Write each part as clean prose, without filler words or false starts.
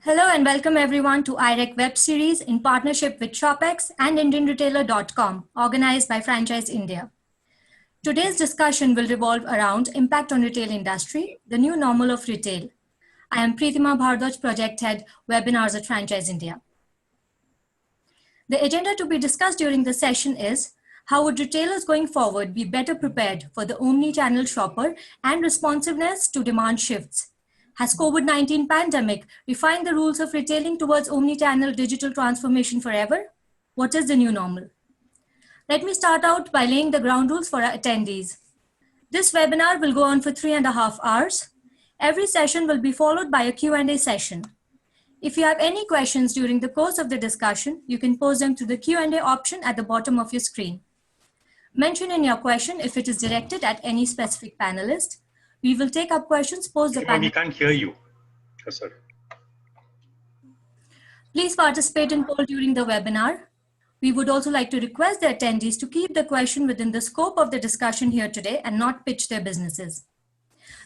Hello and welcome everyone to IReC web series in partnership with ShopX and IndianRetailer.com, organized by Franchise India. Today's discussion will revolve around impact on retail industry, the new normal of retail. I am Preetima Bhardwaj, Project Head, Webinars at Franchise India. The agenda to be discussed during the session is how would retailers going forward be better prepared for the omni-channel shopper and responsiveness to demand shifts? Has COVID-19 pandemic refined the rules of retailing towards omni-channel digital transformation forever? What is the new normal? Let me start out by laying the ground rules for our attendees. This webinar will go on for 3.5 hours. Every session will be followed by a Q&A session. If you have any questions during the course of the discussion, you can post them through the Q&A option at the bottom of your screen. Mention in your question if it is directed at any specific panelist. We will take up questions post the panel. We can't hear you. Yes, sir. Please participate in poll during the webinar. We would also like to request the attendees to keep the question within the scope of the discussion here today and not pitch their businesses.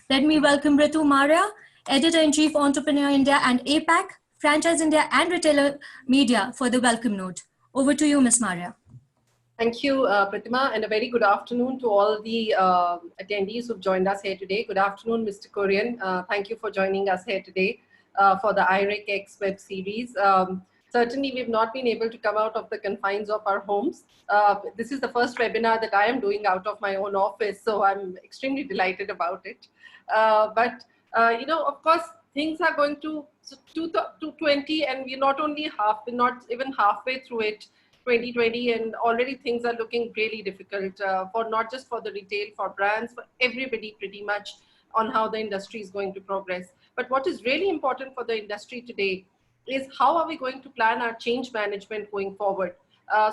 Let me welcome Ritu Maurya, Editor-in-Chief, Entrepreneur India and APAC, Franchise India and Retailer Media for the welcome note. Over to you, Ms. Maurya. Thank you, Pratima, and a very good afternoon to all the attendees who've joined us here today. Good afternoon, Mr. Korean. Thank you for joining us here today for the IReC web series. Certainly, we've not been able to come out of the confines of our homes. This is the first webinar that I am doing out of my own office, so I'm extremely delighted about it. You know, of course, things are going to 220, and we're not even halfway through it. 2020, and already things are looking really difficult for not just for the retail, for brands, for everybody pretty much on how the industry is going to progress. But what is really important for the industry today is how are we going to plan our change management going forward.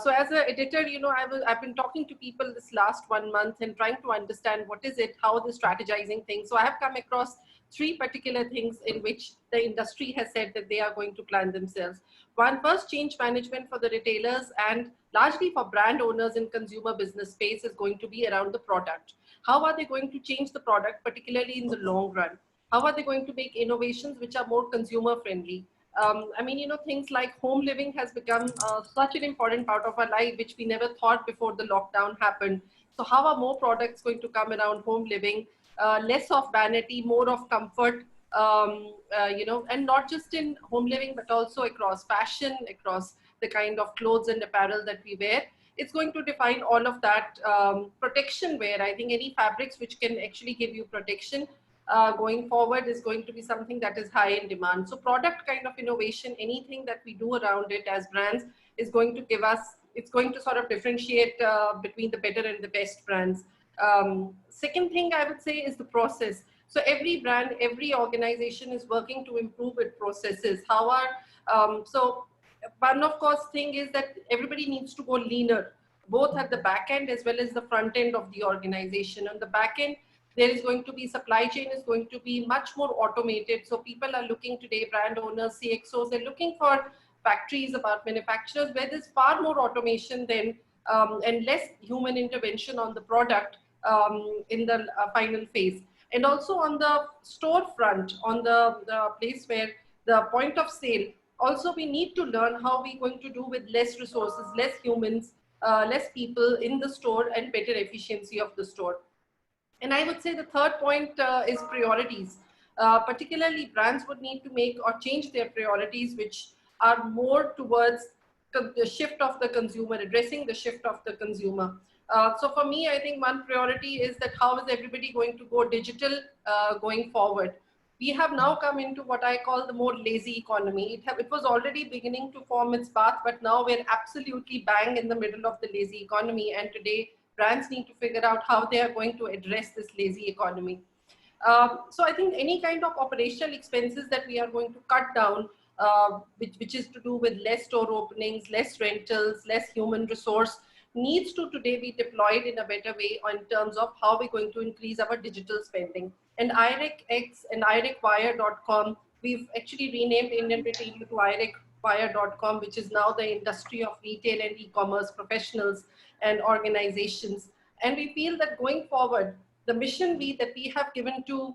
So as an editor, you know, I've been talking to people this last 1 month and trying to understand what is it, how they're strategizing things. So I have come across 3 particular things in which the industry has said that they are going to plan themselves. One, first, change management for the retailers and largely for brand owners in consumer business space is going to be around the product. How are they going to change the product, particularly in the long run? How are they going to make innovations which are more consumer friendly? I mean, you know, things like home living has become such an important part of our life, which we never thought before the lockdown happened. So how are more products going to come around home living? Less of vanity, more of comfort, you know, and not just in home living, but also across fashion, across the kind of clothes and apparel that we wear. It's going to define all of that. Protection wear, I think any fabrics which can actually give you protection going forward is going to be something that is high in demand. So product kind of innovation, anything that we do around it as brands is going to give us, it's going to sort of differentiate between the better and the best brands. Second thing I would say is the process. So every brand, every organization is working to improve its processes. How are, so one of course thing is that everybody needs to go leaner, both at the back end as well as the front end of the organization. On the back end, there is going to be supply chain is going to be much more automated. So people are looking today, brand owners, CXOs, they're looking for factories, about manufacturers where there's far more automation than and less human intervention on the product in the final phase. And also on the storefront, on the place where the point of sale, also we need to learn how we're going to do with less resources, less humans, less people in the store and better efficiency of the store. And I would say the third point is priorities. Particularly brands would need to make or change their priorities, which are more towards the shift of the consumer, addressing the shift of the consumer. So for me, I think one priority is that how is everybody going to go digital going forward? We have now come into what I call the more lazy economy. It was already beginning to form its path, but now we're absolutely bang in the middle of the lazy economy. And today, brands need to figure out how they are going to address this lazy economy. So I think any kind of operational expenses that we are going to cut down, which is to do with less store openings, less rentals, less human resource, needs to today be deployed in a better way in terms of how we're going to increase our digital spending. And IReC and IReCwire.com, we've actually renamed Indian Retailer to IReCwire.com, which is now the industry of retail and e-commerce professionals and organizations. And we feel that going forward, the mission that we have given to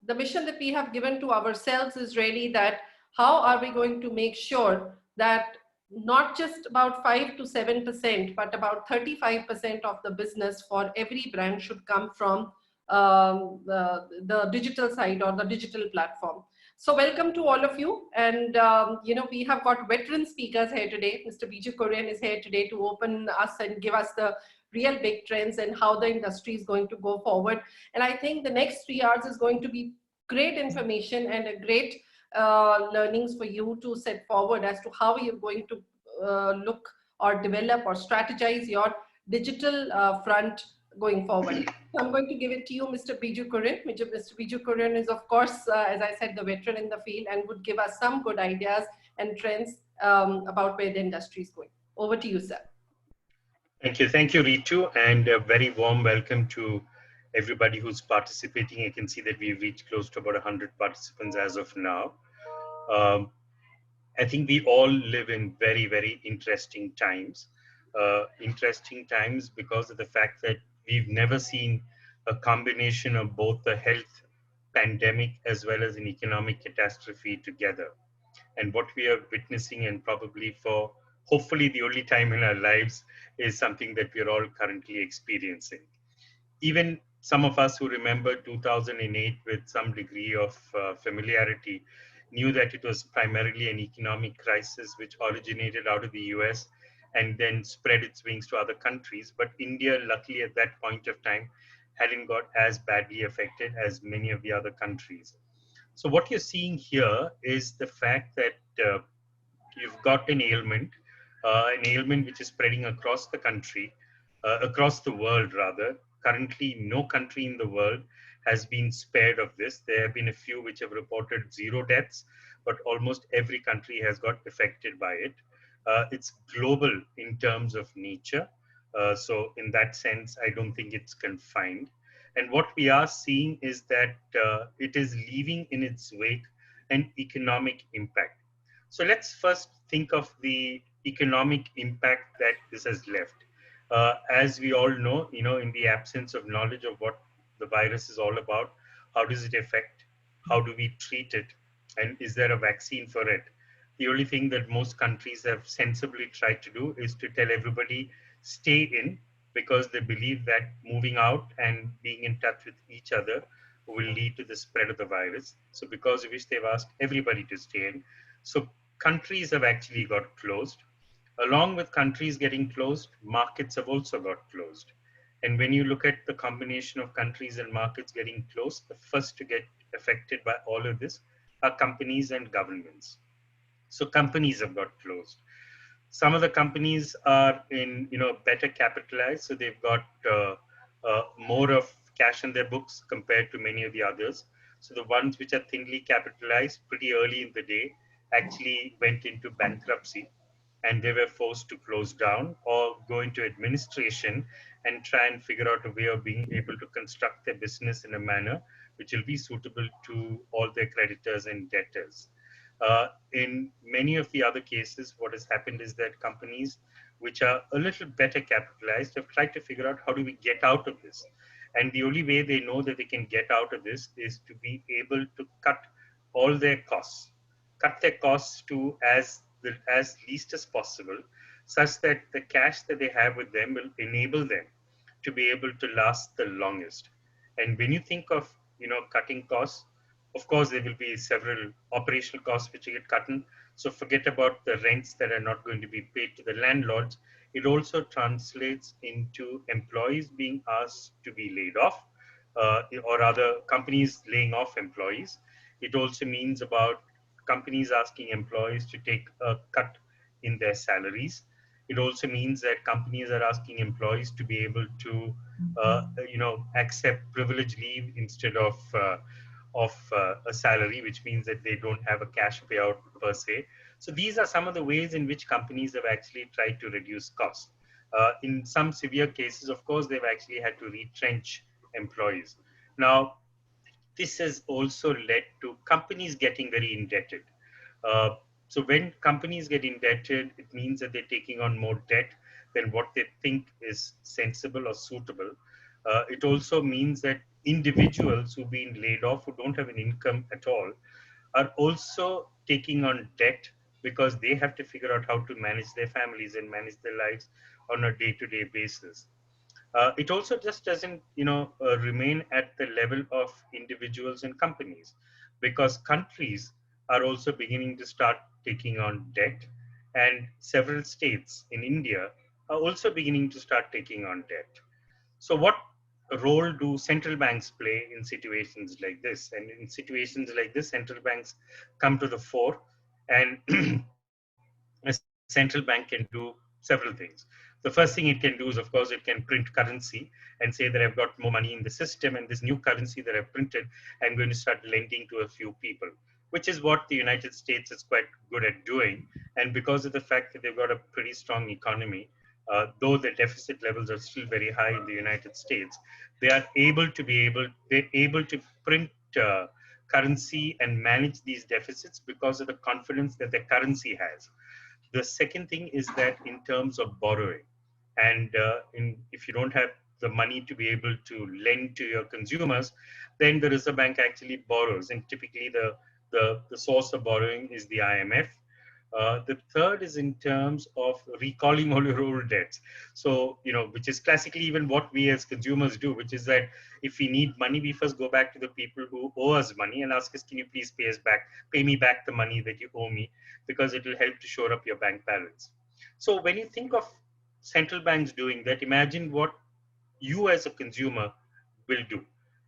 the mission that we have given to ourselves is really that how are we going to make sure that not just about 5 to 7%, but about 35% of the business for every brand should come from the digital side or the digital platform. So welcome to all of you. And, we have got veteran speakers here today. Mr. Biju Korean is here today to open us and give us the real big trends and how the industry is going to go forward. And I think the next 3 hours is going to be great information and a great learnings for you to set forward as to how you're going to look or develop or strategize your digital front going forward. So I'm going to give it to you, Mr. Biju Korean. Mr. Biju Korean is, of course, as I said, the veteran in the field and would give us some good ideas and trends about where the industry is going. Over to you, sir. Thank you. Thank you, Ritu, and a very warm welcome to everybody who's participating. I can see that we've reached close to about 100 participants as of now. I think we all live in very, very interesting times. Interesting times because of the fact that we've never seen a combination of both the health pandemic as well as an economic catastrophe together. And what we are witnessing, and probably for hopefully the only time in our lives, is something that we're all currently experiencing. Even some of us who remember 2008 with some degree of familiarity knew that it was primarily an economic crisis which originated out of the US and then spread its wings to other countries. But India, luckily at that point of time, hadn't got as badly affected as many of the other countries. So what you're seeing here is the fact that you've got an ailment which is spreading across the country, across the world rather. Currently, no country in the world has been spared of this. There have been a few which have reported 0 deaths, but almost every country has got affected by it. It's global in terms of nature. So in that sense, I don't think it's confined. And what we are seeing is that it is leaving in its wake an economic impact. So let's first think of the economic impact that this has left. As we all know, in the absence of knowledge of what the virus is all about, how does it affect? How do we treat it? And is there a vaccine for it? The only thing that most countries have sensibly tried to do is to tell everybody, stay in, because they believe that moving out and being in touch with each other will lead to the spread of the virus. So because of which they've asked everybody to stay in. So countries have actually got closed. Along with countries getting closed, markets have also got closed. And when you look at the combination of countries and markets getting closed, the first to get affected by all of this are companies and governments. So companies have got closed. Some of the companies are in, better capitalized, so they've got more of cash in their books compared to many of the others. So the ones which are thinly capitalized pretty early in the day actually went into bankruptcy, and they were forced to close down or go into administration and try and figure out a way of being able to construct their business in a manner which will be suitable to all their creditors and debtors. In many of the other cases, what has happened is that companies which are a little better capitalized have tried to figure out how do we get out of this. And the only way they know that they can get out of this is to be able to cut all their costs, cut their costs to as least as possible, such that the cash that they have with them will enable them to be able to last the longest. And when you think of cutting costs, of course there will be several operational costs which get cut in. So forget about the rents that are not going to be paid to the landlords. It also translates into employees being asked to be laid off, or rather companies laying off employees. It also means about companies asking employees to take a cut in their salaries. It also means that companies are asking employees to be able to, accept privilege leave instead of a salary, which means that they don't have a cash payout per se. So these are some of the ways in which companies have actually tried to reduce costs. In some severe cases, of course, they've actually had to retrench employees. Now, this has also led to companies getting very indebted. So when companies get indebted, it means that they're taking on more debt than what they think is sensible or suitable. It also means that individuals who've been laid off, who don't have an income at all, are also taking on debt because they have to figure out how to manage their families and manage their lives on a day-to-day basis. It also just doesn't, remain at the level of individuals and companies, because countries are also beginning to start taking on debt, and several states in India are also beginning to start taking on debt. So, what role do central banks play in situations like this? And in situations like this, central banks come to the fore, and a central bank can do several things. The first thing it can do is, of course, it can print currency and say that I've got more money in the system, and this new currency that I've printed, I'm going to start lending to a few people, which is what the United States is quite good at doing. And because of the fact that they've got a pretty strong economy, though the deficit levels are still very high in the United States, they're able to print currency and manage these deficits because of the confidence that their currency has. The second thing is that in terms of borrowing, and if you don't have the money to be able to lend to your consumers, then the Reserve Bank actually borrows, and typically the source of borrowing is the IMF. The third is in terms of recalling all your old debts. So, which is classically even what we as consumers do, which is that if we need money, we first go back to the people who owe us money and ask us, can you please pay me back the money that you owe me, because it will help to shore up your bank balance. So when you think of central banks doing that, imagine what you as a consumer will do.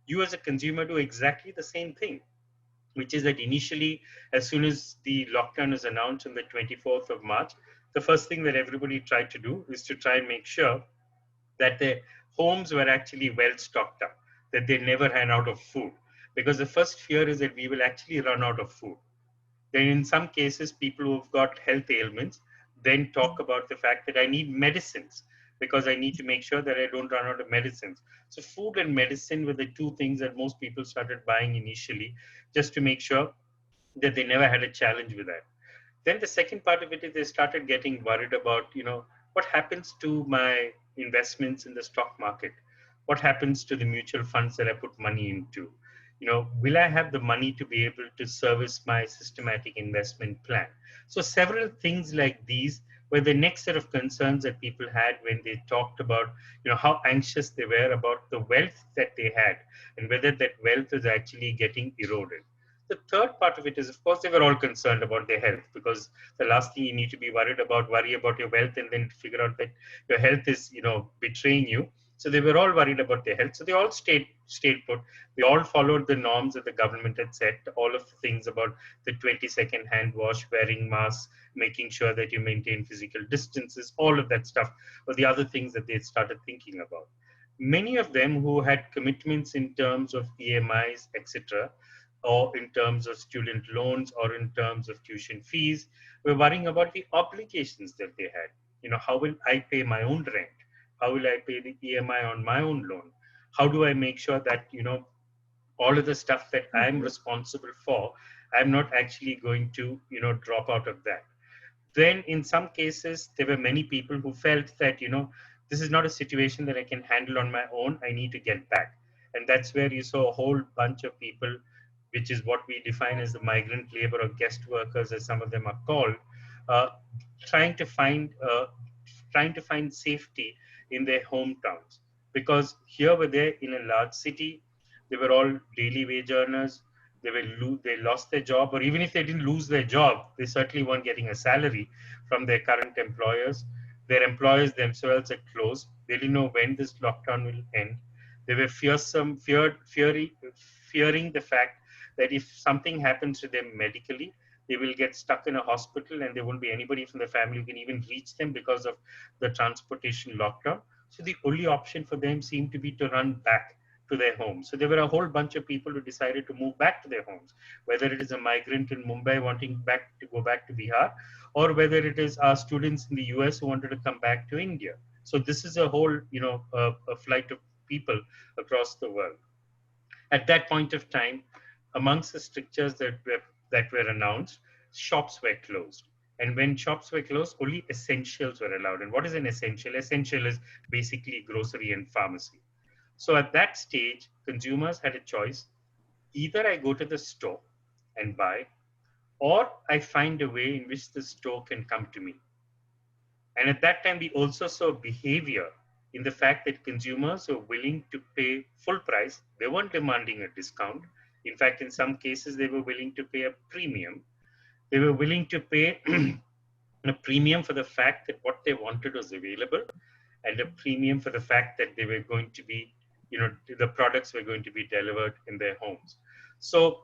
You as a consumer do exactly the same thing, which is that initially, as soon as the lockdown is announced on the 24th of March, the first thing that everybody tried to do is to try and make sure that their homes were actually well stocked up, that they never ran out of food. Because the first fear is that we will actually run out of food. Then in some cases, people who've got health ailments then talk about the fact that I need medicines because I need to make sure that I don't run out of medicines. So food and medicine were the two things that most people started buying initially, just to make sure that they never had a challenge with that. Then the second part of it is they started getting worried about, what happens to my investments in the stock market? What happens to the mutual funds that I put money into? Will I have the money to be able to service my systematic investment plan? So several things like these were the next set of concerns that people had when they talked about, how anxious they were about the wealth that they had and whether that wealth is actually getting eroded. The third part of it is, of course, they were all concerned about their health, because the last thing you need to be worry about your wealth and then figure out that your health is, betraying you. So they were all worried about their health. So they all stayed put. They all followed the norms that the government had set. All of the things about the 20-second hand wash, wearing masks, making sure that you maintain physical distances, all of that stuff were the other things that they started thinking about. Many of them who had commitments in terms of EMIs, etc., or in terms of student loans or in terms of tuition fees, were worrying about the obligations that they had. How will I pay my own rent? How will I pay the EMI on my own loan? How do I make sure that, all of the stuff that I'm responsible for, I'm not actually going to, drop out of that? Then in some cases, there were many people who felt that, this is not a situation that I can handle on my own. I need to get back. And that's where you saw a whole bunch of people, which is what we define as the migrant labor or guest workers, as some of them are called, uh, trying to find safety in their hometowns. Because here were there in a large city, they were all daily wage earners. They lost their job, or even if they didn't lose their job, they certainly weren't getting a salary from their current employers. Their employers themselves are closed. They didn't know when this lockdown will end. They were fearing the fact that if something happens to them medically, they will get stuck in a hospital and there won't be anybody from the family who can even reach them because of the transportation lockdown. So the only option for them seemed to be to run back to their homes. So there were a whole bunch of people who decided to move back to their homes, whether it is a migrant in Mumbai wanting to go back to Bihar, or whether it is our students in the US who wanted to come back to India. So this is a whole, a flight of people across the world. At that point of time, amongst the strictures that were announced, shops were closed. And when shops were closed, only essentials were allowed. And what is an essential? Essential is basically grocery and pharmacy. So at that stage, consumers had a choice. Either I go to the store and buy, or I find a way in which the store can come to me. And at that time, we also saw behavior in the fact that consumers were willing to pay full price. They weren't demanding a discount. In fact, in some cases, they were willing to pay a premium. They were willing to pay a premium for the fact that what they wanted was available, and a premium for the fact that they were going to be, the products were going to be delivered in their homes. So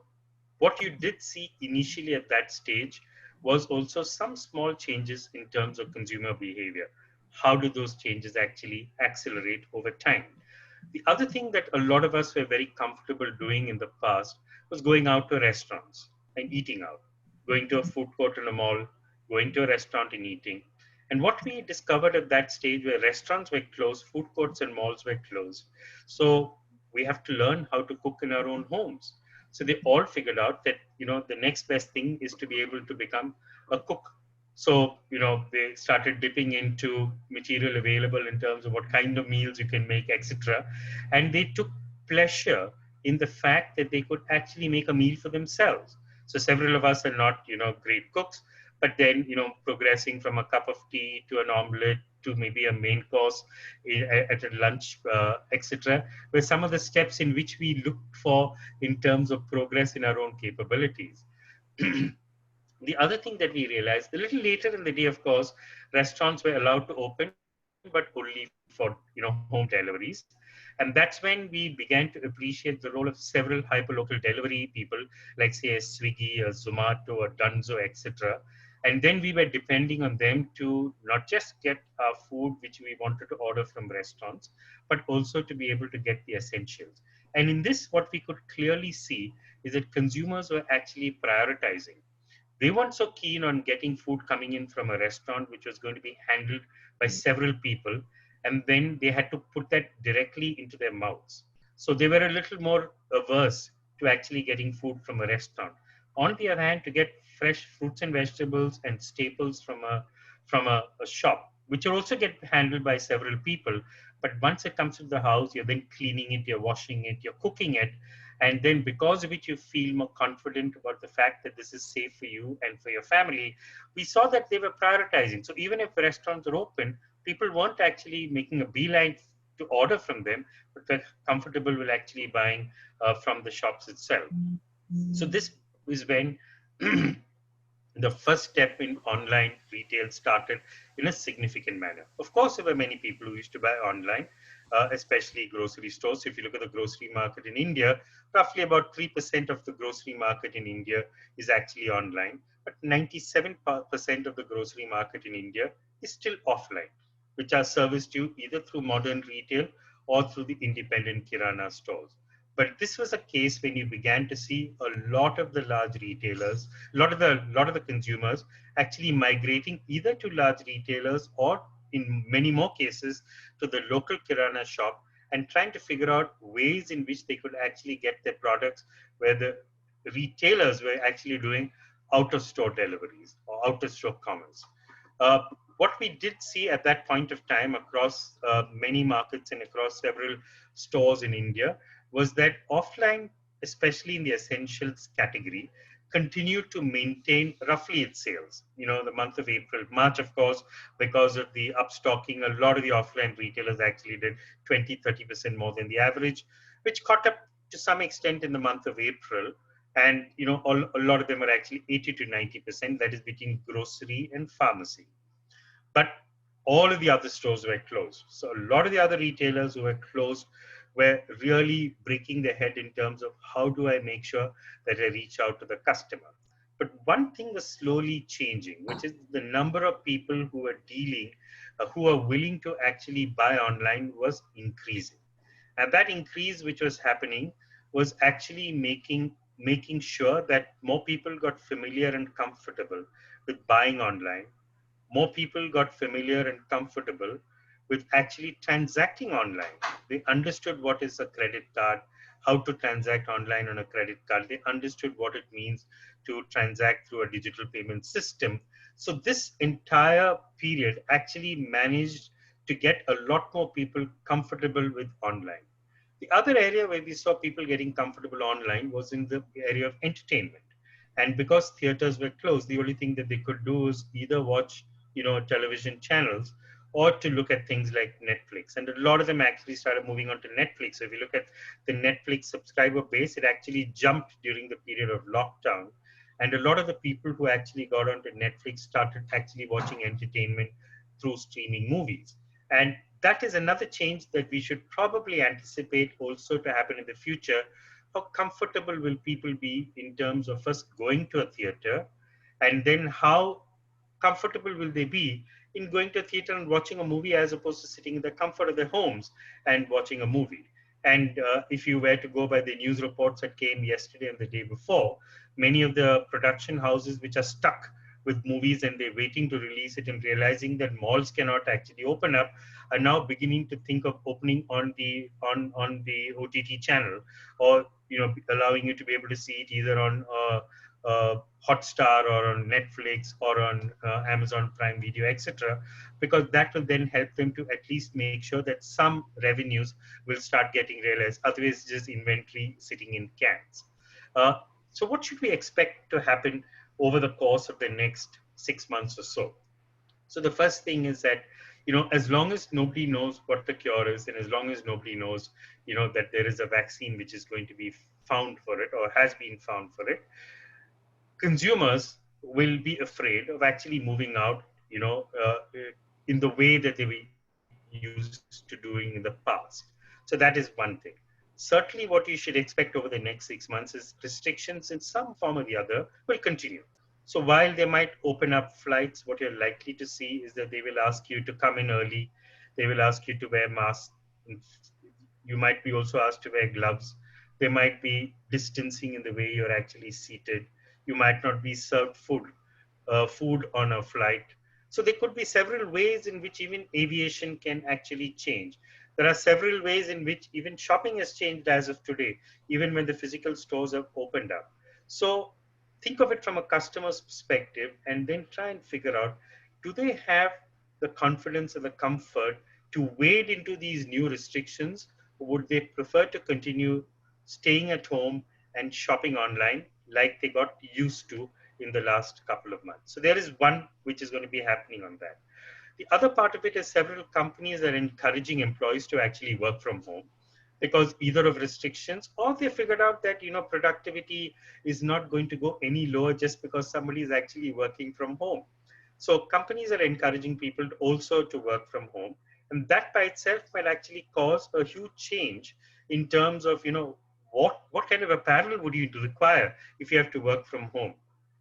what you did see initially at that stage was also some small changes in terms of consumer behavior. How do those changes actually accelerate over time? The other thing that a lot of us were very comfortable doing in the past was going out to restaurants and eating out, going to a food court in a mall, going to a restaurant and eating. And what we discovered at that stage where restaurants were closed, food courts and malls were closed. So we have to learn how to cook in our own homes. So they all figured out that, the next best thing is to be able to become a cook. So, they started dipping into material available in terms of what kind of meals you can make, etc. And they took pleasure in the fact that they could actually make a meal for themselves. So several of us are not, great cooks, but then, progressing from a cup of tea to an omelette to maybe a main course at a lunch, etc., were some of the steps in which we looked for in terms of progress in our own capabilities. The other thing that we realized a little later in the day, of course, restaurants were allowed to open, but only for home deliveries, and that's when we began to appreciate the role of several hyperlocal delivery people, like say a Swiggy, a Zomato, a Dunzo, etc. And then we were depending on them to not just get our food which we wanted to order from restaurants, but also to be able to get the essentials. And in this, what we could clearly see is that consumers were actually prioritizing. They weren't so keen on getting food coming in from a restaurant which was going to be handled by several people, and then they had to put that directly into their mouths. So they were a little more averse to actually getting food from a restaurant. On the other hand, to get fresh fruits and vegetables and staples from a shop, which will also get handled by several people, but once it comes to the house, you're then cleaning it, you're washing it, you're cooking it, and then because of it you feel more confident about the fact that this is safe for you and for your family. We saw that they were prioritizing. So even if restaurants are open, people weren't actually making a beeline to order from them, but they're comfortable with actually buying from the shops itself. So this is when the first step in online retail started in a significant manner. Of course, there were many people who used to buy online, especially grocery stores. If you look at the grocery market in India, roughly about 3% of the grocery market in India is actually online, but 97% of the grocery market in India is still offline, which are serviced to you either through modern retail or through the independent kirana stores. But this was a case when you began to see a lot of the large retailers, a lot of the consumers actually migrating either to large retailers or in many more cases to the local kirana shop and trying to figure out ways in which they could actually get their products where the retailers were actually doing out of store deliveries or out of store commerce. Uh, what we did see at that point of time across many markets and across several stores in India was that offline, especially in the essentials category, continued to maintain roughly its sales. The month of April, March, of course, because of the upstocking, a lot of the offline retailers actually did 20-30% more than the average, which caught up to some extent in the month of April. And, a lot of them are actually 80 to 90%, that is between grocery and pharmacy. But all of the other stores were closed. So a lot of the other retailers who were closed were really breaking their head in terms of how do I make sure that I reach out to the customer. But one thing was slowly changing, which is the number of people who were who are willing to actually buy online was increasing. And that increase which was happening was actually making sure that more people got familiar and comfortable with buying online. More people got familiar and comfortable with actually transacting online. They understood what is a credit card, how to transact online on a credit card. They understood what it means to transact through a digital payment system. So this entire period actually managed to get a lot more people comfortable with online. The other area where we saw people getting comfortable online was in the area of entertainment. And because theaters were closed, the only thing that they could do is either watch, television channels or to look at things like Netflix. And a lot of them actually started moving on to Netflix. So if you look at the Netflix subscriber base, it actually jumped during the period of lockdown. And a lot of the people who actually got onto Netflix started actually watching entertainment through streaming movies. And that is another change that we should probably anticipate also to happen in the future. How comfortable will people be in terms of first going to a theater, and then how comfortable will they be in going to a theater and watching a movie as opposed to sitting in the comfort of their homes and watching a movie. And if you were to go by the news reports that came yesterday and the day before, many of the production houses which are stuck with movies and they're waiting to release it and realizing that malls cannot actually open up are now beginning to think of opening on the OTT channel, or allowing you to be able to see it either on Hotstar or on Netflix or on Amazon Prime Video, etc., because that will then help them to at least make sure that some revenues will start getting realized. Otherwise, just inventory sitting in cans. So what should we expect to happen over the course of the next 6 months or so? So the first thing is that, as long as nobody knows what the cure is, and as long as nobody knows, that there is a vaccine which is going to be found for it or has been found for it, consumers will be afraid of actually moving out, in the way that they were used to doing in the past. So that is one thing. Certainly, what you should expect over the next 6 months is restrictions in some form or the other will continue. So while they might open up flights, what you're likely to see is that they will ask you to come in early. They will ask you to wear masks. You might be also asked to wear gloves. There might be distancing in the way you're actually seated. You might not be served food on a flight. So there could be several ways in which even aviation can actually change. There are several ways in which even shopping has changed as of today, even when the physical stores have opened up. So think of it from a customer's perspective and then try and figure out, do they have the confidence and the comfort to wade into these new restrictions, or would they prefer to continue staying at home and shopping online like they got used to in the last couple of months? So there is one which is going to be happening on that. The other part of it is several companies are encouraging employees to actually work from home because either of restrictions, or they figured out that productivity is not going to go any lower just because somebody is actually working from home. So companies are encouraging people also to work from home, and that by itself might actually cause a huge change in terms of what kind of apparel would you require if you have to work from home.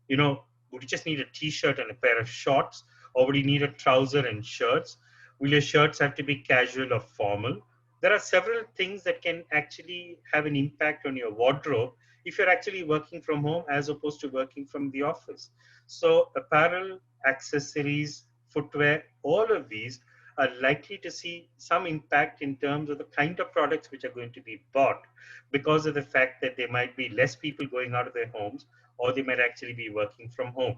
Would you just need a t-shirt and a pair of shorts, or would you need a trouser and shirts? Will your shirts have to be casual or formal? There are several things that can actually have an impact on your wardrobe if you're actually working from home as opposed to working from the office. So apparel, accessories, footwear, all of these are likely to see some impact in terms of the kind of products which are going to be bought, because of the fact that there might be less people going out of their homes, or they might actually be working from home.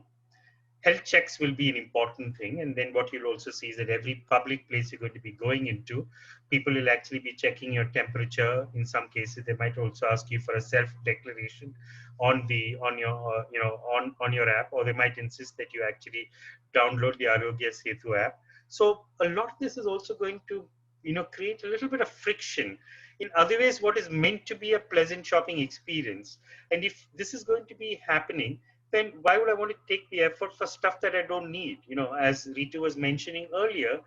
Health checks will be an important thing. And then what you'll also see is that every public place you're going to be going into, people will actually be checking your temperature. In some cases, they might also ask you for a self-declaration on your app, or they might insist that you actually download the Arogya Setu app. So a lot of this is also going to create a little bit of friction in other ways what is meant to be a pleasant shopping experience. And if this is going to be happening, then why would I want to take the effort for stuff that I don't need? As Ritu was mentioning earlier,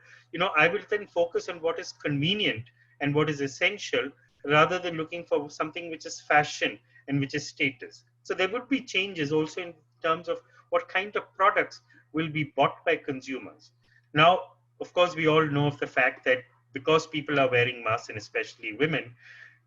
I will then focus on what is convenient and what is essential rather than looking for something which is fashion and which is status. So there would be changes also in terms of what kind of products will be bought by consumers. Now, of course, we all know of the fact that because people are wearing masks, and especially women,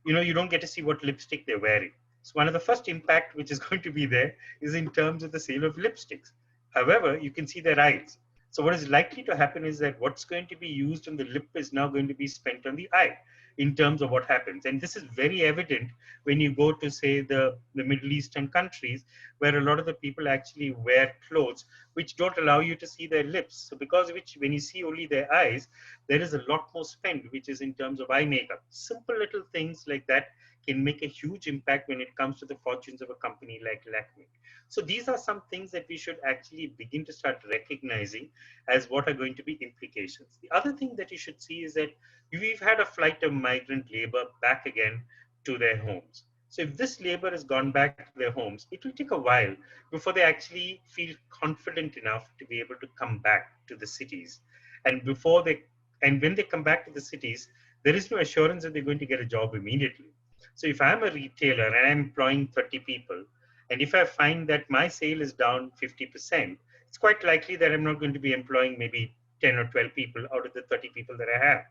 you don't get to see what lipstick they're wearing. So one of the first impact which is going to be there is in terms of the sale of lipsticks. However, you can see their eyes. So what is likely to happen is that what's going to be used on the lip is now going to be spent on the eye in terms of what happens. And this is very evident when you go to, say, the Middle Eastern countries, where a lot of the people actually wear clothes which don't allow you to see their lips. So because of which, when you see only their eyes, there is a lot more spend, which is in terms of eye makeup. Simple little things like that can make a huge impact when it comes to the fortunes of a company like Lakme. So these are some things that we should actually begin to start recognizing as what are going to be implications. The other thing that you should see is that we've had a flight of migrant labor back again to their homes. So if this labor has gone back to their homes, it will take a while before they actually feel confident enough to be able to come back to the cities. And when they come back to the cities, there is no assurance that they're going to get a job immediately. So if I'm a retailer and I'm employing 30 people, and if I find that my sale is down 50%, it's quite likely that I'm not going to be employing maybe 10 or 12 people out of the 30 people that I have.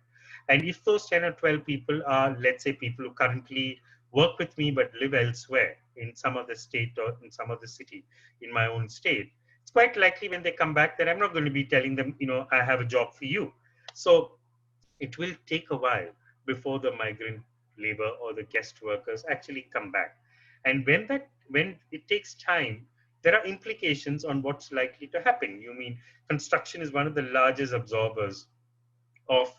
And if those 10 or 12 people are, let's say, people who currently work with me but live elsewhere in some other state or in some other city in my own state, it's quite likely when they come back that I'm not going to be telling them, I have a job for you. So it will take a while before the migrant labor or the guest workers actually come back. And when it takes time, there are implications on what's likely to happen. You mean construction is one of the largest absorbers of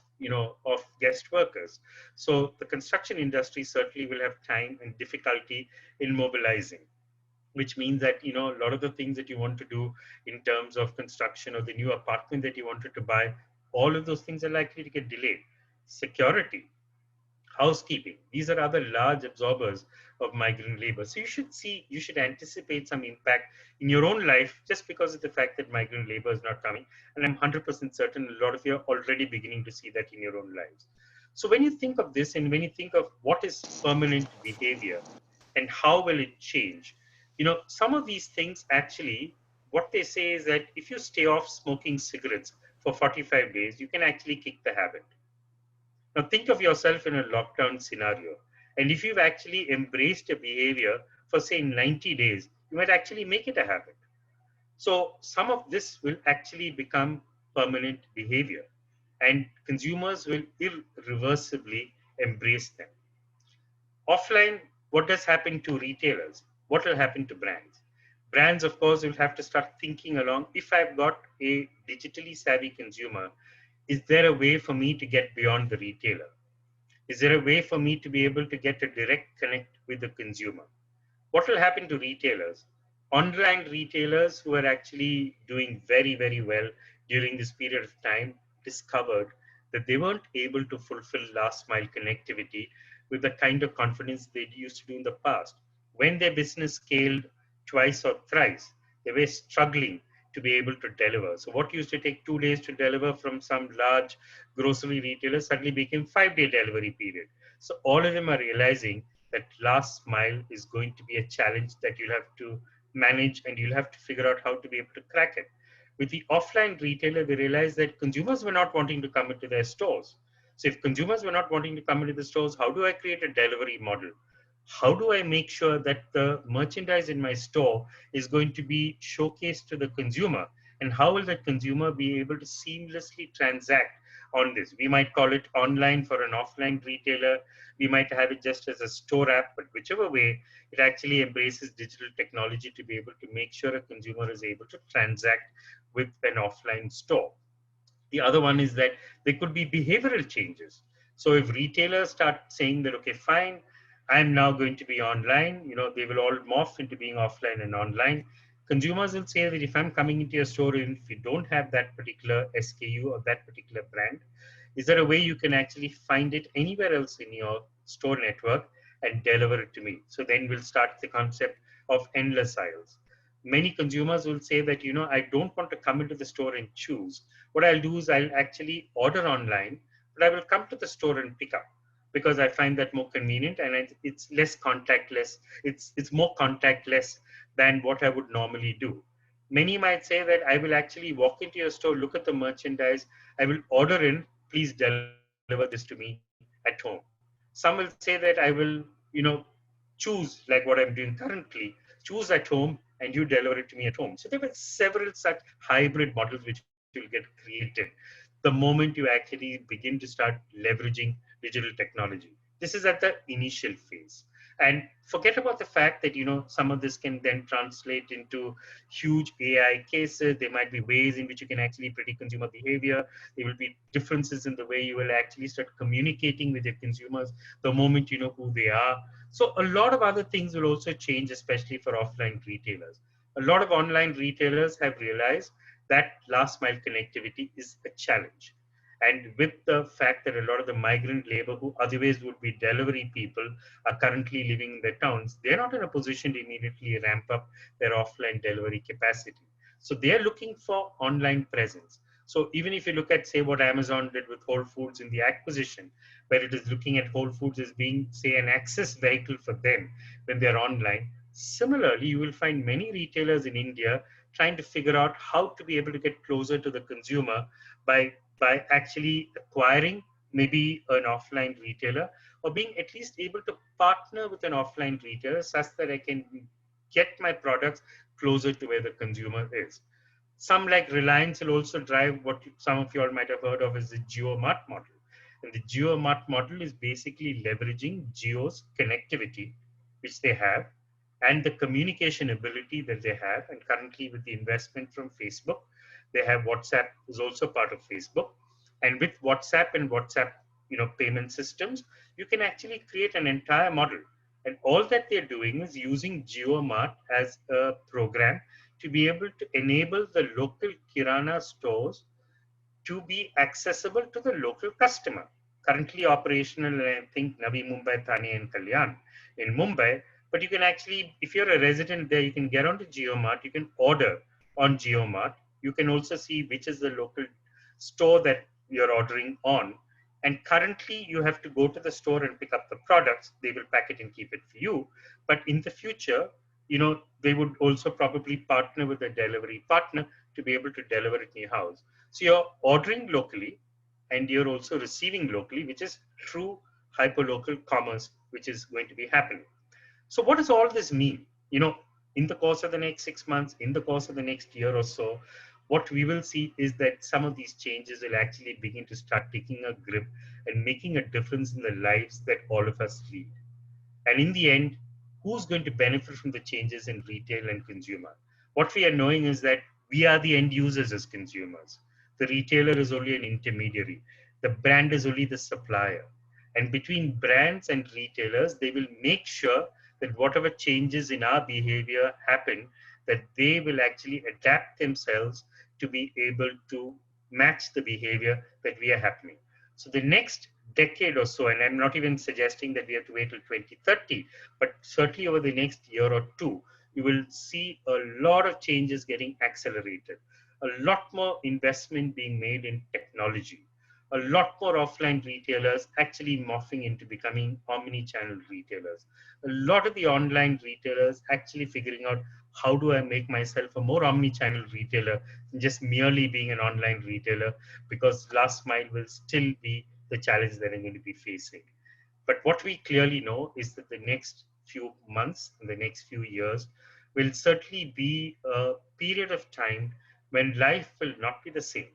of guest workers. So the construction industry certainly will have time and difficulty in mobilizing, which means that a lot of the things that you want to do in terms of construction or the new apartment that you wanted to buy, all of those things are likely to get delayed. Security, housekeeping, these are other large absorbers of migrant labor. So you should anticipate some impact in your own life just because of the fact that migrant labor is not coming. And I'm 100% certain a lot of you are already beginning to see that in your own lives. So when you think of this and when you think of what is permanent behavior and how will it change, some of these things actually, what they say is that if you stay off smoking cigarettes for 45 days, you can actually kick the habit. Now think of yourself in a lockdown scenario. And if you've actually embraced a behavior for say 90 days, you might actually make it a habit. So some of this will actually become permanent behavior and consumers will irreversibly embrace them. Offline, what does happen to retailers? What will happen to brands? Brands, of course, will have to start thinking along. If I've got a digitally savvy consumer, is there a way for me to get beyond the retailer? Is there a way for me to be able to get a direct connect with the consumer? What will happen to retailers? Online retailers who are actually doing very, very well during this period of time discovered that they weren't able to fulfill last mile connectivity with the kind of confidence they used to do in the past. When their business scaled twice or thrice, they were struggling to be able to deliver. So what used to take 2 days to deliver from some large grocery retailer suddenly became 5-day delivery period. So all of them are realizing that last mile is going to be a challenge that you'll have to manage and you'll have to figure out how to be able to crack it. With the offline retailer, we realized that consumers were not wanting to come into their stores. So if consumers were not wanting to come into the stores, how do I create a delivery model? How do I make sure that the merchandise in my store is going to be showcased to the consumer? And how will the consumer be able to seamlessly transact on this? We might call it online for an offline retailer. We might have it just as a store app, but whichever way, it actually embraces digital technology to be able to make sure a consumer is able to transact with an offline store. The other one is that there could be behavioral changes. So if retailers start saying that, okay, fine, I'm now going to be online, they will all morph into being offline and online. Consumers will say that if I'm coming into your store and if you don't have that particular SKU or that particular brand, is there a way you can actually find it anywhere else in your store network and deliver it to me? So then we'll start the concept of endless aisles. Many consumers will say that, I don't want to come into the store and choose. What I'll do is I'll actually order online, but I will come to the store and pick up because I find that more convenient and it's less contactless. It's more contactless than what I would normally do. Many might say that I will actually walk into your store, look at the merchandise, I will order in, please deliver this to me at home. Some will say that I will, choose like what I'm doing currently, choose at home and you deliver it to me at home. So there were several such hybrid models which will will get created the moment you actually begin to start leveraging digital technology. This is at the initial phase. And forget about the fact that, some of this can then translate into huge AI cases. There might be ways in which you can actually predict consumer behavior. There will be differences in the way you will actually start communicating with your consumers the moment you know who they are. So a lot of other things will also change, especially for offline retailers. A lot of online retailers have realized that last mile connectivity is a challenge. And with the fact that a lot of the migrant labor who otherwise would be delivery people are currently living in their towns, they're not in a position to immediately ramp up their offline delivery capacity. So they're looking for online presence. So even if you look at, say, what Amazon did with Whole Foods in the acquisition, where it is looking at Whole Foods as being, say, an access vehicle for them when they're online, similarly, you will find many retailers in India trying to figure out how to be able to get closer to the consumer by actually acquiring maybe an offline retailer, or being at least able to partner with an offline retailer such that I can get my products closer to where the consumer is. Some like Reliance will also drive what some of you all might have heard of as the GeoMart model. And the GeoMart model is basically leveraging Geo's connectivity, which they have, and the communication ability that they have. And currently, with the investment from Facebook, they have WhatsApp is also part of Facebook. And with WhatsApp and WhatsApp, payment systems, you can actually create an entire model. And all that they're doing is using GeoMart as a program to be able to enable the local Kirana stores to be accessible to the local customer. Currently operational in, I think, Navi Mumbai, Thane, and Kalyan in Mumbai. But you can actually, if you're a resident there, you can get onto GeoMart, you can order on GeoMart. You can also see which is the local store that you're ordering on. And currently, you have to go to the store and pick up the products. They will pack it and keep it for you. But in the future, they would also probably partner with a delivery partner to be able to deliver it in your house. So you're ordering locally and you're also receiving locally, which is true hyperlocal commerce, which is going to be happening. So what does all this mean? In the course of the next 6 months, in the course of the next year or so, what we will see is that some of these changes will actually begin to start taking a grip and making a difference in the lives that all of us lead. And in the end, who's going to benefit from the changes in retail and consumer? What we are knowing is that we are the end users as consumers. The retailer is only an intermediary. The brand is only the supplier. And between brands and retailers, they will make sure that whatever changes in our behavior happen, that they will actually adapt themselves to be able to match the behavior that we are happening. So the next decade or so, and I'm not even suggesting that we have to wait till 2030, but certainly over the next year or two, you will see a lot of changes getting accelerated, a lot more investment being made in technology, a lot more offline retailers actually morphing into becoming omni-channel retailers, a lot of the online retailers actually figuring out how do I make myself a more omni-channel retailer than just merely being an online retailer, because last mile will still be the challenge that I'm going to be facing. But what we clearly know is that the next few months and the next few years will certainly be a period of time when life will not be the same.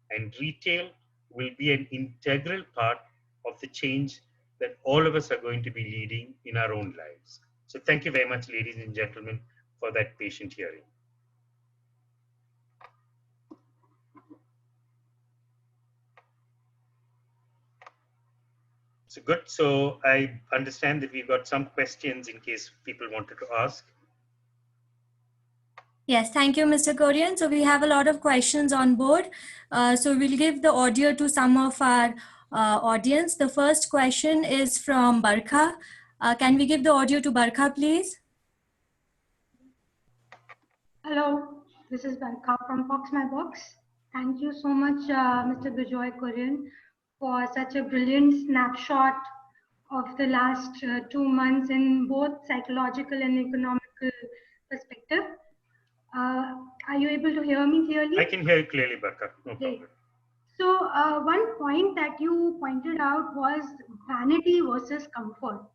And retail will be an integral part of the change that all of us are going to be leading in our own lives. So thank you very much, ladies and gentlemen, for that patient hearing. So good. So I understand that we've got some questions in case people wanted to ask. Yes, thank you, Mr. Korean. So we have a lot of questions on board. So we'll give the audio to some of our audience. The first question is from Barkha. Can we give the audio to Barkha, please? Hello, this is Barkha from Box My Box. Thank you so much, Mr. Bijoy Korean, for such a brilliant snapshot of the last 2 months in both psychological and economical perspective. Are you able to hear me clearly? I can hear you clearly, Barkha. No problem. So one point that you pointed out was vanity versus comfort.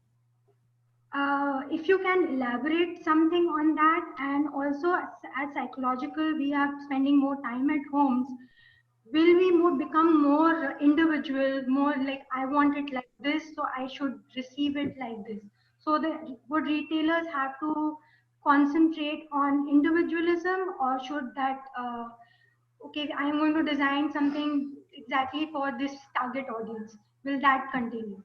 If you can elaborate something on that, and also as psychological, we are spending more time at homes. Will we become more individual, more like I want it like this, so I should receive it like this? So would retailers have to concentrate on individualism, or should that okay, I am going to design something exactly for this target audience? Will that continue?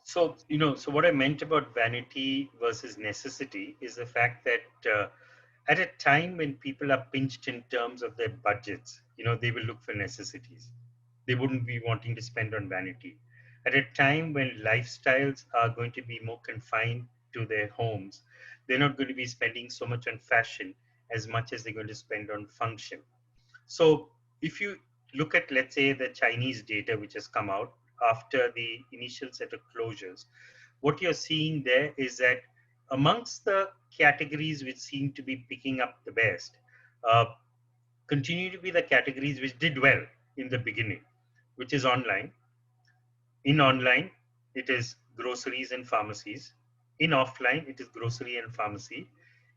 So, so what I meant about vanity versus necessity is the fact that at a time when people are pinched in terms of their budgets, they will look for necessities. They wouldn't be wanting to spend on vanity. At a time when lifestyles are going to be more confined to their homes, they're not going to be spending so much on fashion as much as they're going to spend on function. So if you look at, let's say, the Chinese data which has come out after the initial set of closures, what you're seeing there is that amongst the categories which seem to be picking up the best, uh, continue to be the categories which did well in the beginning, which is online. In online, it is groceries and pharmacies. In offline, it is grocery and pharmacy.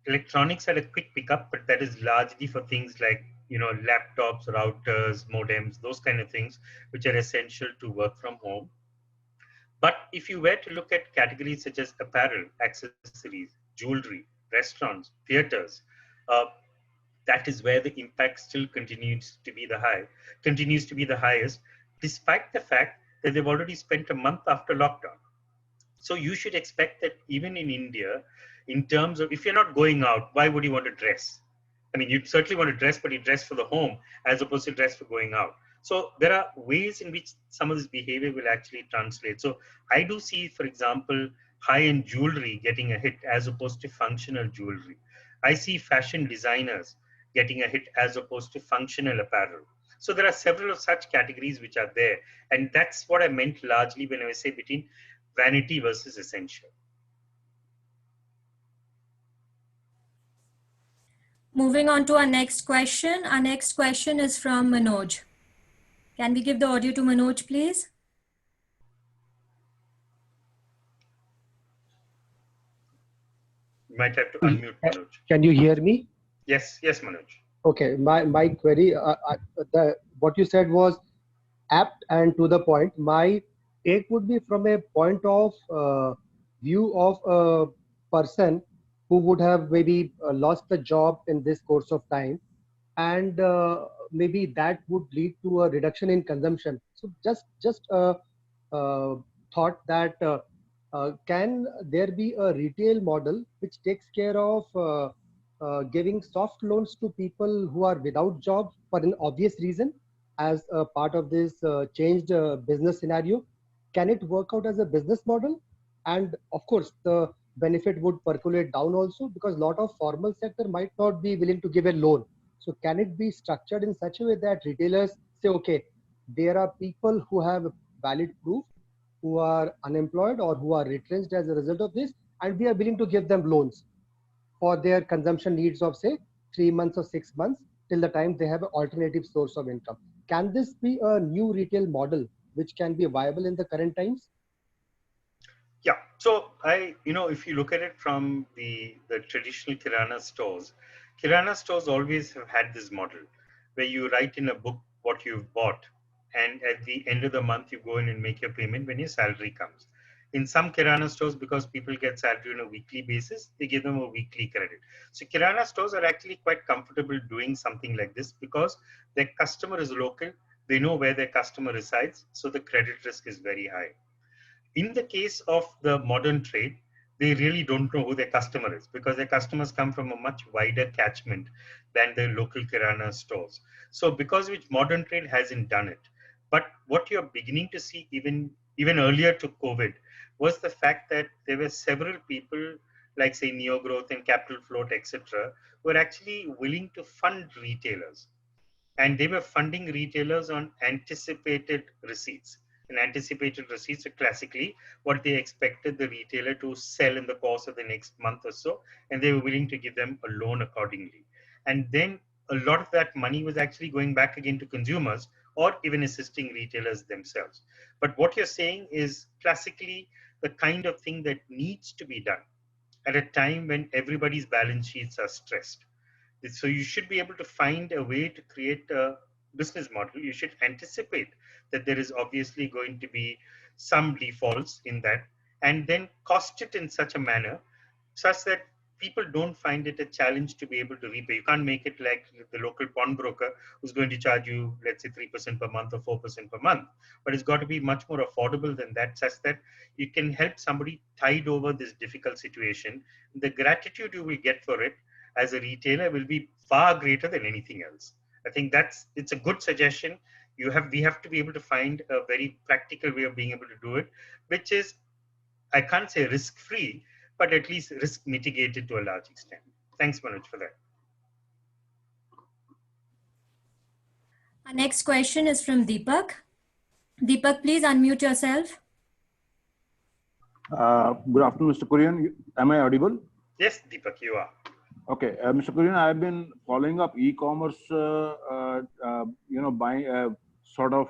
Electronics had a quick pickup, but that is largely for things like laptops, routers, modems, those kind of things, which are essential to work from home. But if you were to look at categories such as apparel, accessories, jewelry, restaurants, theaters, uh, that is where the impact still continues to be the highest, despite the fact that they've already spent a month after lockdown. So you should expect that even in India, in terms of if you're not going out, why would you want to dress? I mean, you certainly want to dress, but you dress for the home as opposed to dress for going out. So there are ways in which some of this behavior will actually translate. So I do see, for example, high-end jewelry getting a hit as opposed to functional jewelry. I see fashion designers getting a hit as opposed to functional apparel. So there are several of such categories which are there. And that's what I meant largely when I say between vanity versus essential. Moving on to our next question. Our next question is from Manoj. Can we give the audio to Manoj, please? You might have to unmute Manoj. Can you hear me? Yes, Manoj. Okay, my query, what you said was apt and to the point. My take would be from a point of view of a person who would have maybe lost the job in this course of time, and maybe that would lead to a reduction in consumption. So just uh, thought that can there be a retail model which takes care of giving soft loans to people who are without job for an obvious reason as a part of this changed business scenario? Can it work out as a business model? And of course, the benefit would percolate down also, because a lot of formal sector might not be willing to give a loan. So can it be structured in such a way that retailers say, okay, there are people who have valid proof, who are unemployed or who are retrenched as a result of this, and we are willing to give them loans for their consumption needs of say 3 months or 6 months till the time they have an alternative source of income. Can this be a new retail model which can be viable in the current times? Yeah. So if you look at it from the traditional Kirana stores always have had this model where you write in a book what you've bought, and at the end of the month you go in and make your payment when your salary comes. In some Kirana stores, because people get salary on a weekly basis, they give them a weekly credit. So Kirana stores are actually quite comfortable doing something like this because their customer is local. They know where their customer resides, so the credit risk is very high. In the case of the modern trade, they really don't know who their customer is because their customers come from a much wider catchment than the local Kirana stores. So because which modern trade hasn't done it. But what you're beginning to see even earlier to COVID was the fact that there were several people like say Neo Growth and Capital Float, etc., were actually willing to fund retailers, and they were funding retailers on anticipated receipts. And anticipated receipts are classically what they expected the retailer to sell in the course of the next month or so, and they were willing to give them a loan accordingly. And then a lot of that money was actually going back again to consumers or even assisting retailers themselves. But what you're saying is classically the kind of thing that needs to be done at a time when everybody's balance sheets are stressed. So you should be able to find a way to create a business model. You should anticipate that there is obviously going to be some defaults in that, and then cost it in such a manner such that people don't find it a challenge to be able to repay. You can't make it like the local pawnbroker who's going to charge you, let's say, 3% per month or 4% per month. But it's got to be much more affordable than that, such that you can help somebody tide over this difficult situation. The gratitude you will get for it as a retailer will be far greater than anything else. I think it's a good suggestion. We have to be able to find a very practical way of being able to do it, which is, I can't say risk free, but at least risk mitigated to a large extent. Thanks, Manoj, for that. Our next question is from Deepak. Deepak, please unmute yourself. Good afternoon, Mr. Kurian. Am I audible? Yes, Deepak, you are. Okay, Mr. Kurian, I've been following up e-commerce, buying sort of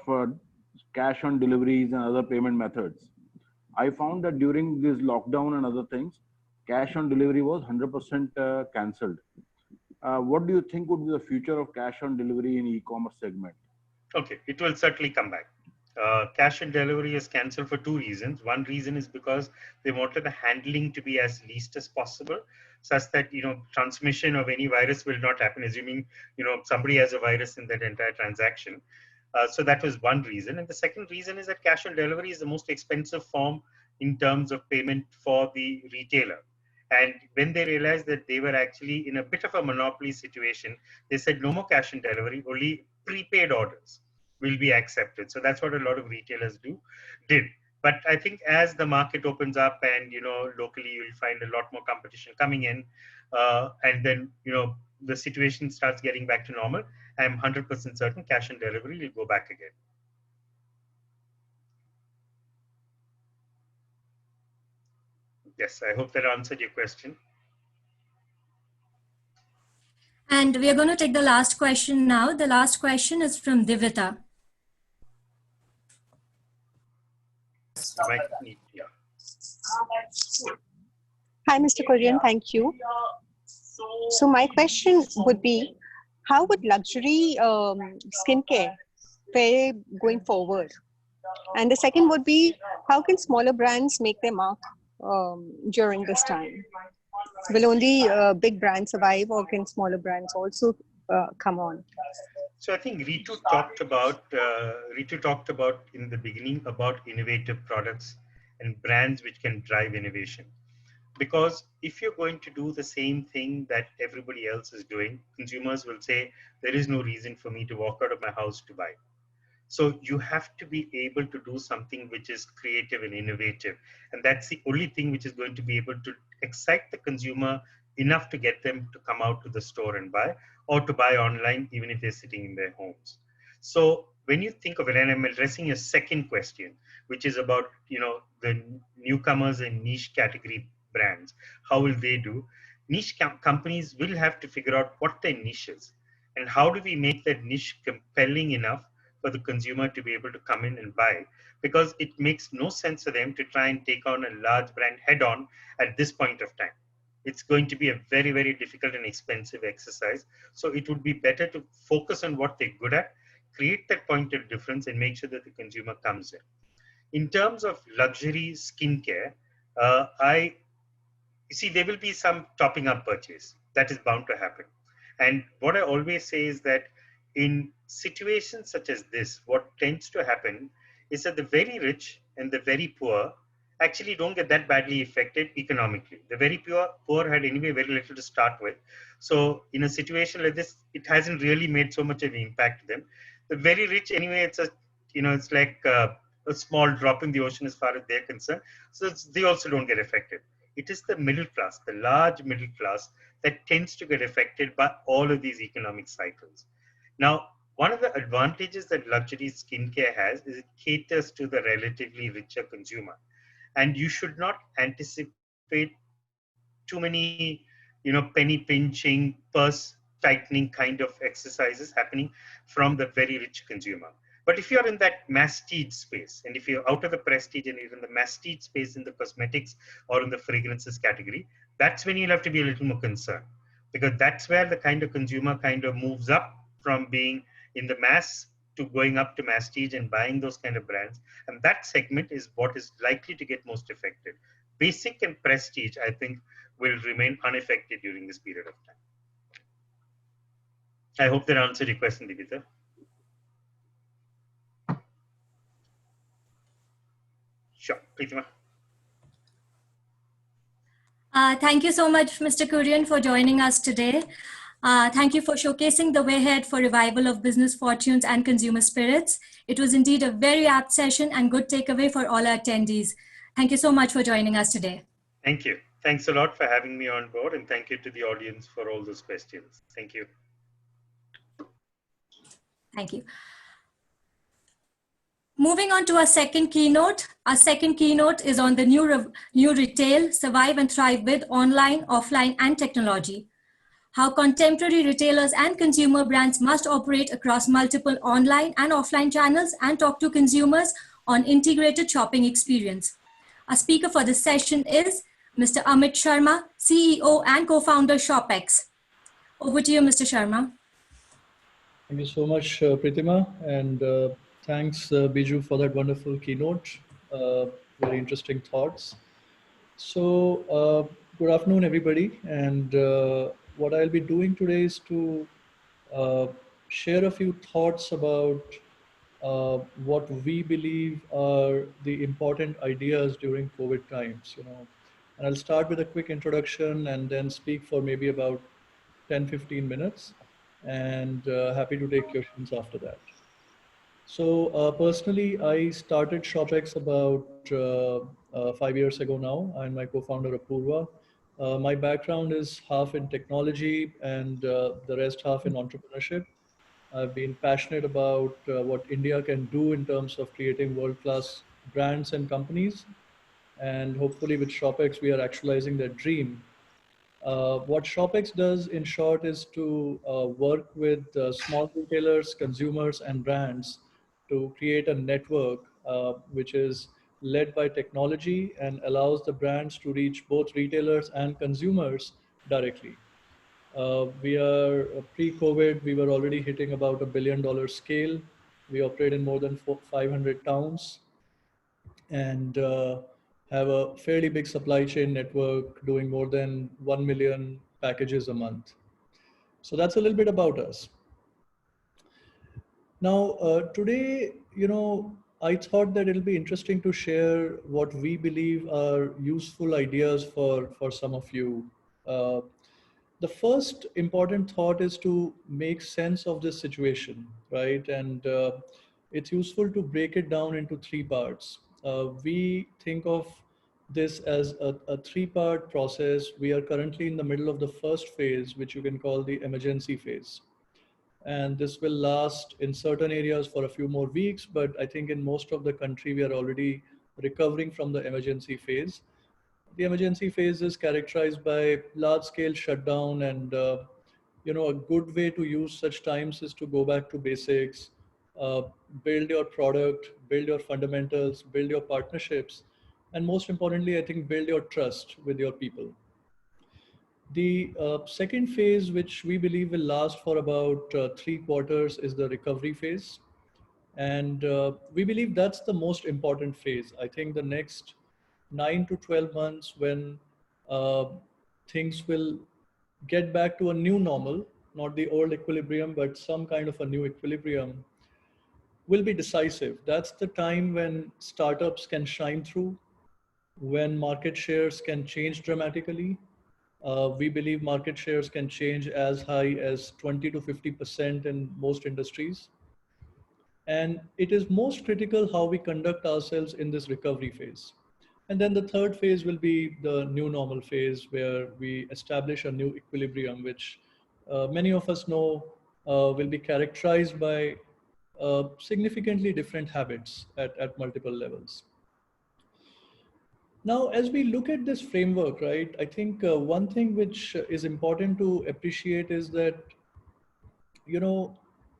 cash on deliveries and other payment methods. I found that during this lockdown and other things, cash on delivery was 100% cancelled. What do you think would be the future of cash on delivery in e-commerce segment? Okay, it will certainly come back. Cash on delivery is cancelled for two reasons. One reason is because they wanted the handling to be as least as possible, such that transmission of any virus will not happen, assuming somebody has a virus in that entire transaction. So that was one reason. And the second reason is that cash on delivery is the most expensive form in terms of payment for the retailer. And when they realized that they were actually in a bit of a monopoly situation, they said no more cash on delivery, only prepaid orders will be accepted. So that's what a lot of retailers did. But I think as the market opens up and, locally you'll find a lot more competition coming in, and then, the situation starts getting back to normal, I'm 100% certain cash on delivery will go back again. Yes, I hope that answered your question. And we are going to take the last question now. The last question is from Divita. Hi, Mr. Kurian. Thank you. So my question would be, how would luxury skincare fare going forward? And the second would be, how can smaller brands make their mark during this time? Will only big brands survive, or can smaller brands also come on? So I think Ritu talked about in the beginning about innovative products and brands which can drive innovation. Because if you're going to do the same thing that everybody else is doing, consumers will say, there is no reason for me to walk out of my house to buy. So you have to be able to do something which is creative and innovative. And that's the only thing which is going to be able to excite the consumer enough to get them to come out to the store and buy, or to buy online, even if they're sitting in their homes. So when you think of it, and I'm addressing your second question, which is about, the newcomers and niche category brands, how will they do? Niche companies will have to figure out what their niche is, and how do we make that niche compelling enough for the consumer to be able to come in and buy, because it makes no sense for them to try and take on a large brand head on at this point of time. It's going to be a very, very difficult and expensive exercise. So it would be better to focus on what they're good at, create that point of difference, and make sure that the consumer comes in. In terms of luxury skincare, there will be some topping up purchase that is bound to happen. And what I always say is that in situations such as this, what tends to happen is that the very rich and the very poor actually don't get that badly affected economically. The very poor had anyway very little to start with. So in a situation like this, it hasn't really made so much of an impact to them. The very rich, anyway, it's like a small drop in the ocean as far as they're concerned. So they also don't get affected. It is the middle class, the large middle class, that tends to get affected by all of these economic cycles. Now, one of the advantages that luxury skincare has is it caters to the relatively richer consumer. And you should not anticipate too many, penny pinching, purse tightening kind of exercises happening from the very rich consumer. But if you're in that masstige space, and if you're out of the prestige and you're in the masstige space in the cosmetics or in the fragrances category, that's when you'll have to be a little more concerned, because that's where the kind of consumer kind of moves up from being in the mass to going up to masstige and buying those kind of brands. And that segment is what is likely to get most affected. Basic and prestige, I think, will remain unaffected during this period of time. I hope that answered your question, Divita. Sure, Pritima. Thank you so much, Mr. Kurian, for joining us today. Thank you for showcasing the way ahead for revival of business fortunes and consumer spirits. It was indeed a very apt session and good takeaway for all our attendees. Thank you so much for joining us today. Thank you. Thanks a lot for having me on board, and thank you to the audience for all those questions. Thank you. Thank you. Moving on to our second keynote. Our second keynote is on the new retail, survive and thrive with online, offline, and technology. How contemporary retailers and consumer brands must operate across multiple online and offline channels and talk to consumers on integrated shopping experience. Our speaker for this session is Mr. Amit Sharma, CEO and co-founder ShopX. Over to you, Mr. Sharma. Thank you so much, Pritima, and thanks, Biju, for that wonderful keynote. Very interesting thoughts. So, good afternoon, everybody. And what I'll be doing today is to share a few thoughts about what we believe are the important ideas during COVID times. And I'll start with a quick introduction and then speak for maybe about 10-15 minutes, and happy to take questions after that. So personally, I started ShopX about 5 years ago now. I'm my co-founder Apurva. My background is half in technology and the rest half in entrepreneurship. I've been passionate about what India can do in terms of creating world-class brands and companies. And hopefully with ShopX, we are actualizing that dream. What ShopX does in short is to work with small retailers, consumers, and brands to create a network which is led by technology and allows the brands to reach both retailers and consumers directly. We are pre-COVID, we were already hitting about $1 billion scale. We operate in more than 500 towns and have a fairly big supply chain network doing more than 1 million packages a month. So that's a little bit about us. Now, today, I thought that it'll be interesting to share what we believe are useful ideas for some of you. The first important thought is to make sense of this situation, right? And it's useful to break it down into three parts. We think of this as a three-part process. We are currently in the middle of the first phase, which you can call the emergency phase. And this will last in certain areas for a few more weeks, but I think in most of the country, we are already recovering from the emergency phase. The emergency phase is characterized by large-scale shutdown, and a good way to use such times is to go back to basics, build your product, build your fundamentals, build your partnerships, and most importantly, I think build your trust with your people. The second phase, which we believe will last for about 3 quarters, is the recovery phase. And we believe that's the most important phase. I think the next 9 to 12 months, when things will get back to a new normal, not the old equilibrium, but some kind of a new equilibrium, will be decisive. That's the time when startups can shine through, when market shares can change dramatically. We believe market shares can change as high as 20 to 50% in most industries. And it is most critical how we conduct ourselves in this recovery phase. And then the third phase will be the new normal phase, where we establish a new equilibrium, which many of us know will be characterized by significantly different habits at multiple levels. Now, as we look at this framework, right, I think one thing which is important to appreciate is that,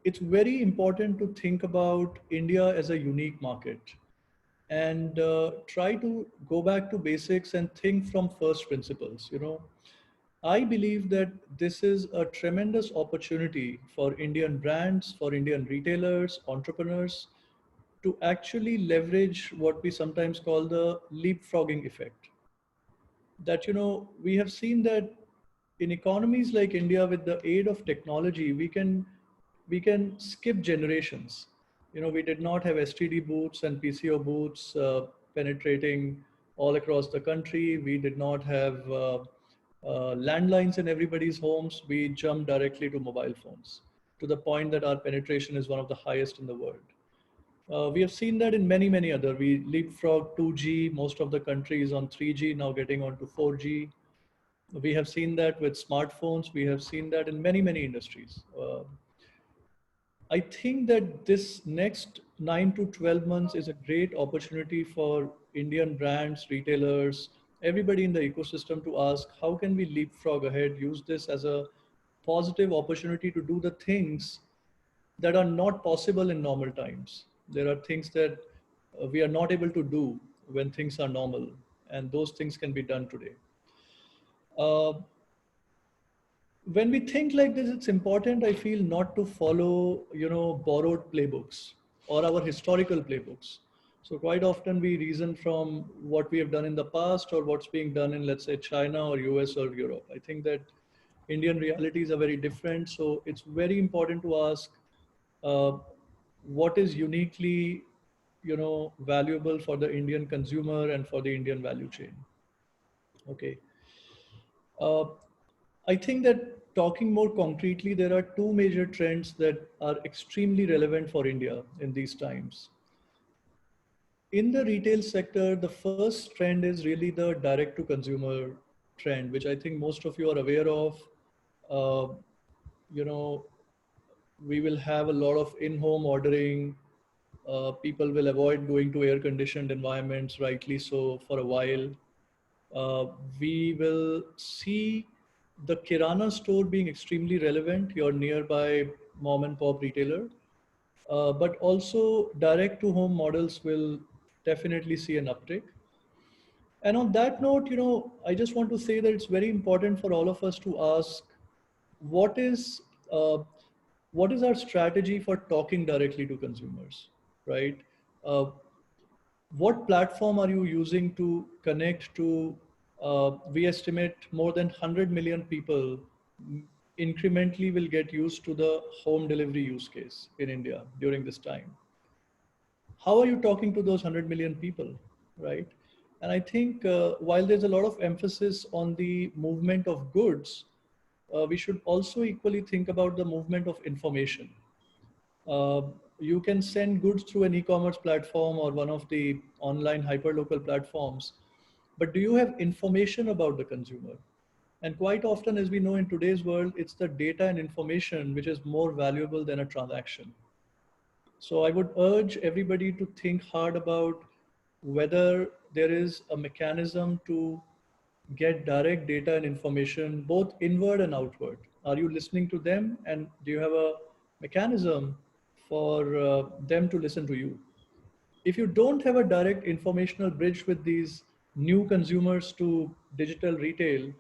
it's very important to think about India as a unique market and try to go back to basics and think from first principles. I believe that this is a tremendous opportunity for Indian brands, for Indian retailers, entrepreneurs to actually leverage what we sometimes call the leapfrogging effect. That, we have seen that in economies like India, with the aid of technology, we can skip generations. We did not have STD booths and PCO booths penetrating all across the country. We did not have landlines in everybody's homes. We jumped directly to mobile phones to the point that our penetration is one of the highest in the world. We have seen that in many, many other. We leapfrog 2G. Most of the country is on 3G, now getting on to 4G. We have seen that with smartphones. We have seen that in many, many industries. I think that this next 9 to 12 months is a great opportunity for Indian brands, retailers, everybody in the ecosystem to ask, how can we leapfrog ahead, use this as a positive opportunity to do the things that are not possible in normal times. There are things that we are not able to do when things are normal, and those things can be done today. Uh, when we think like this, it's important, I feel, not to follow, borrowed playbooks or our historical playbooks. So quite often we reason from what we have done in the past or what's being done in, let's say, China or US or Europe. I think that Indian realities are very different. So it's very important to ask uh, what is uniquely, valuable for the Indian consumer and for the Indian value chain. Okay. Uh, I think that talking more concretely, there are two major trends that are extremely relevant for India in these times. In the retail sector, the first trend is really the direct to consumer trend, which I think most of you are aware of. Uh, you know, we will have a lot of in-home ordering. People will avoid going to air-conditioned environments, rightly so, for a while. We will see the Kirana store being extremely relevant, your nearby mom and pop retailer. But also direct to home models will definitely see an uptick. And on that note, I just want to say that it's very important for all of us to ask what is uh, what is our strategy for talking directly to consumers, right? Uh, what platform are you using to connect to, we estimate more than 100 million people incrementally will get used to the home delivery use case in India during this time. How are you talking to those 100 million people, right? And I think while there's a lot of emphasis on the movement of goods, we should also equally think about the movement of information. Uh, you can send goods through an e-commerce platform or one of the online hyperlocal platforms, but do you have information about the consumer? And quite often, as we know in today's world, it's the data and information which is more valuable than a transaction. So I would urge everybody to think hard about whether there is a mechanism to get direct data and information, both inward and outward. Are you listening to them? And do you have a mechanism for them to listen to you? If you don't have a direct informational bridge with these new consumers to digital retail,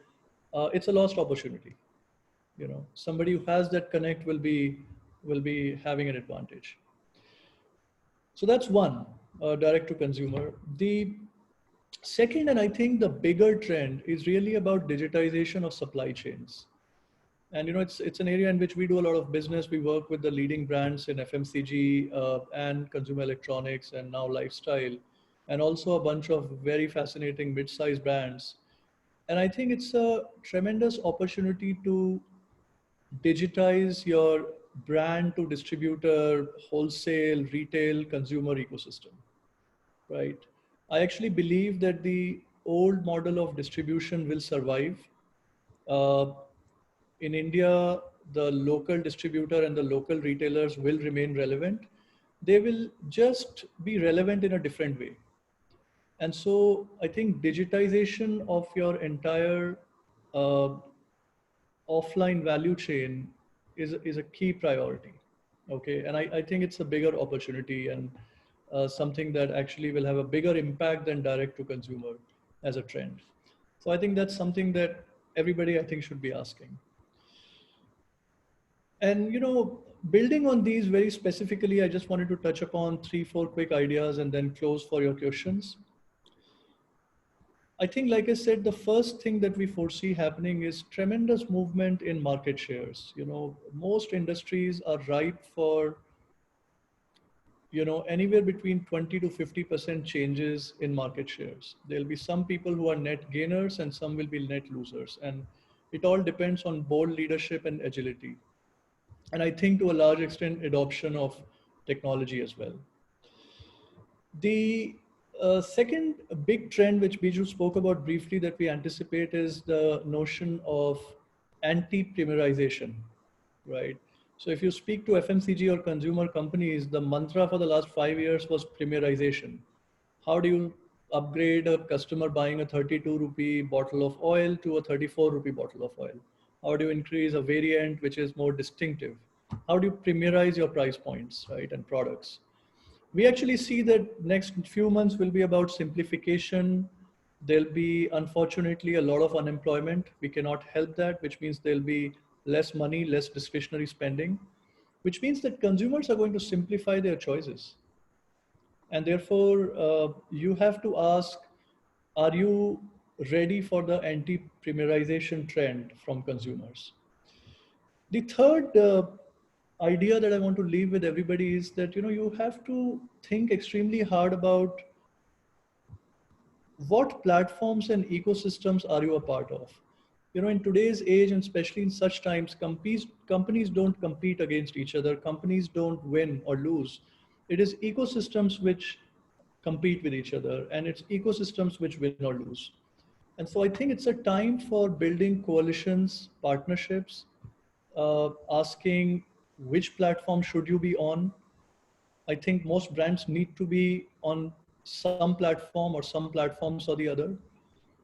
it's a lost opportunity. Somebody who has that connect will be having an advantage. So that's one, direct to consumer. The second, and I think the bigger trend, is really about digitization of supply chains. And it's an area in which we do a lot of business. We work with the leading brands in FMCG and consumer electronics and now lifestyle, and also a bunch of very fascinating mid-sized brands. And I think it's a tremendous opportunity to digitize your brand to distributor, wholesale, retail, consumer ecosystem, right? I actually believe that the old model of distribution will survive. Uh, in India, the local distributor and the local retailers will remain relevant. They will just be relevant in a different way. And so I think digitization of your entire uh, offline value chain is a key priority. Okay, and I think it's a bigger opportunity and something that actually will have a bigger impact than direct to consumer as a trend. So I think that's something that everybody I think should be asking. And building on these very specifically, I just wanted to touch upon 3-4 quick ideas and then close for your questions. I think, like I said, the first thing that we foresee happening is tremendous movement in market shares. Most industries are ripe for anywhere between 20 to 50% changes in market shares. There'll be some people who are net gainers and some will be net losers. And it all depends on bold leadership and agility. And I think to a large extent, adoption of technology as well. The second big trend, which Biju spoke about briefly, that we anticipate is the notion of anti-premierization, right? So if you speak to FMCG or consumer companies, the mantra for the last 5 years was premierization. How do you upgrade a customer buying a 32 rupee bottle of oil to a 34 rupee bottle of oil? How do you increase a variant which is more distinctive? How do you premierize your price points, right, and products? We actually see that next few months will be about simplification. There'll be, unfortunately, a lot of unemployment. We cannot help that, which means there'll be less money, less discretionary spending, which means that consumers are going to simplify their choices. And therefore, you have to ask, are you ready for the anti-premierization trend from consumers? The third idea that I want to leave with everybody is that you have to think extremely hard about what platforms and ecosystems are you a part of. In today's age, and especially in such times, companies don't compete against each other. Companies don't win or lose. It is ecosystems which compete with each other, and it's ecosystems which win or lose. And so I think it's a time for building coalitions, partnerships, asking which platform should you be on. I think most brands need to be on some platform or some platforms or the other.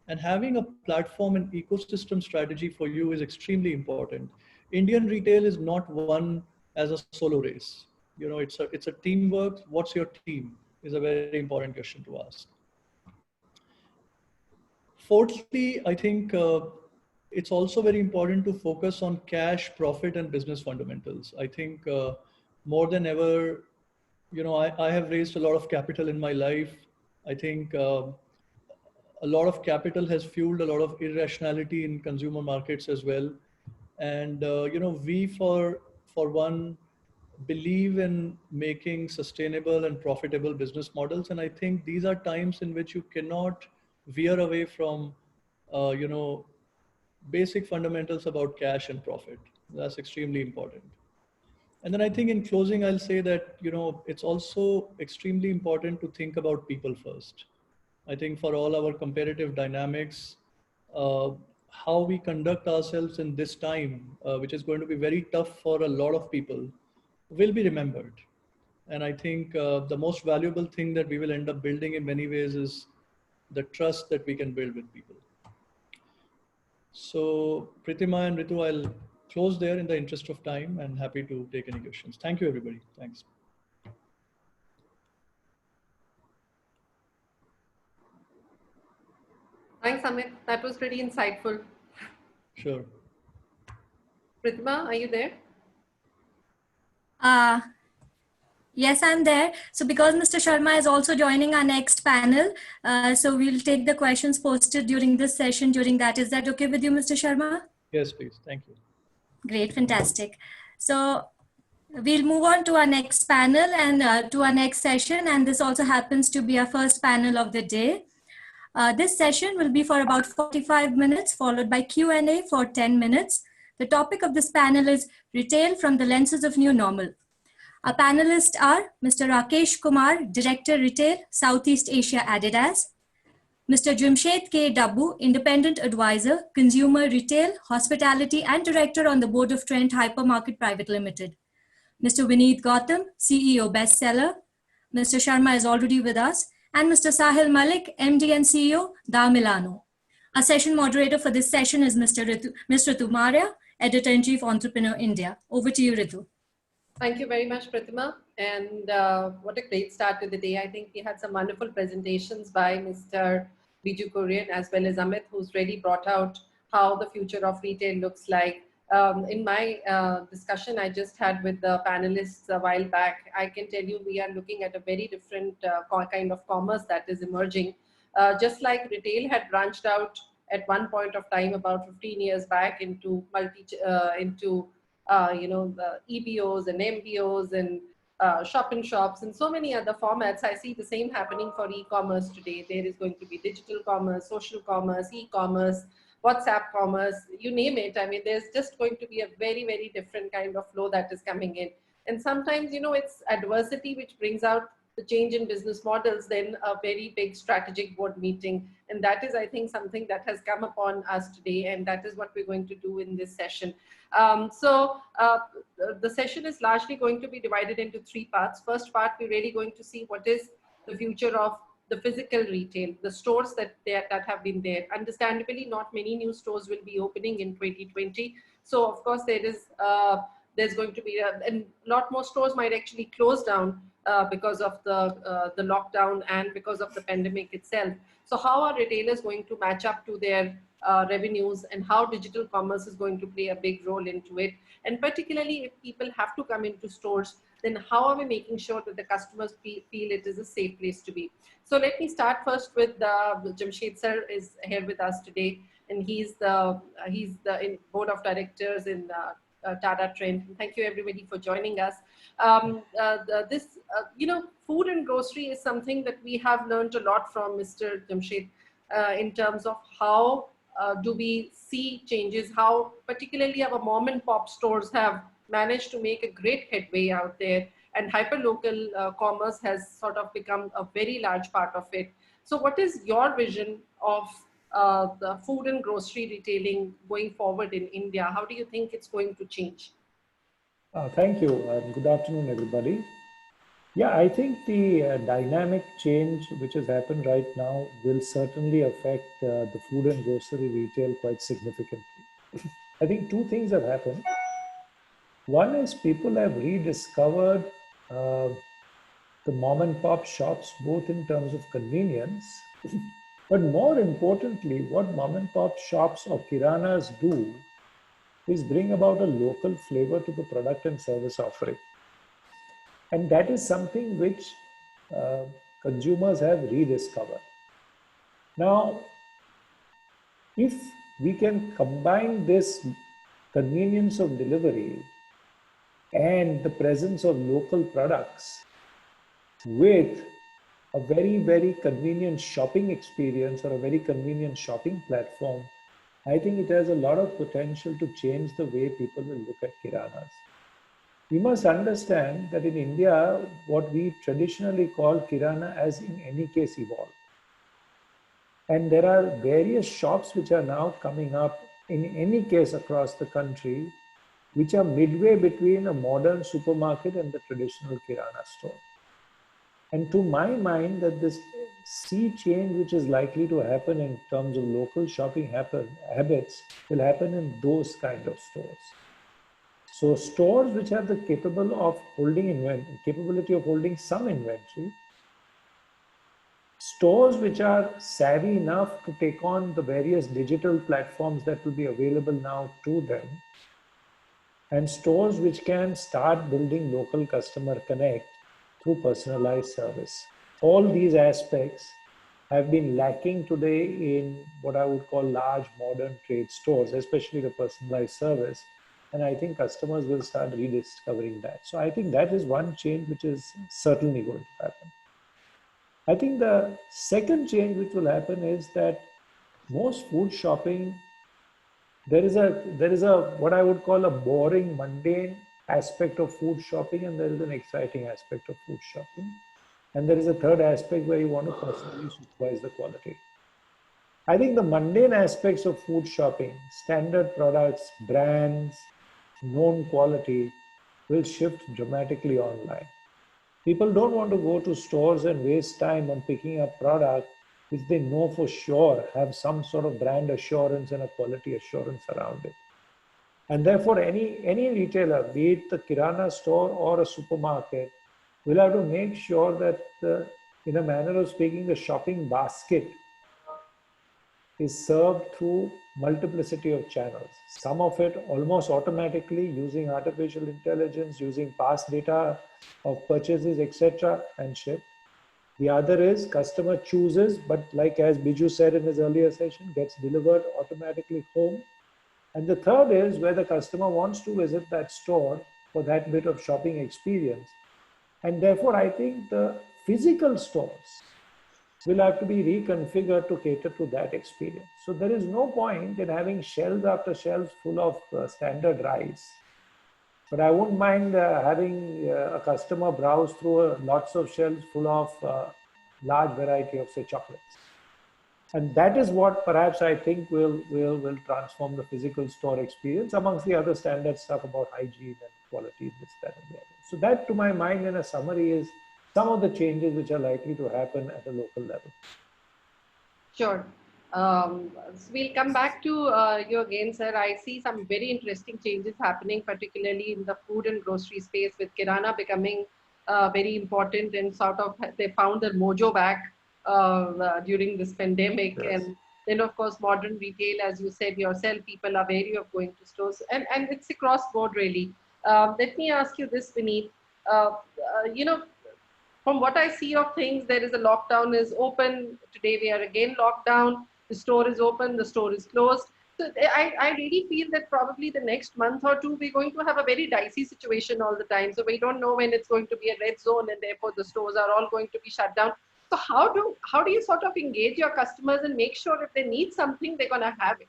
And having a platform and ecosystem strategy for you is extremely important. Indian retail is not one as a solo race. It's a teamwork. What's your team is a very important question to ask. Fourthly, I think it's also very important to focus on cash, profit, and business fundamentals. I think more than ever, I have raised a lot of capital in my life. I think a lot of capital has fueled a lot of irrationality in consumer markets as well. And, we for one, believe in making sustainable and profitable business models. And I think these are times in which you cannot veer away from, basic fundamentals about cash and profit. That's extremely important. And then I think in closing, I'll say that, it's also extremely important to think about people first. I think for all our competitive dynamics, how we conduct ourselves in this time, which is going to be very tough for a lot of people, will be remembered. And I think the most valuable thing that we will end up building in many ways is the trust that we can build with people. So Pritima and Ritu, I'll close there in the interest of time and happy to take any questions. Thank you, everybody. Thanks. Thanks, Amit. That was pretty insightful. Sure. Pritima, are you there? Yes, I'm there. So because Mr. Sharma is also joining our next panel, so we'll take the questions posted during this session during that. Is that okay with you, Mr. Sharma? Yes, please. Thank you. Great, fantastic. So we'll move on to our next panel and to our next session. And this also happens to be our first panel of the day. This session will be for about 45 minutes, followed by Q&A for 10 minutes. The topic of this panel is Retail from the Lenses of New Normal. Our panelists are Mr. Rakesh Kumar, Director Retail, Southeast Asia Adidas; Mr. Jimshed K. Dabbu, Independent Advisor, Consumer Retail, Hospitality and Director on the Board of Trent Hypermarket Private Limited; Mr. Vineet Gautam, CEO Bestseller; Mr. Sharma is already with us; and Mr. Sahil Malik, MD and CEO, Da Milano. Our session moderator for this session is Ms. Ritu Maria, Editor-in-Chief, Entrepreneur India. Over to you, Ritu. Thank you very much, Pratima. And what a great start to the day. I think we had some wonderful presentations by Mr. Biju Korean as well as Amit, who's really brought out how the future of retail looks like. In my discussion I just had with the panelists a while back, I can tell you we are looking at a very different kind of commerce that is emerging. Just like retail had branched out at one point of time about 15 years back into the EBOs and MBOs and shop in shops and so many other formats. I see the same happening for e-commerce today. There is going to be digital commerce, social commerce, e-commerce, WhatsApp commerce, you name it. I mean, there's just going to be a very, very different kind of flow that is coming in. And sometimes, it's adversity which brings out the change in business models, then a very big strategic board meeting. And that is, I think, something that has come upon us today. And that is what we're going to do in this session. The session is largely going to be divided into three parts. First part, we're really going to see what is the future of the physical retail, the stores that have been there. Understandably, not many new stores will be opening in 2020. So of course there's going to be a lot more stores might actually close down because of the lockdown and because of the pandemic itself. So how are retailers going to match up to their revenues, and how digital commerce is going to play a big role into it? And particularly if people have to come into stores, then how are we making sure that the customers feel it is a safe place to be? So let me start first with Jamshed sir is here with us today, and he's the board of directors in Tata Trend. Thank you everybody for joining us. Food and grocery is something that we have learned a lot from Mr. Jamshed in terms of how do we see changes, how particularly our mom and pop stores have managed to make a great headway out there, and hyperlocal commerce has sort of become a very large part of it. So what is your vision of the food and grocery retailing going forward in India? How do you think it's going to change? Thank you. Good afternoon, everybody. Yeah, I think the dynamic change which has happened right now will certainly affect the food and grocery retail quite significantly. I think two things have happened. One is people have rediscovered the mom and pop shops, both in terms of convenience, but more importantly, what mom and pop shops or kiranas do is bring about a local flavor to the product and service offering. And that is something which consumers have rediscovered. Now, if we can combine this convenience of delivery and the presence of local products with a very, very convenient shopping experience or a very convenient shopping platform, I think it has a lot of potential to change the way people will look at kiranas. We must understand that in India, what we traditionally call kirana has in any case evolved. And there are various shops which are now coming up in any case across the country, which are midway between a modern supermarket and the traditional kirana store. And to my mind, that this sea change which is likely to happen in terms of local shopping habits will happen in those kind of stores. So stores which have the capability of holding some inventory, stores which are savvy enough to take on the various digital platforms that will be available now to them, and stores which can start building local customer connect through personalized service. All these aspects have been lacking today in what I would call large modern trade stores, especially the personalized service. And I think customers will start rediscovering that. So I think that is one change which is certainly going to happen. I think the second change which will happen is that most food shopping, there is a what I would call a boring, mundane aspect of food shopping, and there is an exciting aspect of food shopping. And there is a third aspect where you want to personally supervise the quality. I think the mundane aspects of food shopping, standard products, brands, known quality, will shift dramatically online. People don't want to go to stores and waste time on picking up product which they know for sure have some sort of brand assurance and a quality assurance around it. And therefore, any retailer, be it the Kirana store or a supermarket, will have to make sure that, in a manner of speaking, the shopping basket is served through multiplicity of channels. Some of it almost automatically using artificial intelligence, using past data of purchases, etc., and ship. The other is customer chooses, but like as Biju said in his earlier session, gets delivered automatically home. And the third is where the customer wants to visit that store for that bit of shopping experience. And therefore, I think the physical stores will have to be reconfigured to cater to that experience. So there is no point in having shelves after shelves full of standard rice. But I wouldn't mind having a customer browse through lots of shelves full of large variety of, say, chocolates. And that is what perhaps I think will transform the physical store experience, amongst the other standard stuff about hygiene and quality, this, that, and the other. So that, to my mind, in a summary, is some of the changes which are likely to happen at a local level. Sure. So we'll come back to you again, sir. I see some very interesting changes happening, particularly in the food and grocery space, with Kirana becoming very important, and sort of they found their mojo back during this pandemic. Yes. And then, of course, modern retail, as you said yourself, people are wary of going to stores, and it's across board, really. Let me ask you this, Vineet. You know, from what I see of things, there is a lockdown is open. Today we are again locked down. The store is open, the store is closed. So I really feel that probably the next month or two, we're going to have a very dicey situation all the time. So we don't know when it's going to be a red zone, and therefore the stores are all going to be shut down. So how do you sort of engage your customers and make sure if they need something, they're going to have it?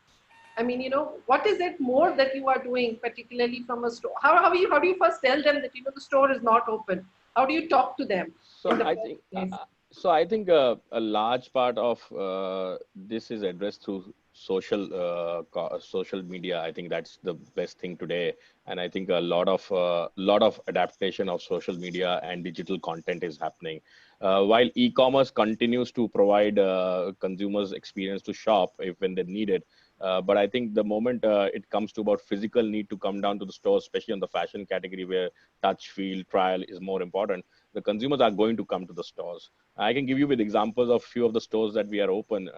I mean, what is it more that you are doing, particularly from a store? How do you first tell them that, the store is not open? How do you talk to them? So I think a large part of this is addressed through social media. I think that's the best thing today, and I think a lot of adaptation of social media and digital content is happening. While e-commerce continues to provide consumers experience to shop if when they need it, but I think the moment it comes to about physical need to come down to the store, especially on the fashion category where touch, feel, trial is more important, the consumers are going to come to the stores. I can give you with examples of few of the stores that we are open.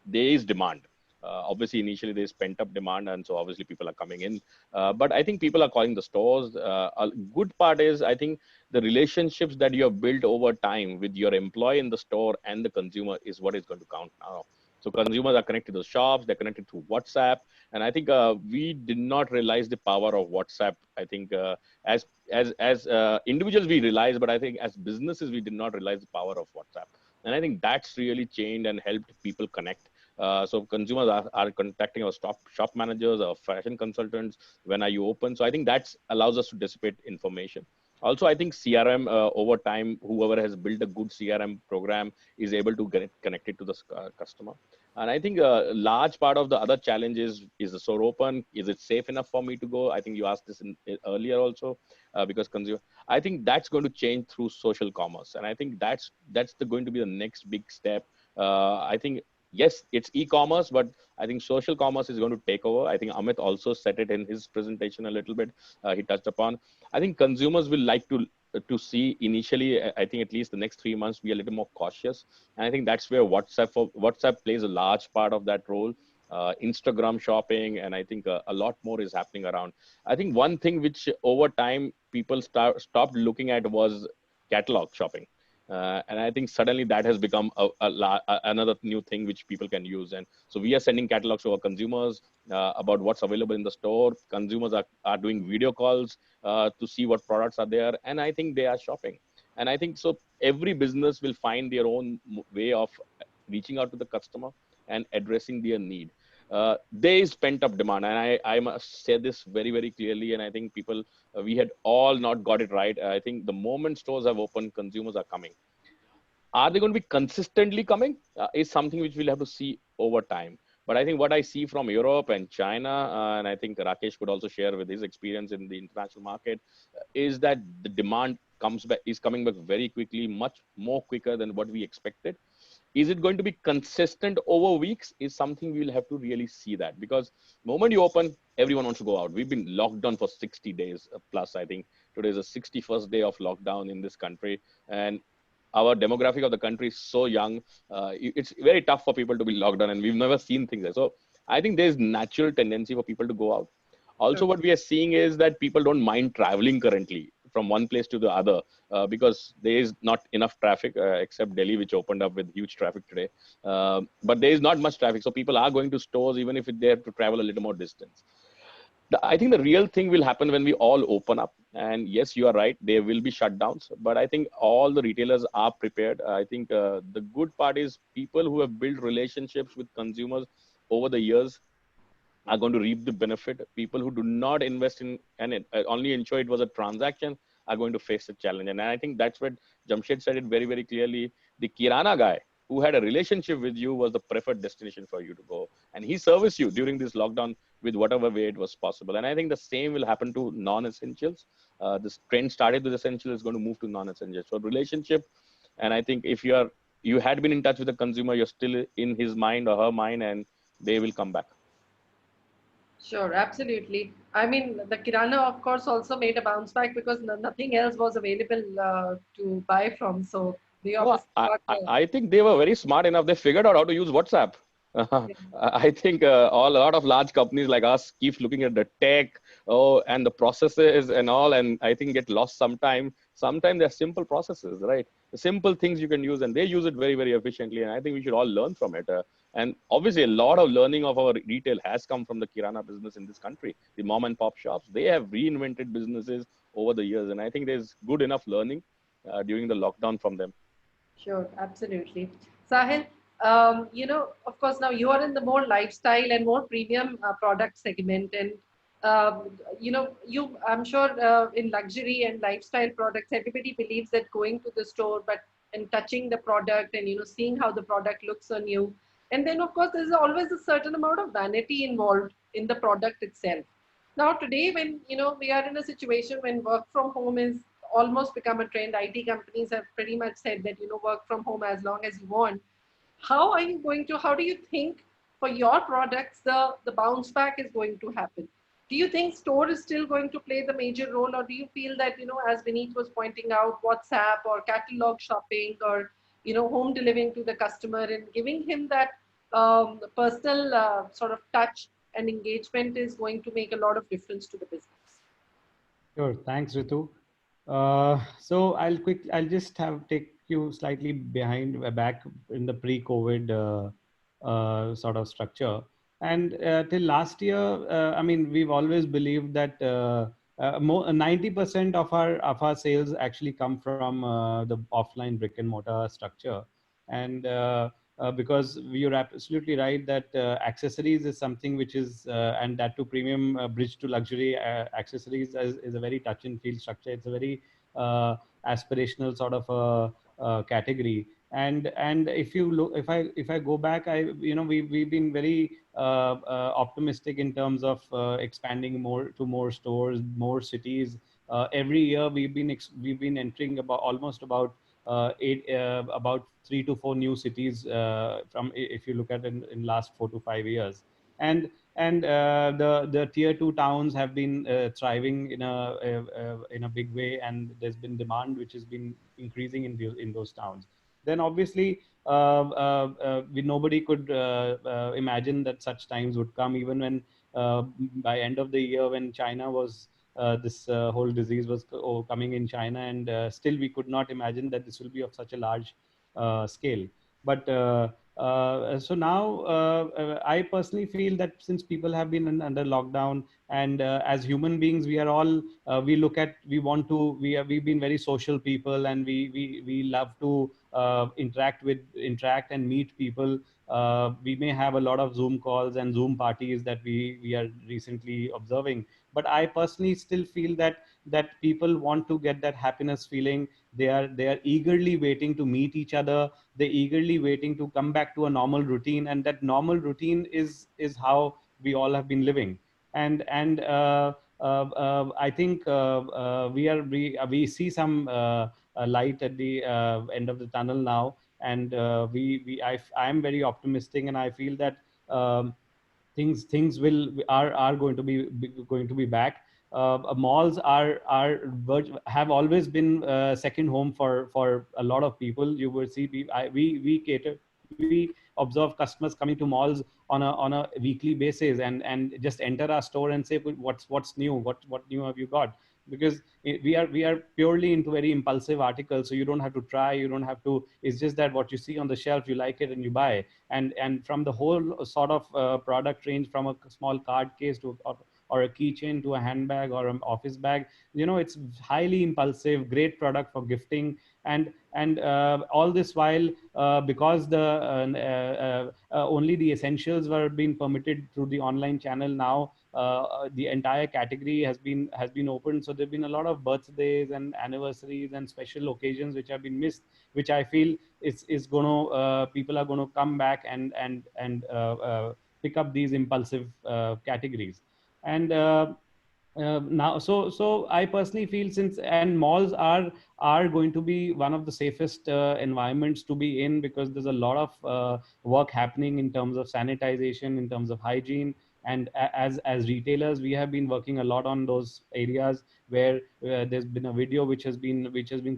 There is demand. Obviously, initially there's pent up demand, and so obviously people are coming in. But I think people are calling the stores. A good part is I think the relationships that you have built over time with your employee in the store and the consumer is what is going to count now. So consumers are connected to the shops, they're connected to WhatsApp. And I think we did not realize the power of WhatsApp. I think as individuals we realize, but I think as businesses, we did not realize the power of WhatsApp. And I think that's really changed and helped people connect. So consumers are contacting our shop managers, our fashion consultants, when are you open? So I think that allows us to dissipate information. Also, I think CRM over time, whoever has built a good CRM program is able to get connected to the customer. And I think a large part of the other challenge is the store open? Is it safe enough for me to go? I think you asked this earlier also, because I think that's going to change through social commerce. And I think that's going to be the next big step. I think, yes, it's e-commerce, but I think social commerce is going to take over. I think Amit also said it in his presentation a little bit. He touched upon. I think consumers will like to see initially, I think at least the next 3 months, be a little more cautious. And I think that's where WhatsApp plays a large part of that role. Instagram shopping, and I think a lot more is happening around. I think one thing which over time people stopped looking at was catalog shopping. And I think suddenly that has become another new thing which people can use. And so we are sending catalogs to our consumers about what's available in the store. Consumers are doing video calls to see what products are there. And I think they are shopping. And I think so every business will find their own way of reaching out to the customer and addressing their need. There is pent up demand, and I must say this very, very clearly. And I think people, we had all not got it right. I think the moment stores have opened, consumers are coming. Are they going to be consistently coming? Is something which we'll have to see over time. But I think what I see from Europe and China, and I think Rakesh could also share with his experience in the international market, is that the demand is coming back very quickly, much more quicker than what we expected. Is it going to be consistent over weeks is something we'll have to really see that, because the moment you open, everyone wants to go out. We've been locked down for 60 days plus. I think today is the 61st day of lockdown in this country. And our demographic of the country is so young. It's very tough for people to be locked down, and we've never seen things like so. I think there's natural tendency for people to go out. Also, what we are seeing is that people don't mind traveling currently from one place to the other, because there is not enough traffic, except Delhi, which opened up with huge traffic today. But there is not much traffic. So people are going to stores, even if they have to travel a little more distance. I think the real thing will happen when we all open up. And yes, you are right, there will be shutdowns, but I think all the retailers are prepared. I think the good part is people who have built relationships with consumers over the years are going to reap the benefit. People who do not invest in and only ensure it was a transaction are going to face the challenge. And I think that's what Jamshed said it very, very clearly. The Kirana guy who had a relationship with you was the preferred destination for you to go. And he serviced you during this lockdown with whatever way it was possible. And I think the same will happen to non-essentials. This trend started with essential, is going to move to non-essentials. So relationship, and I think if you had been in touch with the consumer, you're still in his mind or her mind, and they will come back. Sure, absolutely. I mean, the Kirana, of course, also made a bounce back because nothing else was available to buy from. So they No, obviously got I think they were very smart enough. They figured out how to use WhatsApp. I think a lot of large companies like us keep looking at the tech, and the processes and all, and I think get lost sometime. Sometimes they're simple processes, right? The simple things you can use, and they use it very, very efficiently. And I think we should all learn from it. And obviously, a lot of learning of our retail has come from the Kirana business in this country. The mom and pop shops, they have reinvented businesses over the years, and I think there's good enough learning during the lockdown from them. Sure, absolutely. Sahil, of course, now you are in the more lifestyle and more premium product segment, and I'm sure in luxury and lifestyle products, everybody believes that going to the store, but and touching the product and seeing how the product looks on you, and then of course there's always a certain amount of vanity involved in the product itself. Now today, when we are in a situation when work from home is almost become a trend, IT companies have pretty much said that work from home as long as you want. How do you think for your products the bounce back is going to happen? Do you think store is still going to play the major role, or do you feel that as Vineet was pointing out, WhatsApp or catalog shopping or home delivering to the customer and giving him that personal sort of touch and engagement is going to make a lot of difference to the business? Sure. Thanks, Ritu. So I'll just take you slightly back in the pre-COVID sort of structure. And till last year, I mean, we've always believed that 90% of our sales actually come from the offline brick and mortar structure. And because you're absolutely right that accessories is something which is, and that to premium bridge to luxury accessories is a very touch and feel structure. It's a very aspirational sort of category. And if you look, if I go back, we've been very optimistic in terms of expanding more stores, more cities. Every year we've been entering almost about about 3 to 4 new cities from, if you look at in last 4 to 5 years. And the tier 2 towns have been thriving in a big way, and there's been demand which has been increasing in those towns. Then obviously nobody could imagine that such times would come, even when by end of the year, when China was this whole disease was coming in China, and still we could not imagine that this will be of such a large scale. But so now I personally feel that since people have been under lockdown, and as human beings, we are all we've been very social people, and we love to interact and meet people. We may have a lot of Zoom calls and Zoom parties that we are recently observing, but I personally still feel that people want to get that happiness feeling. They are eagerly waiting to meet each other. They're eagerly waiting to come back to a normal routine, and that normal routine is how we all have been living. And I think we see some light at the end of the tunnel now. and I am very optimistic, and I feel that things are going to be back. Malls have always been second home for a lot of people. You will see we observe customers coming to malls on a weekly basis, and just enter our store and say, what's new, what new have you got? Because we are purely into very impulsive articles, so you don't have to try, you don't have to, it's just that what you see on the shelf, you like it and you buy. And from the whole sort of product range, from a small card case to or a keychain to a handbag or an office bag, it's highly impulsive, great product for gifting. And all this while, because the only the essentials were being permitted through the online channel, now the entire category has been opened. So there've been a lot of birthdays and anniversaries and special occasions which have been missed, which I feel is going to people are going to come back and pick up these impulsive categories. And now, so I personally feel, since and malls are going to be one of the safest environments to be in, because there's a lot of work happening in terms of sanitization, in terms of hygiene. And as retailers, we have been working a lot on those areas, where there's been a video which has been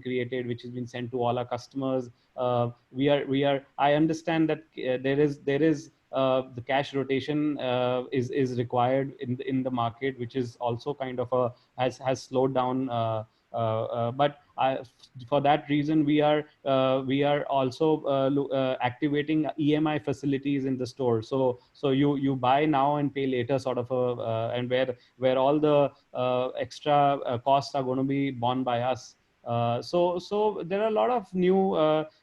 created, which has been sent to all our customers. We are I understand that there is the cash rotation is required in the market, which is also kind of has slowed down. But for that reason, we are also activating EMI facilities in the store. So you buy now and pay later, sort of and where all the extra costs are going to be borne by us. So there are a lot of new.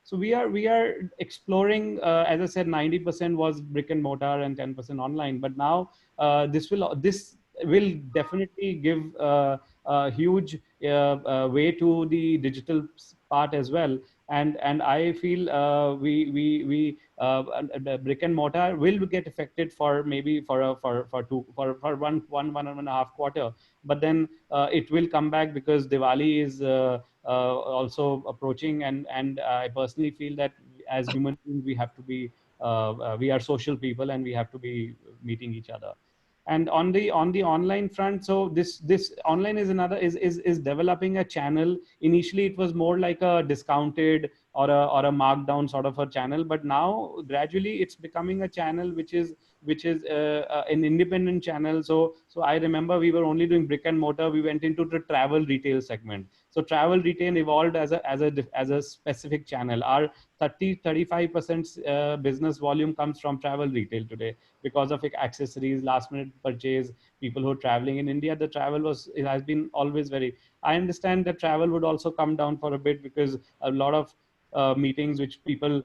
So we are exploring. As I said, 90% was brick and mortar and 10% online. But now this will definitely give a huge way to the digital part as well. And I feel the brick and mortar will get affected for maybe for one and a half quarter. But then it will come back, because Diwali is also approaching, and I personally feel that as human beings, we are social people, and we have to be meeting each other. And on the online front, so this online is developing a channel. Initially it was more like a discounted or a markdown sort of a channel, but now gradually it's becoming a channel which is an independent channel. So I remember we were only doing brick and mortar. We went into the travel retail segment. So travel retail evolved as a specific channel. Our 35% business volume comes from travel retail today, because of accessories, last minute purchase, people who are traveling in India. The travel it has been always very, I understand that travel would also come down for a bit, because a lot of meetings which people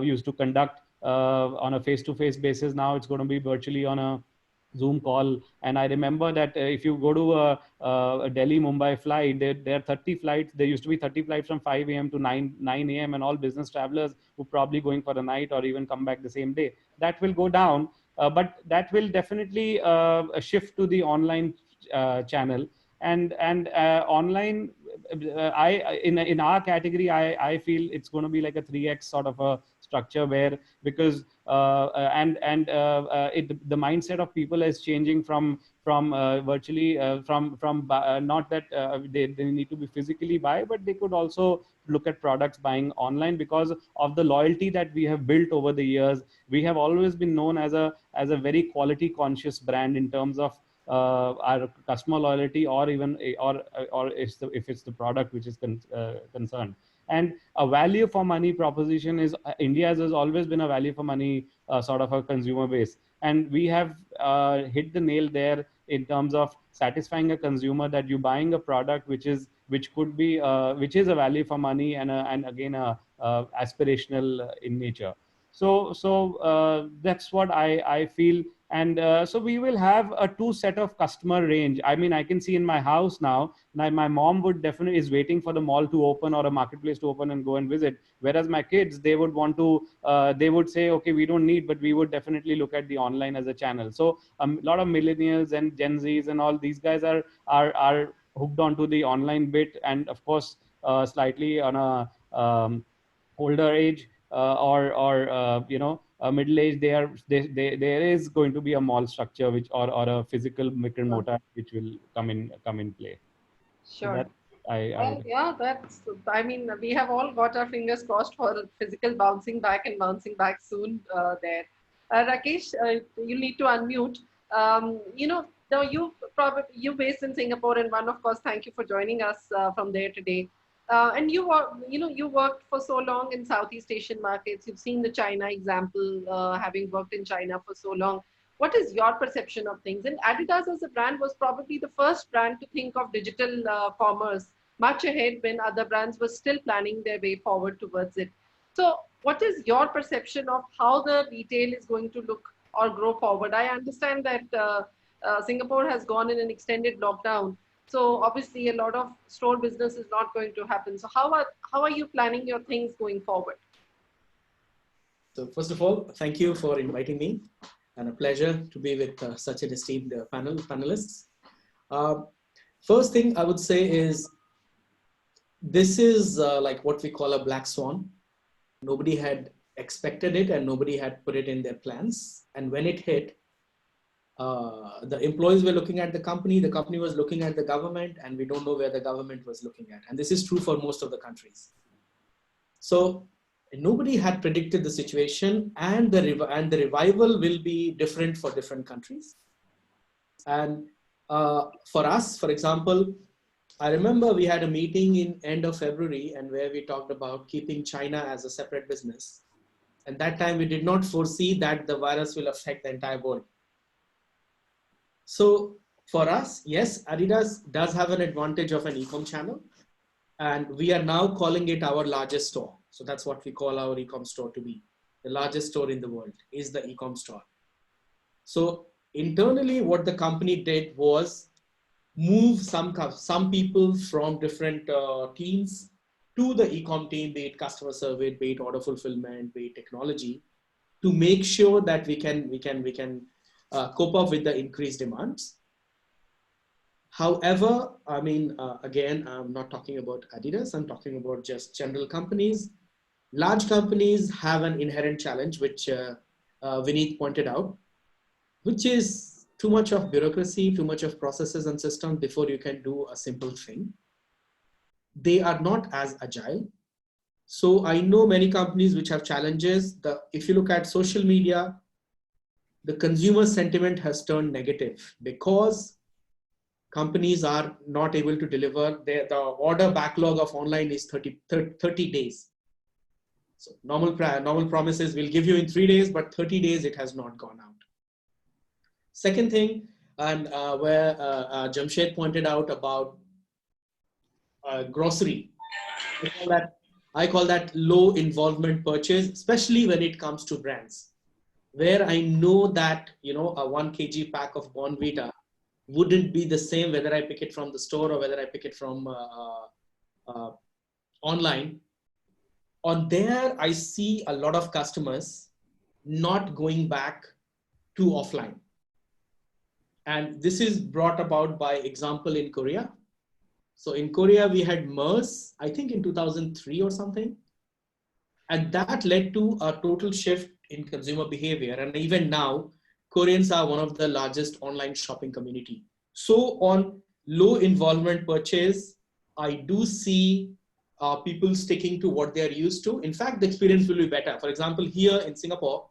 used to conduct on a face-to-face basis, now it's going to be virtually on a Zoom call. And I remember that if you go to a Delhi Mumbai flight, there are 30 flights. There used to be 30 flights from 5 a.m. to 9 a.m. and all business travelers who probably going for a night or even come back the same day. That will go down, but that will definitely shift to the online channel. And online, in our category, I feel it's going to be like a 3x sort of a structure, where because the mindset of people is changing from virtually from not that they need to be physically buy, but they could also look at products buying online, because of the loyalty that we have built over the years. We have always been known as a very quality conscious brand in terms of our customer loyalty, or even or if it's the product which is concerned. And a value for money proposition is India's has always been a value for money sort of a consumer base, and we have hit the nail there in terms of satisfying a consumer that you're buying a product which could be which is a value for money, and again aspirational in nature. So that's what I feel. And so we will have a two set of customer range. I mean, I can see in my house now, my mom would definitely is waiting for the mall to open or a marketplace to open and go and visit. Whereas my kids, they would want to, they would say, okay, we don't need, but we would definitely look at the online as a channel. So a lot of millennials and Gen Zs and all these guys are hooked onto the online bit. And of course, slightly on a older age, middle age, there is going to be a mall structure or a physical brick and mortar which will come in play. So Sure. that I Well, would. yeah, I mean, we have all got our fingers crossed for physical bouncing back and bouncing back soon there. Rakesh, you need to unmute. Now you based in Singapore, and one, of course, thank you for joining us from there today. And you worked for so long in Southeast Asian markets. You've seen the China example, having worked in China for so long. What is your perception of things? And Adidas as a brand was probably the first brand to think of digital commerce much ahead when other brands were still planning their way forward towards it. So what is your perception of how the retail is going to look or grow forward? I understand that Singapore has gone in an extended lockdown. So obviously a lot of store business is not going to happen. So how are you planning your things going forward? So first of all, thank you for inviting me, and a pleasure to be with such an esteemed panelists. First thing I would say is, this is like what we call a black swan. Nobody had expected it and nobody had put it in their plans. And when it hit, the employees were looking at the company was looking at the government, and we don't know where the government was looking at. And this is true for most of the countries. So nobody had predicted the situation, and the revival will be different for different countries. And for us, for example, I remember we had a meeting in end of February, and where we talked about keeping China as a separate business. And that time we did not foresee that the virus will affect the entire world. So for us, yes, Adidas does have an advantage of an e-com channel, and we are now calling it our largest store. So that's what we call our e-com store to be. The largest store in the world is the e-com store. So internally, what the company did was move some people from different teams to the e-com team, be it customer service, be it order fulfillment, be it technology, to make sure that we can cope up with the increased demands. However, I mean, again, I'm not talking about Adidas, I'm talking about just general companies. Large companies have an inherent challenge, which Vineet pointed out, which is too much of bureaucracy, too much of processes and systems before you can do a simple thing. They are not as agile. So I know many companies which have challenges. If you look at social media, the consumer sentiment has turned negative because companies are not able to deliver. The order backlog of online is 30 days. So normal promises will give you in 3 days, but 30 days it has not gone out. Second thing, and where Jamshed pointed out about grocery, I call that low involvement purchase, especially when it comes to brands, where I know that, you know, a 1 kg pack of Bonvita wouldn't be the same whether I pick it from the store or whether I pick it from online. On there, I see a lot of customers not going back to offline. And this is brought about by example in Korea. So in Korea, we had MERS, I think in 2003 or something. And that led to a total shift in consumer behavior. And even now, Koreans are one of the largest online shopping community. So on low involvement purchase, I do see people sticking to what they are used to. In fact, the experience will be better. For example, here in Singapore,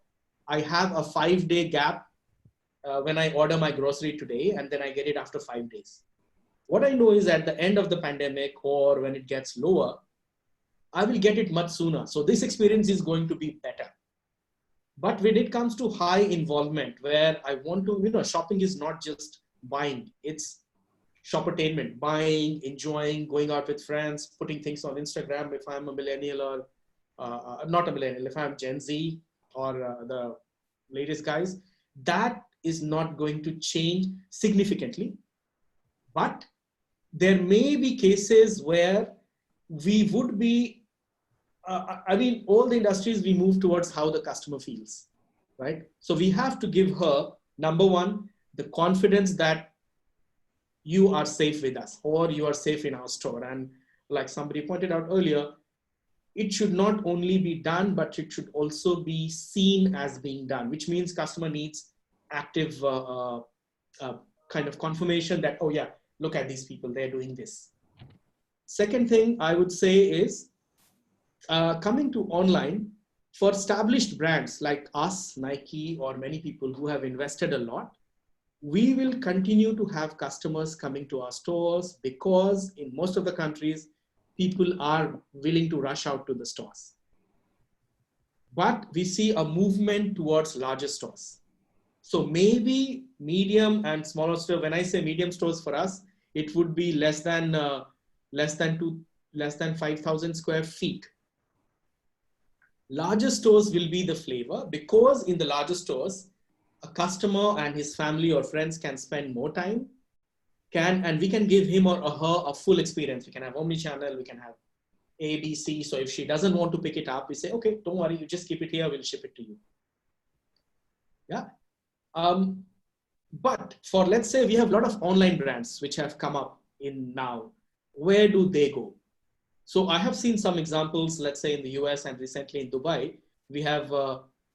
I have a 5-day gap when I order my grocery today, and then I get it after 5 days. What I know is at the end of the pandemic or when it gets lower, I will get it much sooner. So this experience is going to be better. But when it comes to high involvement, where I want to, you know, shopping is not just buying, it's shoppertainment, buying, enjoying, going out with friends, putting things on Instagram. If I'm a millennial or not a millennial, if I'm Gen Z or the latest guys, that is not going to change significantly. But there may be cases where we would be, I mean, all the industries, we move towards how the customer feels, right? So we have to give her, number one, the confidence that you are safe with us or you are safe in our store. And like somebody pointed out earlier, it should not only be done, but it should also be seen as being done, which means customer needs active kind of confirmation that, oh yeah, look at these people, they're doing this. Second thing I would say is coming to online for established brands like us, Nike, or many people who have invested a lot, we will continue to have customers coming to our stores because in most of the countries, people are willing to rush out to the stores. But we see a movement towards larger stores. So maybe medium and smaller store, when I say medium stores for us, it would be less than 5,000 square feet. Larger stores will be the flavor because in the larger stores, a customer and his family or friends can spend more time, and we can give him or her a full experience. We can have omni-channel, we can have A, B, C. So if she doesn't want to pick it up, we say, okay, don't worry, you just keep it here, we'll ship it to you. Yeah. But for, let's say we have a lot of online brands which have come up in now, where do they go? So I have seen some examples, let's say in the US and recently in Dubai, we have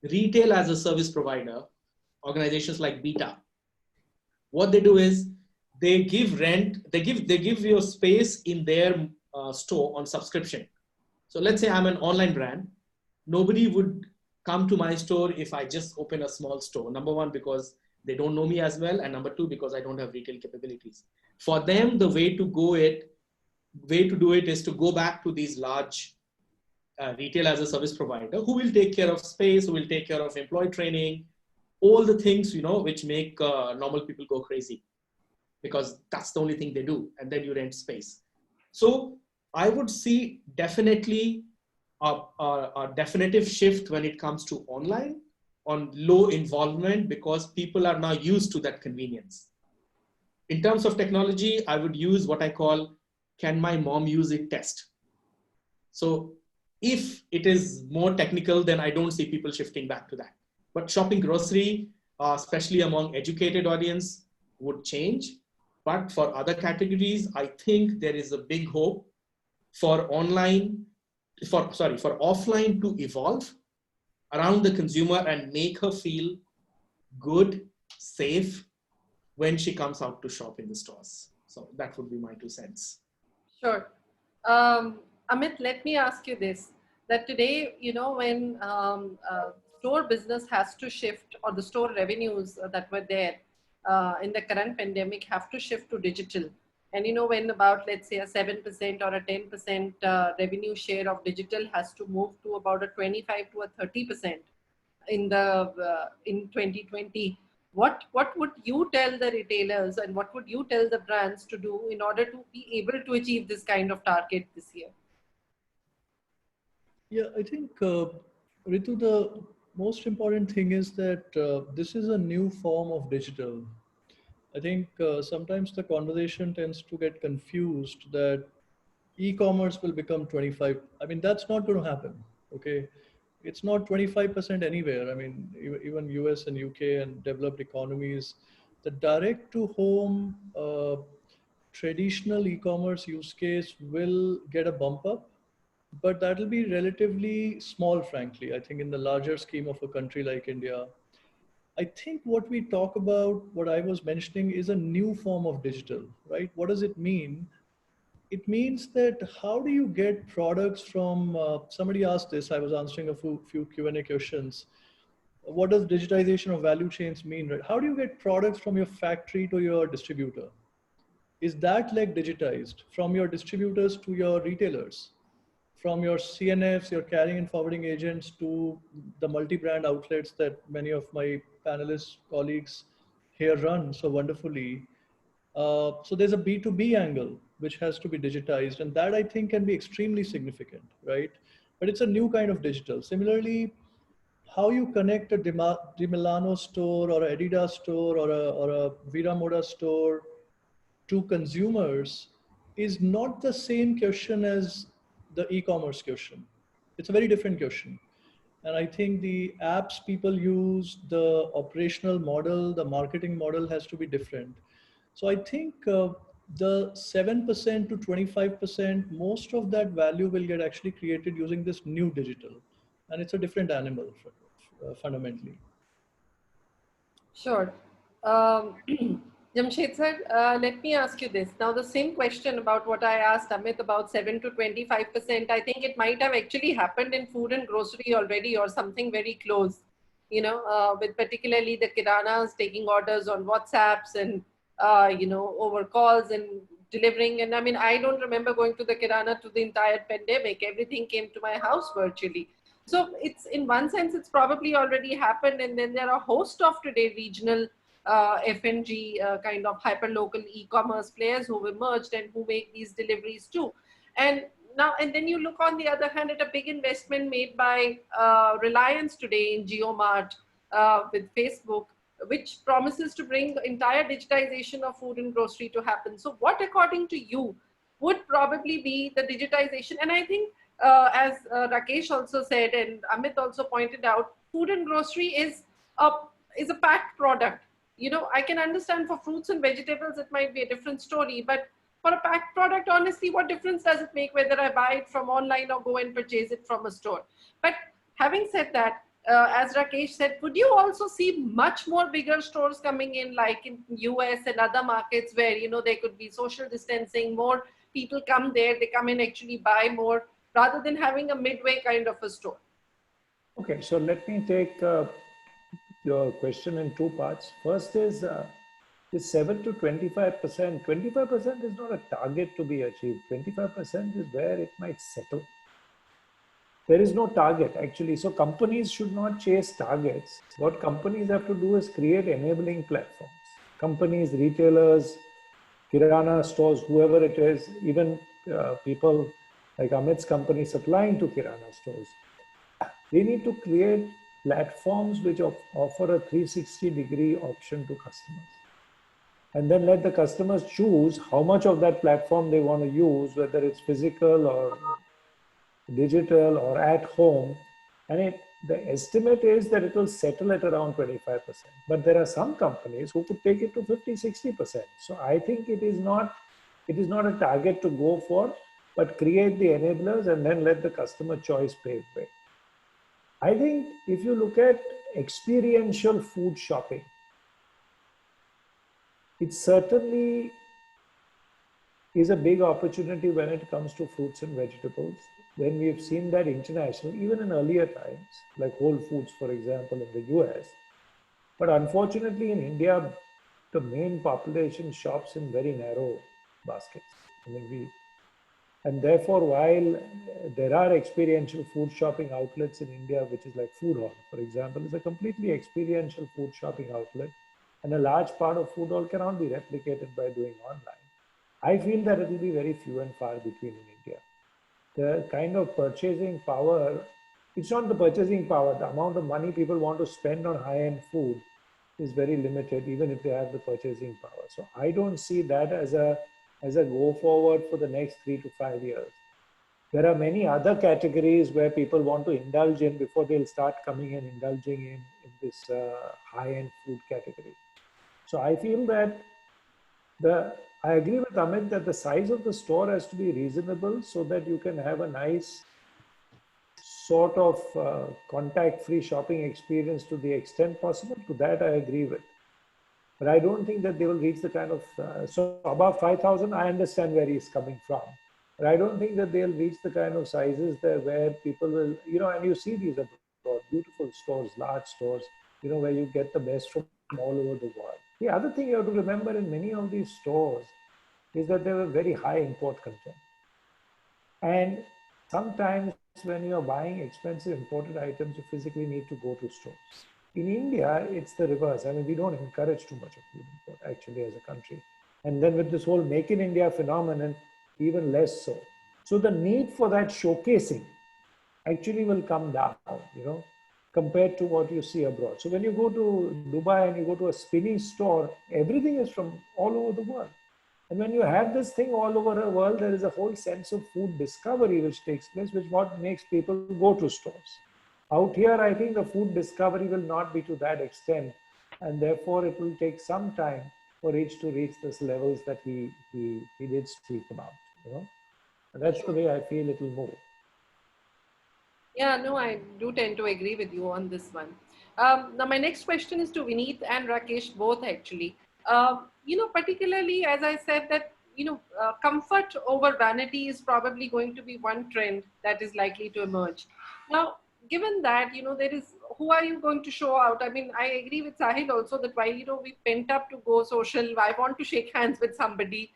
retail as a service provider, organizations like Beta. What they do is they give rent, they give you a space in their store on subscription. So let's say I'm an online brand. Nobody would come to my store if I just open a small store. Number one, because they don't know me as well. And number two, because I don't have retail capabilities. For them, the way to do it is to go back to these large retail as a service provider who will take care of space, who will take care of employee training, all the things, which make normal people go crazy because that's the only thing they do. And then you rent space. So I would see definitely a definitive shift when it comes to online on low involvement because people are now used to that convenience. In terms of technology, I would use what I call, can my mom use it test? So if it is more technical, then I don't see people shifting back to that. But shopping grocery, especially among educated audience, would change. But for other categories, I think there is a big hope for offline to evolve around the consumer and make her feel good, safe when she comes out to shop in the stores. So that would be my 2 cents. Sure. Amit, let me ask you this, that today, when store business has to shift, or the store revenues that were there in the current pandemic have to shift to digital. And when about, let's say, a 7% or a 10% revenue share of digital has to move to about a 25 to a 30% in 2020, what would you tell the retailers and what would you tell the brands to do in order to be able to achieve this kind of target this year? Yeah, I think, Ritu, the most important thing is that this is a new form of digital. I think sometimes the conversation tends to get confused that e-commerce will become 25. I mean, that's not going to happen. Okay. It's not 25% anywhere. I mean, even US and UK and developed economies, the direct to home traditional e-commerce use case will get a bump up, but that'll be relatively small, frankly. I think in the larger scheme of a country like India, I think what we talk about, what I was mentioning, is a new form of digital, right? What does it mean? It means that how do you get products from, somebody asked this, I was answering a few Q&A questions. What does digitization of value chains mean, right? How do you get products from your factory to your distributor? Is that like digitized? From your distributors to your retailers? From your CNFs, your carrying and forwarding agents, to the multi-brand outlets that many of my panelists, colleagues here run so wonderfully. So there's a B2B angle, which has to be digitized. And that I think can be extremely significant, right? But it's a new kind of digital. Similarly, how you connect a Di Milano store or an Adidas store or a Vira Moda store to consumers is not the same question as the e-commerce question. It's a very different question. And I think the apps people use, the operational model, the marketing model has to be different. So I think the 7% to 25%, most of that value will get actually created using this new digital. And it's a different animal fundamentally. Sure. Jamshed sir, let me ask you this. Now, the same question about what I asked Amit about 7 to 25%, I think it might have actually happened in food and grocery already or something very close, you know, with particularly the kiranas taking orders on WhatsApps and, you know, over calls and delivering. And I mean, I don't remember going to the kirana to the entire pandemic. Everything came to my house virtually. So it's, in one sense, it's probably already happened. And then there are a host of today regional FNG kind of hyper-local e-commerce players who've emerged and who make these deliveries too. And now, and then you look on the other hand at a big investment made by Reliance today in GeoMart with Facebook, which promises to bring entire digitization of food and grocery to happen. So what, according to you, would probably be the digitization? And I think as Rakesh also said, and Amit also pointed out, food and grocery is a packed product. You know, I can understand for fruits and vegetables, it might be a different story, but for a packed product, honestly, what difference does it make whether I buy it from online or go and purchase it from a store? But having said that, as Rakesh said, would you also see much more bigger stores coming in, like in US and other markets where, you know, there could be social distancing, more people come there, they come and actually buy more, rather than having a midway kind of a store? Okay, so let me take your question in two parts. First is 7 to 25%. 25% is not a target to be achieved. 25% is where it might settle. There is no target actually. So companies should not chase targets. What companies have to do is create enabling platforms. Companies, retailers, kirana stores, whoever it is, even people like Amit's company supplying to kirana stores, they need to create platforms which offer a 360-degree option to customers. And then let the customers choose how much of that platform they want to use, whether it's physical or digital or at home. And the estimate is that it will settle at around 25%. But there are some companies who could take it to 50, 60%. So I think it is not a target to go for, but create the enablers and then let the customer choice pave way. I think if you look at experiential food shopping, it certainly is a big opportunity when it comes to fruits and vegetables. When we've seen that internationally, even in earlier times, like Whole Foods, for example, in the US. But unfortunately in India, the main population shops in very narrow baskets. And therefore, while there are experiential food shopping outlets in India, which is like Food Hall, for example, is a completely experiential food shopping outlet. And a large part of Food Hall cannot be replicated by doing online. I feel that it will be very few and far between in India. The kind of purchasing power, it's not the purchasing power, the amount of money people want to spend on high-end food is very limited, even if they have the purchasing power. So I don't see that as a go forward for the next 3 to 5 years. There are many other categories where people want to indulge in before they'll start coming and indulging in this high-end food category. So I feel that I agree with Amit that the size of the store has to be reasonable so that you can have a nice sort of contact-free shopping experience to the extent possible. To that I agree with. But I don't think that they will reach the kind of, so above 5,000, I understand where he's coming from. But I don't think that they'll reach the kind of sizes there where people will, you know, and you see these abroad, beautiful stores, large stores, you know, where you get the best from all over the world. The other thing you have to remember in many of these stores is that they have a very high import content. And sometimes when you're buying expensive imported items, you physically need to go to stores. In India, it's the reverse. I mean, we don't encourage too much of food import actually as a country. And then with this whole Make in India phenomenon, even less so. So the need for that showcasing actually will come down, you know, compared to what you see abroad. So when you go to Dubai and you go to a spinny store, everything is from all over the world. And when you have this thing all over the world, there is a whole sense of food discovery which takes place, which what makes people go to stores. Out here, I think the food discovery will not be to that extent, and therefore it will take some time for each to reach this levels that he did speak about, you know. And that's the way I feel it will move. Yeah, no, I do tend to agree with you on this one. Now, my next question is to Vineet and Rakesh, both actually. Particularly as I said that, comfort over vanity is probably going to be one trend that is likely to emerge. Now, given that, there is, who are you going to show out? I mean, I agree with Sahil also that while, we pent up to go social, I want to shake hands with somebody.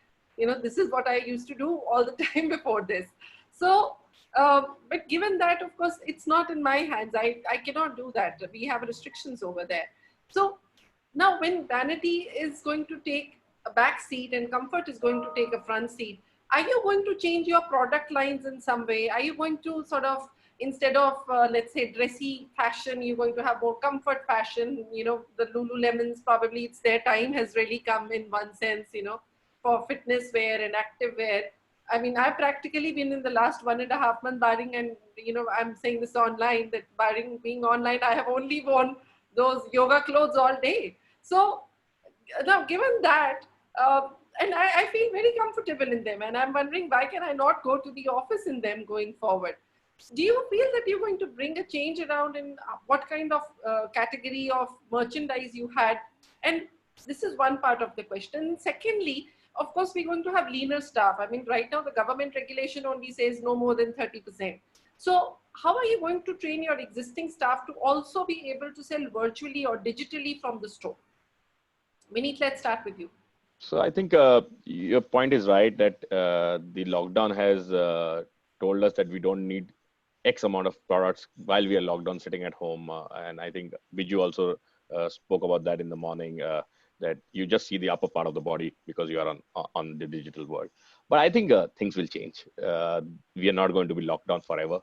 This is what I used to do all the time before this. So, but given that, of course, it's not in my hands. I cannot do that. We have restrictions over there. So now when vanity is going to take a back seat and comfort is going to take a front seat, are you going to change your product lines in some way? Are you going to sort of, instead of, let's say, dressy fashion, you're going to have more comfort fashion? The Lululemons, probably it's their time has really come in one sense, for fitness wear and active wear. I mean, I've practically been in the last 1.5 months barring, and I'm saying this online, that barring being online, I have only worn those yoga clothes all day. So now, given that, and I feel very comfortable in them, and I'm wondering why can I not go to the office in them going forward? Do you feel that you're going to bring a change around in what kind of category of merchandise you had? And this is one part of the question. Secondly, of course, we're going to have leaner staff. I mean, right now the government regulation only says no more than 30%. So how are you going to train your existing staff to also be able to sell virtually or digitally from the store? Vineet, let's start with you. So I think your point is right that the lockdown has told us that we don't need X amount of products while we are locked down sitting at home. And I think Biju also spoke about that in the morning, that you just see the upper part of the body because you are on the digital world. But I think things will change. We are not going to be locked down forever.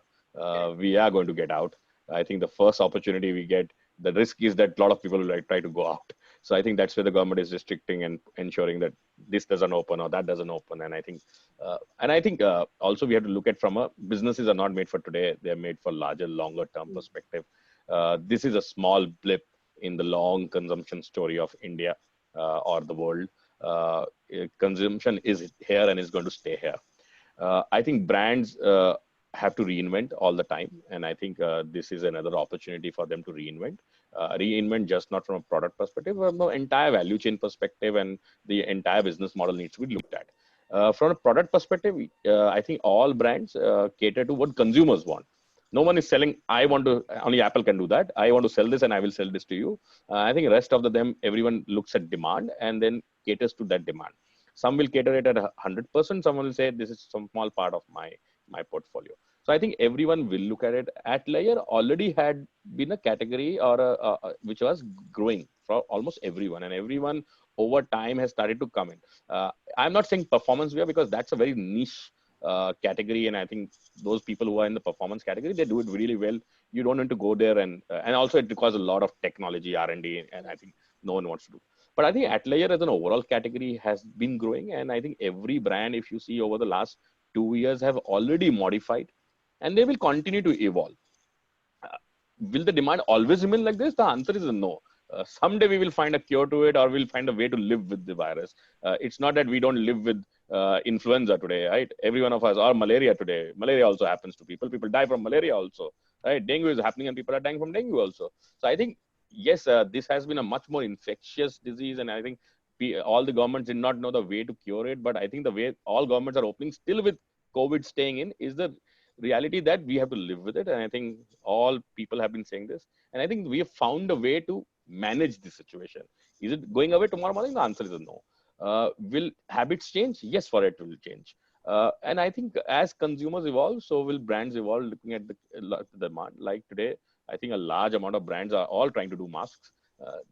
We are going to get out. I think the first opportunity we get, the risk is that a lot of people will try to go out. So I think that's where the government is restricting and ensuring that this doesn't open or that doesn't open. And I think also we have to look at from businesses are not made for today. They're made for larger, longer term perspective. This is a small blip in the long consumption story of India or the world. Consumption is here and is going to stay here. I think brands have to reinvent all the time. And I think this is another opportunity for them to reinvent. Reinvent just not from a product perspective, but from the entire value chain perspective, and the entire business model needs to be looked at. From a product perspective, I think all brands cater to what consumers want. No one is selling, only Apple can do that. I want to sell this and I will sell this to you. I think the rest of them, everyone looks at demand and then caters to that demand. Some will cater it at 100%. Someone will say, this is some small part of my portfolio. So I think everyone will look at it. Athleisure already had been a category or which was growing for almost everyone, and everyone over time has started to come in. I'm not saying performance wear because that's a very niche category, and I think those people who are in the performance category, they do it really well. You don't need to go there, and also it requires a lot of technology, R&D, and I think no one wants to do. But I think athleisure as an overall category has been growing, and I think every brand, if you see over the last 2 years, have already modified, and they will continue to evolve. Will the demand always remain like this? The answer is no. Someday we will find a cure to it, or we'll find a way to live with the virus. It's not that we don't live with influenza today, right? Every one of us, or malaria today. Malaria also happens to people. People die from malaria also, right? Dengue is happening and people are dying from dengue also. So I think, yes, this has been a much more infectious disease, and I think all the governments did not know the way to cure it. But I think the way all governments are opening still with COVID staying in is the reality that we have to live with it. And I think all people have been saying this. And I think we have found a way to manage this situation. Is it going away tomorrow morning? The answer is no. Will habits change? Yes, for it will change. And I think as consumers evolve, so will brands evolve, looking at the demand. Like today, I think a large amount of brands are all trying to do masks.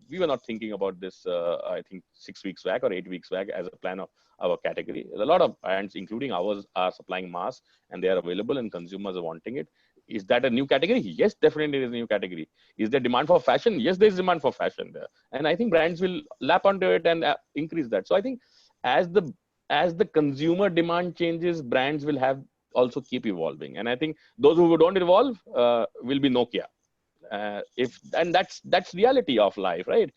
We were not thinking about this, I think 6 weeks back or 8 weeks back as a plan of our category. A lot of brands, including ours, are supplying masks and they are available and consumers are wanting it. Is that a new category? Yes, definitely it is a new category. Is there demand for fashion? Yes, there is demand for fashion there. And I think brands will lap onto it and increase that. So I think as the consumer demand changes, brands will have also keep evolving. And I think those who don't evolve will be Nokia. And that's reality of life, right?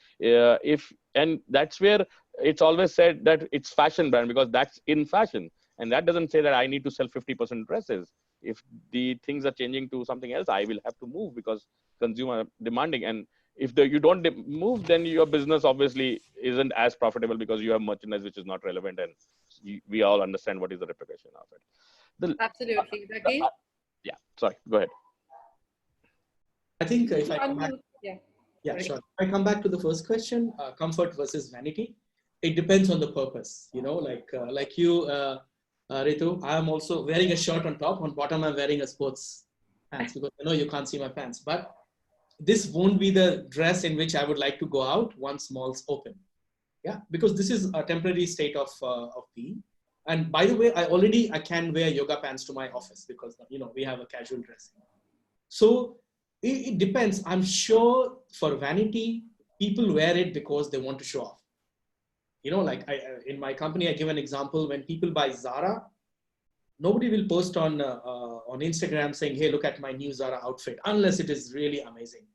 And that's where it's always said that it's fashion brand because that's in fashion. And that doesn't say that I need to sell 50% dresses. If the things are changing to something else, I will have to move because consumer demanding. And if you don't move, then your business obviously isn't as profitable because you have merchandise which is not relevant. And we all understand what is the repercussion of it. Absolutely. Again? Yeah, sorry, go ahead. I think if I come back, yeah, sure. If I come back to the first question, comfort versus vanity, it depends on the purpose. You know, like you, Ritu, I am also wearing a shirt on top. On bottom, I'm wearing a sports pants because I know you can't see my pants. But this won't be the dress in which I would like to go out once malls open. Yeah, because this is a temporary state of being. And by the way, I can wear yoga pants to my office because we have a casual dress. So it depends. I'm sure for vanity, people wear it because they want to show off. Like in my company, I give an example. When people buy Zara, nobody will post on Instagram saying, "Hey, look at my new Zara outfit," unless it is really amazing.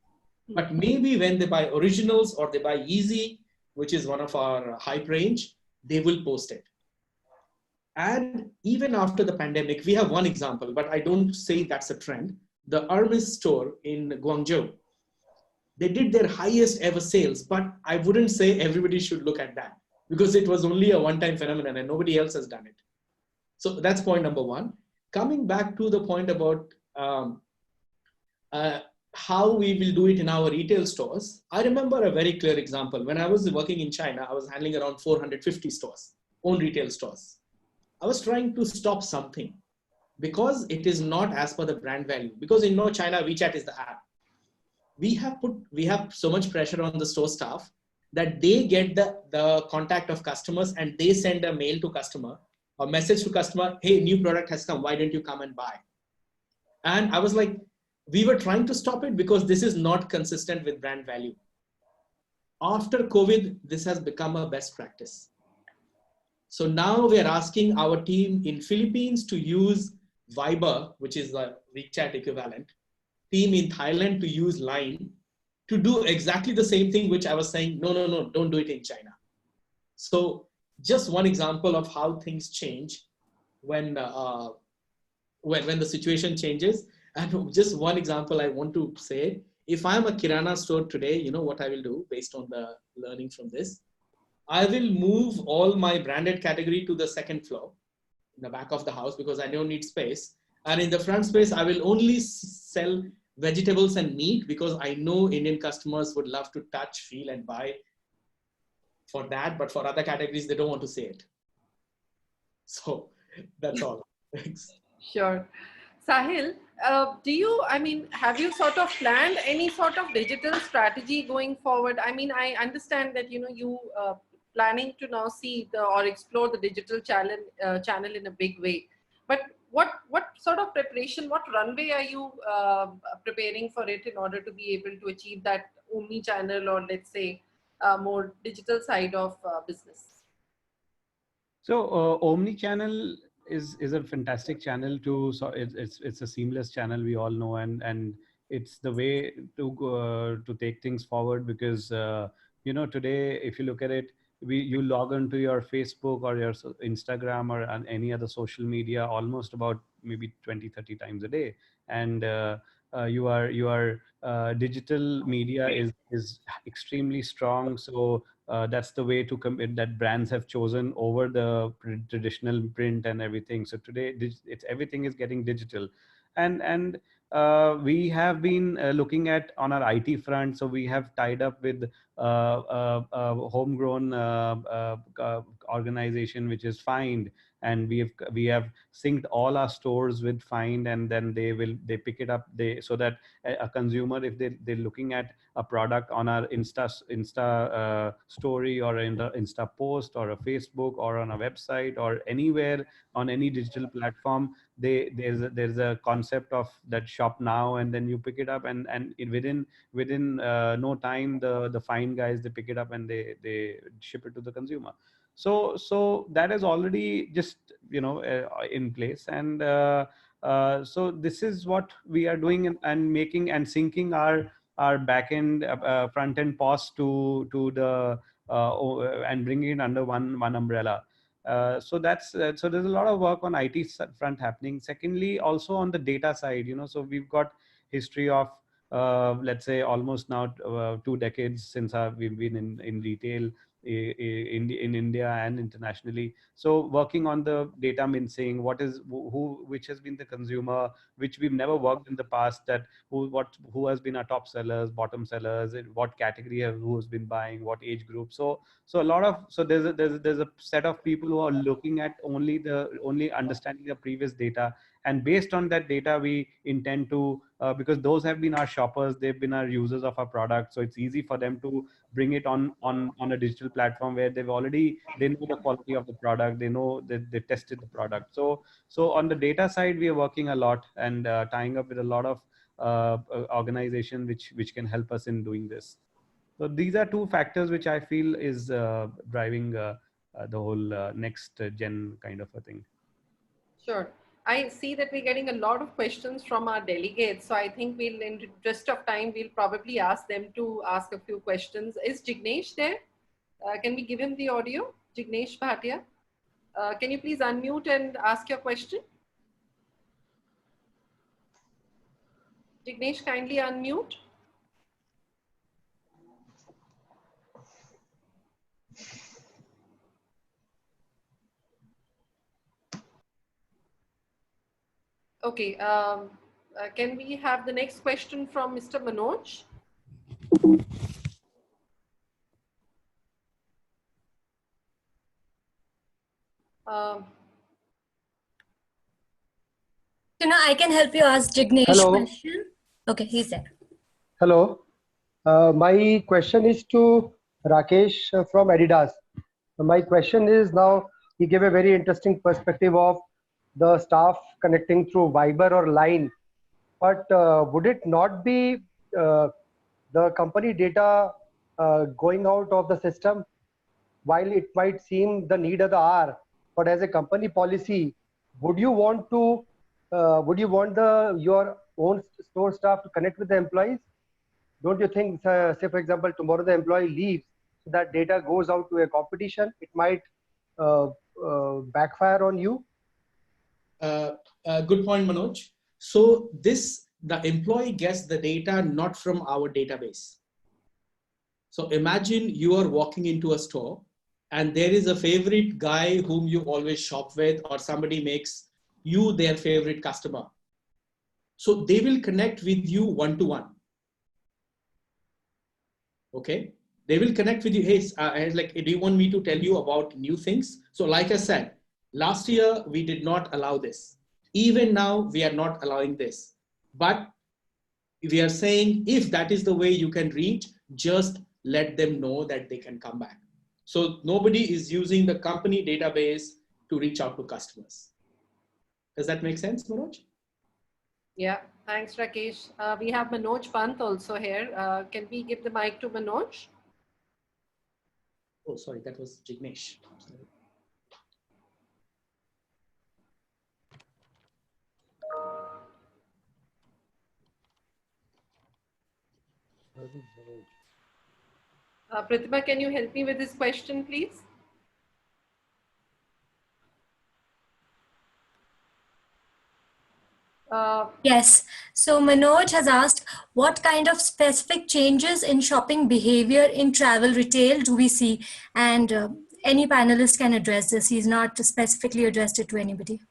But maybe when they buy originals or they buy Yeezy, which is one of our hype range, they will post it. And even after the pandemic, we have one example, but I don't say that's a trend. The Hermes store in Guangzhou, they did their highest ever sales, but I wouldn't say everybody should look at that because it was only a one-time phenomenon and nobody else has done it. So that's point number one. Coming back to the point about how we will do it in our retail stores, I remember a very clear example. When I was working in China, I was handling around 450 stores, own retail stores. I was trying to stop something because it is not as per the brand value. Because in China, WeChat is the app. We have so much pressure on the store staff that they get the contact of customers and they send a mail to customer, a message to customer, "Hey, new product has come. Why don't you come and buy?" And I was like, we were trying to stop it because this is not consistent with brand value. After COVID, this has become a best practice. So now we are asking our team in Philippines to use Viber, which is the WeChat equivalent, team in Thailand to use Line to do exactly the same thing, which I was saying, no, don't do it in China. So just one example of how things change when the situation changes. And just one example I want to say, if I'm a Kirana store today, you know what I will do based on the learning from this? I will move all my branded category to the second floor in the back of the house because I don't need space. And in the front space, I will only sell vegetables and meat because I know Indian customers would love to touch, feel, and buy for that. But for other categories, they don't want to say it. So that's all. Thanks. Sure. Sahil, have you sort of planned any sort of digital strategy going forward? I mean, I understand that, you planning to now see or explore the digital channel in a big way. But what sort of preparation, what runway are you preparing for it in order to be able to achieve that omni-channel or let's say more digital side of business? So omni-channel is a fantastic channel to, so it's a seamless channel, we all know, and it's the way to take things forward because today if you look at it, you log into your Facebook or your Instagram or on any other social media almost about maybe 20-30 times a day, and your digital media is extremely strong. So that's the way to commit that brands have chosen over the traditional print and everything. So today it's everything is getting digital, and we have been looking at on our IT front. So we have tied up with homegrown organization which is Find, and we have synced all our stores with Find, and then they pick it up, so that a consumer, if they're looking at a product on our Insta story or in the Insta post or a Facebook or on a website or anywhere on any digital platform, there's a concept of that shop now, and then you pick it up, and within no time the Find guys, they pick it up and they ship it to the consumer. So that is already just in place, and so this is what we are doing, and making and syncing our back end front end POS to the and bringing it under one umbrella. So that's so there's a lot of work on IT front happening. Secondly, also on the data side, so we've got history of let's say almost now 2 decades since we've been in retail in India and internationally. So working on the data mincing, which has been the consumer, which we've never worked in the past, that who has been our top sellers, bottom sellers, in what category who has been buying, what age group. So a lot of, so there's a set of people who are looking at only understanding the previous data, and based on that data we intend to because those have been our shoppers, they've been our users of our product, so it's easy for them to bring it on a digital platform where they know the quality of the product, they know that they tested the product. So on the data side we are working a lot, and tying up with a lot of organization which can help us in doing this. So these are two factors which I feel is driving the whole next gen kind of a thing. Sure. I see that we're getting a lot of questions from our delegates. So I think in the interest of time, we'll probably ask them to ask a few questions. Is Jignesh there? Can we give him the audio? Jignesh Bhatia. Can you please unmute and ask your question? Jignesh, kindly unmute. Okay. Can we have the next question from Mr. Manoj? I can help you ask Jignesh Hello. question. Okay, he's there. Hello. My question is to Rakesh from Adidas. My question is, now he gave a very interesting perspective of the staff connecting through Viber or Line, but would it not be the company data going out of the system? While it might seem the need of the hour, but as a company policy, would you want your own store staff to connect with the employees? Don't you think, say for example, tomorrow the employee leaves, so that data goes out to a competition, it might backfire on you? Good point, Manoj. So the employee gets the data not from our database. So imagine you are walking into a store and there is a favorite guy whom you always shop with, or somebody makes you their favorite customer. So they will connect with you one-to-one. Okay. They will connect with you. Hey, like, do you want me to tell you about new things? So like I said, last year, we did not allow this. Even now, we are not allowing this. But we are saying, if that is the way you can reach, just let them know that they can come back. So nobody is using the company database to reach out to customers. Does that make sense, Manoj? Yeah, thanks, Rakesh. We have Manoj Pant also here. Can we give the mic to Manoj? Oh, sorry, that was Jignesh. Sorry. Pratima, can you help me with this question, please? Yes. So Manoj has asked, what kind of specific changes in shopping behavior in travel retail do we see? And any panelist can address this. He's not specifically addressed it to anybody.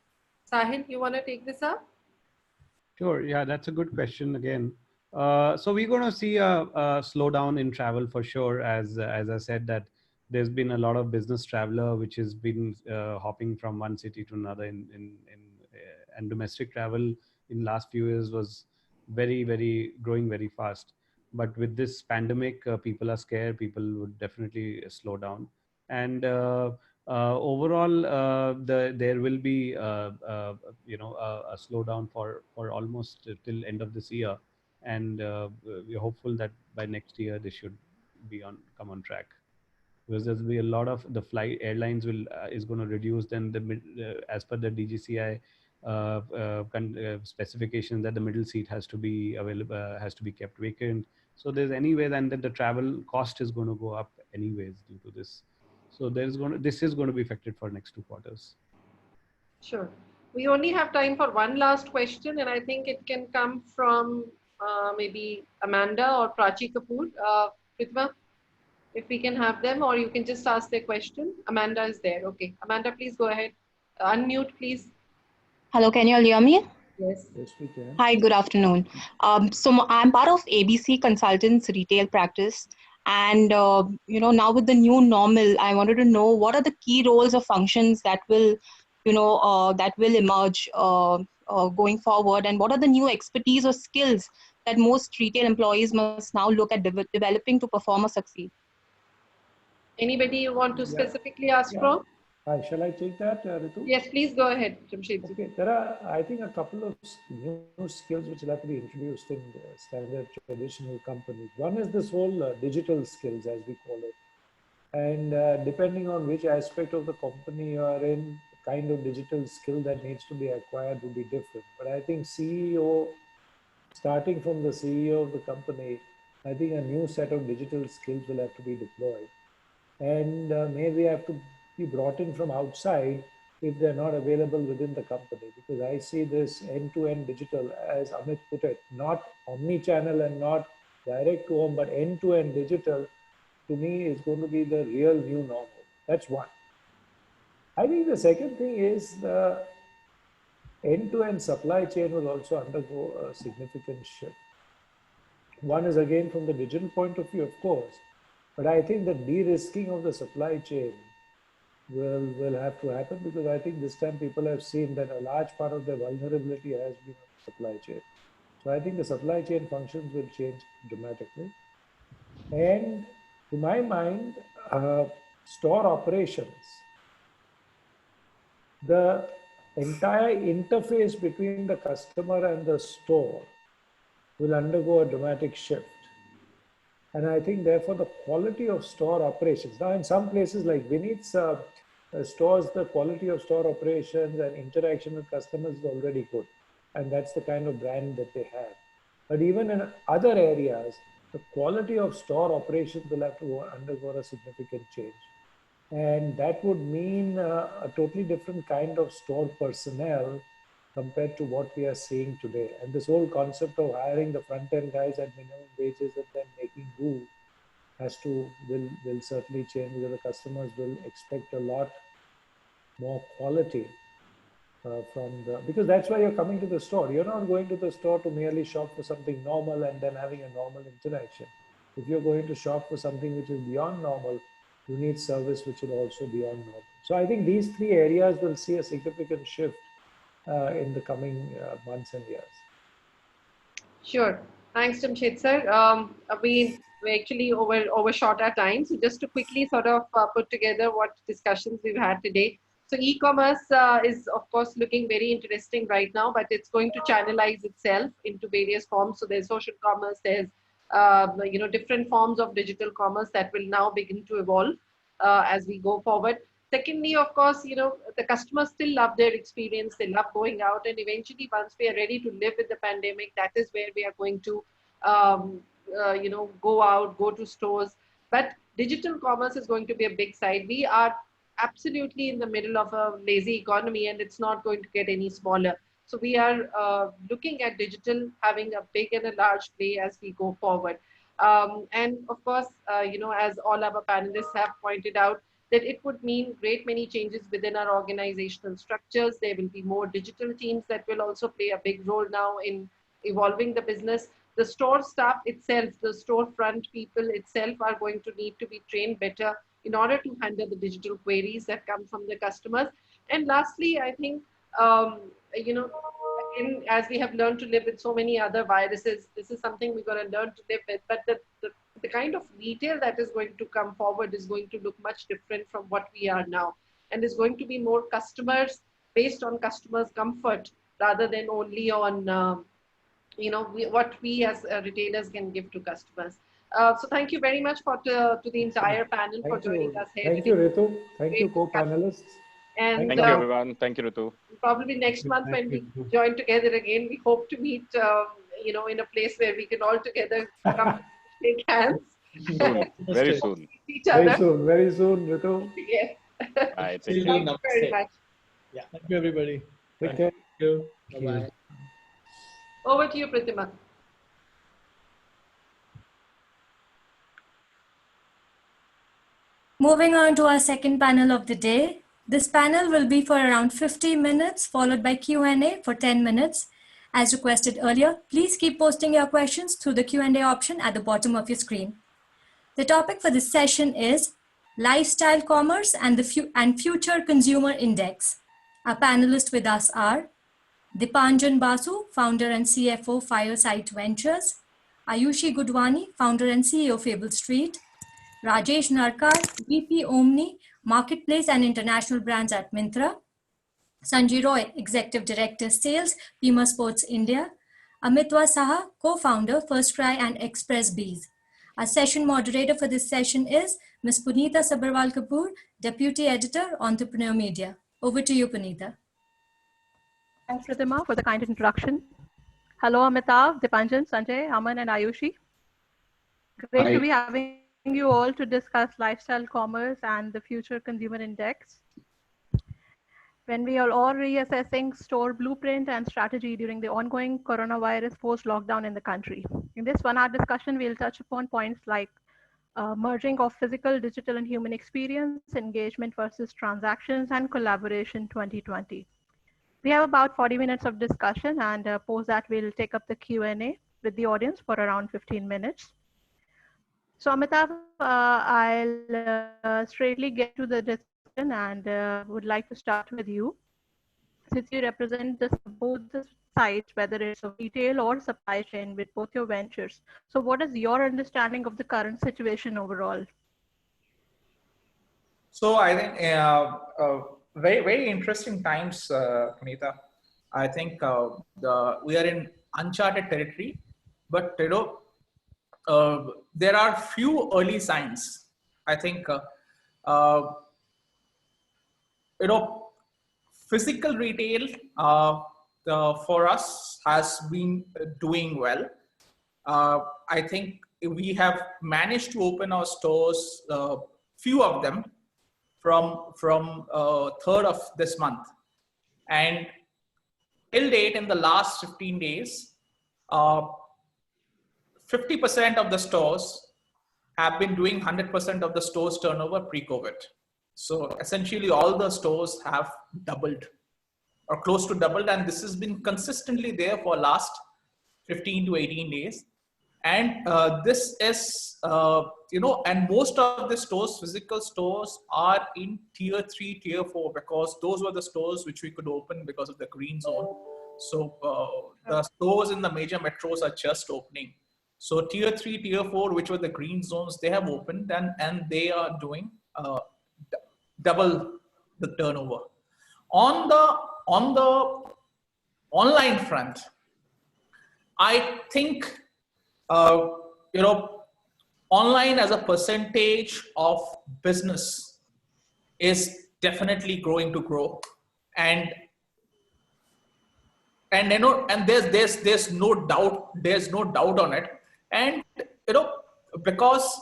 Sahil, you want to take this up? Sure. Yeah, that's a good question again. So we're going to see a slowdown in travel for sure. As I said, that there's been a lot of business traveler which has been hopping from one city to another and domestic travel in last few years was very growing very fast. But with this pandemic, people are scared. People would definitely slow down. And overall, there will be a slowdown for almost till end of this year, and we're hopeful that by next year this should come on track, because there's be a lot of the airlines is going to reduce. Then as per the DGCI specification, that the middle seat has to be available, has to be kept vacant. So there's anyway then that the travel cost is going to go up anyways due to this. So this is going to be affected for next 2 quarters. Sure. We only have time for one last question, and I think it can come from maybe Amanda or Prachi Kapoor. Pritma, if we can have them, or you can just ask their question. Amanda is there. Okay. Amanda, please go ahead. Unmute, please. Hello, can you all hear me? Yes. Yes, we can. Hi, good afternoon. I'm part of ABC Consultants retail practice. And, now with the new normal, I wanted to know what are the key roles or functions that will, that will emerge going forward, and what are the new expertise or skills that most retail employees must now look at developing to perform or succeed? Anybody you want to specifically ask from? Hi, shall I take that, Ritu? Yes, please go ahead, Jamshedji. Okay, there are, I think, a couple of new skills which will have to be introduced in standard traditional companies. One is this whole digital skills, as we call it. And depending on which aspect of the company you are in, the kind of digital skill that needs to be acquired will be different. But I think starting from the CEO of the company, I think a new set of digital skills will have to be deployed. And maybe have to be brought in from outside if they're not available within the company. Because I see this end-to-end digital, as Amit put it, not omni-channel and not direct to home, but end-to-end digital, to me is going to be the real new normal. That's one. I think the second thing is the end-to-end supply chain will also undergo a significant shift. One is again from the digital point of view, of course, but I think the de-risking of the supply chain will have to happen, because I think this time people have seen that a large part of their vulnerability has been on the supply chain. So I think the supply chain functions will change dramatically. And to my mind, store operations, the entire interface between the customer and the store will undergo a dramatic shift. And I think therefore the quality of store operations, now in some places like Vinny's stores, the quality of store operations and interaction with customers is already good. And that's the kind of brand that they have. But even in other areas, the quality of store operations will have to undergo a significant change. And that would mean a totally different kind of store personnel compared to what we are seeing today. And this whole concept of hiring the front-end guys at minimum wages and then making do will certainly change, because the customers will expect a lot more quality because that's why you're coming to the store. You're not going to the store to merely shop for something normal and then having a normal interaction. If you're going to shop for something which is beyond normal, you need service which is also beyond normal. So I think these three areas will see a significant shift in the coming months and years. Sure. Thanks, Jamshed sir. We actually overshot our time. So just to quickly sort of put together what discussions we've had today. So e-commerce is of course looking very interesting right now, but it's going to channelize itself into various forms. So there's social commerce, there's different forms of digital commerce that will now begin to evolve as we go forward. Secondly, of course, the customers still love their experience. They love going out, and eventually, once we are ready to live with the pandemic, that is where we are going to, go out, go to stores. But digital commerce is going to be a big side. We are absolutely in the middle of a lazy economy, and it's not going to get any smaller. So we are looking at digital having a big and a large play as we go forward. And of course, as all our panelists have pointed out, that it would mean great many changes within our organizational structures. There will be more digital teams that will also play a big role now in evolving the business. The store staff itself, the storefront people itself are going to need to be trained better in order to handle the digital queries that come from the customers. And lastly, I think, again, as we have learned to live with so many other viruses, this is something we're going to learn to live with. But the kind of retail that is going to come forward is going to look much different from what we are now, and is going to be more customers based on customers' comfort rather than only on what we as retailers can give to customers. So thank you very much to the entire panel for joining us here. Thank you, Ritu. Thank you, co-panelists. And thank you, everyone. Thank you, Ritu. Probably next month when we join together again, we hope to meet, in a place where we can all together come Shake hands. Soon, very soon. Each other. Very soon, Ritu. Yes. I Till take then, Thank you very namaste. much. Yeah. Thank you, everybody. Take care. Thank you. Bye-bye. Over to you, Pratima. Moving on to our second panel of the day. This panel will be for around 50 minutes, followed by Q&A for 10 minutes. As requested earlier, please keep posting your questions through the Q&A option at the bottom of your screen. The topic for this session is Lifestyle Commerce and the Future Consumer Index. Our panelists with us are Dipanjan Basu, founder and CFO, Fireside Ventures; Ayushi Gudwani, founder and CEO, Fable Street; Rajesh Narkar, VP Omni, Marketplace and International Brands at Myntra; Sanjay Roy, Executive Director, Sales, Pima Sports India; Amitwa Saha, co-founder, First Cry and Express Bees. Our session moderator for this session is Ms. Punita Sabharwal Kapoor, Deputy Editor, Entrepreneur Media. Over to you, Punita. Thanks, Pratima, for the kind introduction. Hello, Amitav, Dipanjan, Sanjay, Aman, and Ayushi. Great to be having you all to discuss lifestyle commerce and the future consumer index. When we are all reassessing store blueprint and strategy during the ongoing coronavirus post-lockdown in the country. In this one-hour discussion, we'll touch upon points like merging of physical, digital, and human experience, engagement versus transactions, and collaboration 2020. We have about 40 minutes of discussion, and post that we'll take up the Q&A with the audience for around 15 minutes. So Amitav, I'll straightly get to the discussion and would like to start with you. Since you represent both the sides, whether it's of retail or supply chain with both your ventures. So what is your understanding of the current situation overall? So I think very, very interesting times, Punita. I think we are in uncharted territory, but there are few early signs. I think physical retail for us has been doing well. I think we have managed to open our stores, few of them, from 3rd of this month, and till date in the last 15 days, 50% of the stores have been doing 100% of the stores turnover pre-COVID. So essentially all the stores have doubled or close to doubled, and this has been consistently there for last 15 to 18 days. And this is, and most of the stores, physical stores, are in tier 3, tier 4, because those were the stores which we could open because of the green zone. So the stores in the major metros are just opening. So tier 3, tier 4, which were the green zones, they have opened, and they are doing double the turnover. On the online front, I think online as a percentage of business is definitely going to grow, and there's no doubt on it. And because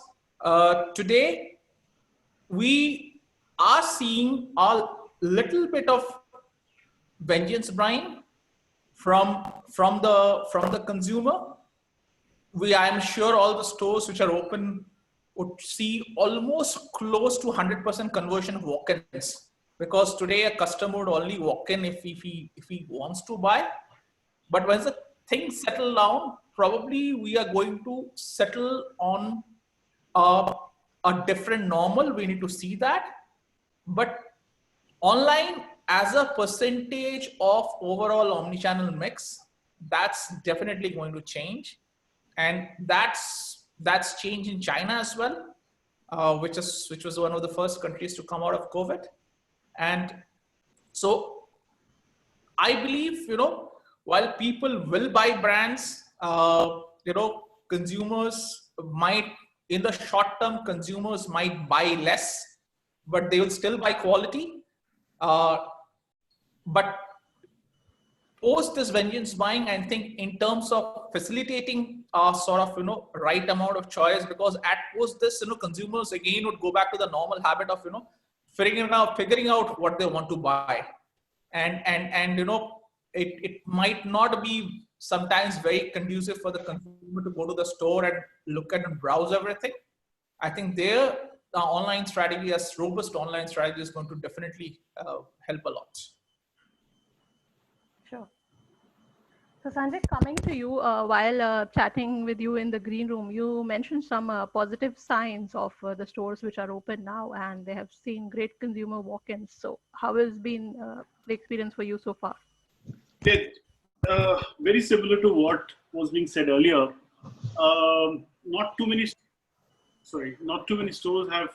today we are seeing a little bit of vengeance buying from the consumer. I am sure all the stores which are open would see almost close to 100% conversion of walk-ins, because today a customer would only walk in if he wants to buy. But once the things settle down, probably we are going to settle on a different normal. We need to see that. But online as a percentage of overall omni-channel mix, that's definitely going to change. And that's changed in China as well, which was one of the first countries to come out of COVID. And so I believe, while people will buy brands, consumers might, in the short term, consumers might buy less, but they will still buy quality. But post this vengeance buying, I think in terms of facilitating sort of, right amount of choice, because at post this, consumers again would go back to the normal habit of, figuring out what they want to buy. And it might not be sometimes very conducive for the consumer to go to the store and look at and browse everything. I think there, the online strategy, as robust online strategy, is going to definitely help a lot. Sure. So Sanjay, coming to you, while chatting with you in the green room, you mentioned some positive signs of the stores which are open now, and they have seen great consumer walk-ins. So how has been the experience for you so far? Very similar to what was being said earlier. Not too many stores have.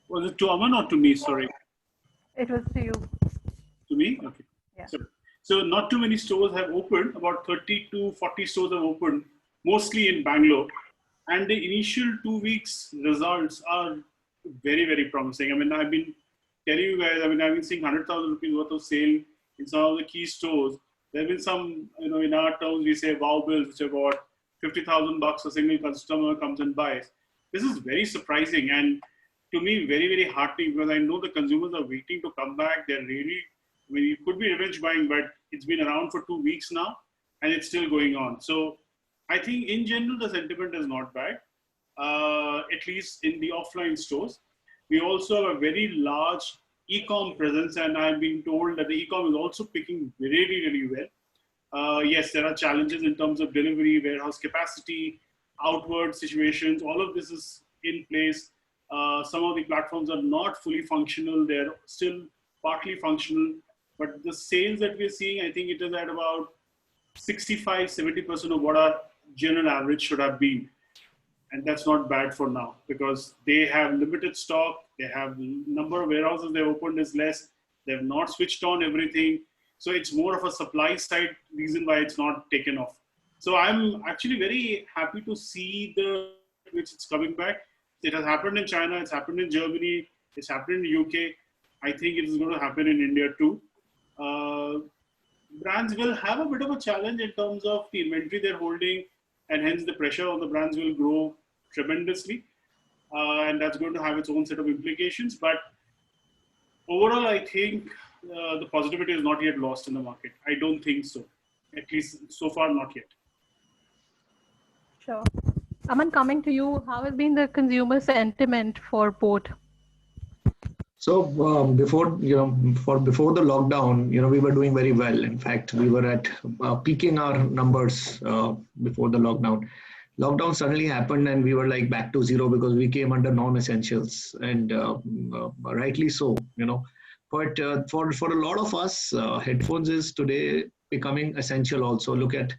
Was it to Aman or to me? Sorry. It was to you. To me? Okay. Yeah. So not too many stores have opened. About 30 to 40 stores have opened, mostly in Bangalore. And the initial 2 weeks results are very, very promising. I mean, I've been telling you guys, I've been seeing 100,000 rupees worth of sale in some of the key stores. There have been some, in our terms, we say wow bills, which are about 50,000 bucks a single customer comes and buys. This is very surprising and to me, very, very heartening, because I know the consumers are waiting to come back. They're really, I mean, it could be revenge buying, but it's been around for 2 weeks now and it's still going on. So I think in general, the sentiment is not bad, at least in the offline stores. We also have a very large e-com presence, and I've been told that the e-com is also picking really, really well. Yes, there are challenges in terms of delivery, warehouse capacity, outward situations. All of this is in place. Some of the platforms are not fully functional. They're still partly functional. But the sales that we're seeing, I think it is at about 65-70% of what our general average should have been. And that's not bad for now, because they have limited stock. They have number of warehouses they've opened is less. They've not switched on everything. So it's more of a supply side reason why it's not taken off. So I'm actually very happy to see which it's coming back. It has happened in China. It's happened in Germany. It's happened in the UK. I think it is going to happen in India too. Brands will have a bit of a challenge in terms of the inventory they're holding, and hence the pressure on the brands will grow tremendously. And that's going to have its own set of implications. But overall, I think the positivity is not yet lost in the market. I don't think so. At least so far, not yet. Sure. Aman, coming to you, how has been the consumer sentiment for both? So before the lockdown, we were doing very well. In fact, we were at peaking our numbers before the lockdown. Lockdown suddenly happened, and we were like back to zero because we came under non-essentials, and rightly so. But for a lot of us, headphones is today becoming essential. Also, look at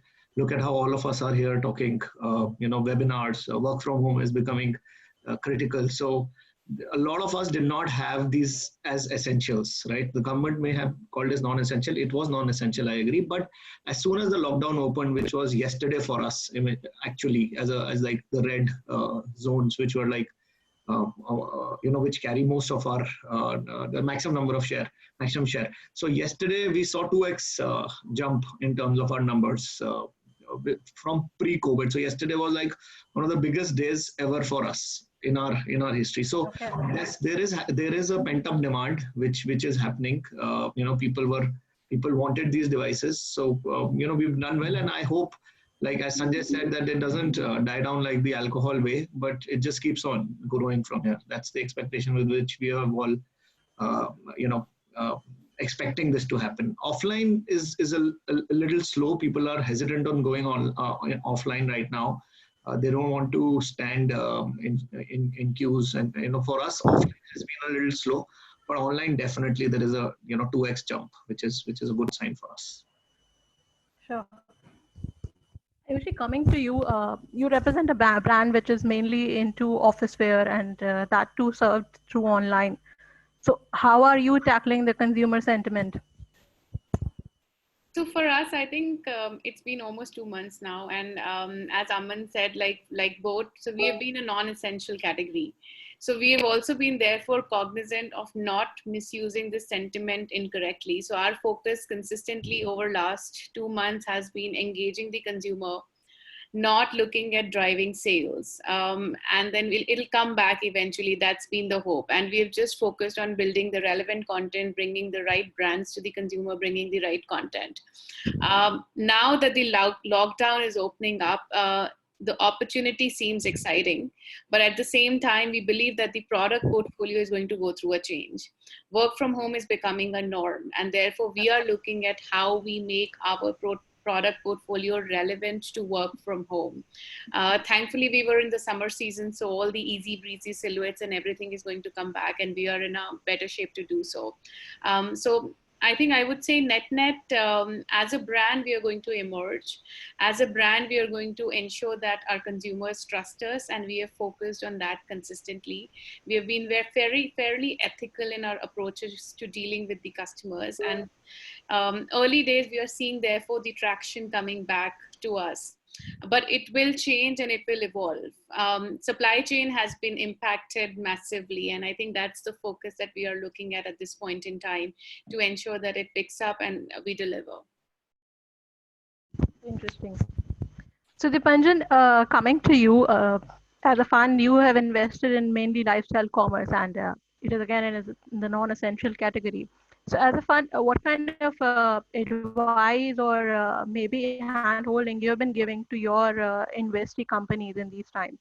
how all of us are here talking. Webinars, work from home is becoming critical. So a lot of us did not have these as essentials, right? The government may have called it non-essential. It was non-essential, I agree. But as soon as the lockdown opened, which was yesterday for us, actually, as like the red zones, which were like, which carry most of our the maximum share. So yesterday we saw 2x jump in terms of our numbers from pre-COVID. So yesterday was like one of the biggest days ever for us in our history. So yes, there is a pent-up demand which is happening. People wanted these devices, so we've done well, and I hope, like as Sanjay said, that it doesn't die down like the alcohol way, but it just keeps on growing from here. That's the expectation with which we are all expecting this to happen. Offline is a little slow. People are hesitant on going on offline right now. They don't want to stand in queues, and for us, offline has been a little slow, but online definitely there is a 2x jump, which is a good sign for us. Sure. Actually, coming to you, you represent a brand which is mainly into office wear, and that too served through online. So how are you tackling the consumer sentiment? So for us, I think it's been almost 2 months now, and as Aman said, like both, so we have been a non-essential category. So we have also been therefore cognizant of not misusing this sentiment incorrectly. So our focus consistently over last 2 months has been engaging the consumer, not looking at driving sales. And then it'll come back eventually. That's been the hope. And we've just focused on building the relevant content, bringing the right brands to the consumer, bringing the right content. Now that the lockdown is opening up, the opportunity seems exciting, but at the same time, we believe that the product portfolio is going to go through a change. Work from home is becoming a norm, and therefore we are looking at how we make our product portfolio relevant to work from home. Thankfully, we were in the summer season, so all the easy breezy silhouettes and everything is going to come back, and we are in a better shape to do so. So I think I would say net, as a brand, we are going to emerge. As a brand, we are going to ensure that our consumers trust us, and we have focused on that consistently. We have been fairly ethical in our approaches to dealing with the customers. And early days, we are seeing, therefore, the traction coming back to us. But it will change and it will evolve. Supply chain has been impacted massively, and I think that's the focus that we are looking at this point in time to ensure that it picks up and we deliver. Interesting. So Dipanjan, coming to you, as a fund, you have invested in mainly lifestyle commerce, and it is again in the non-essential category. So as a fund, what kind of advice or maybe hand-holding you have been giving to your investee companies in these times?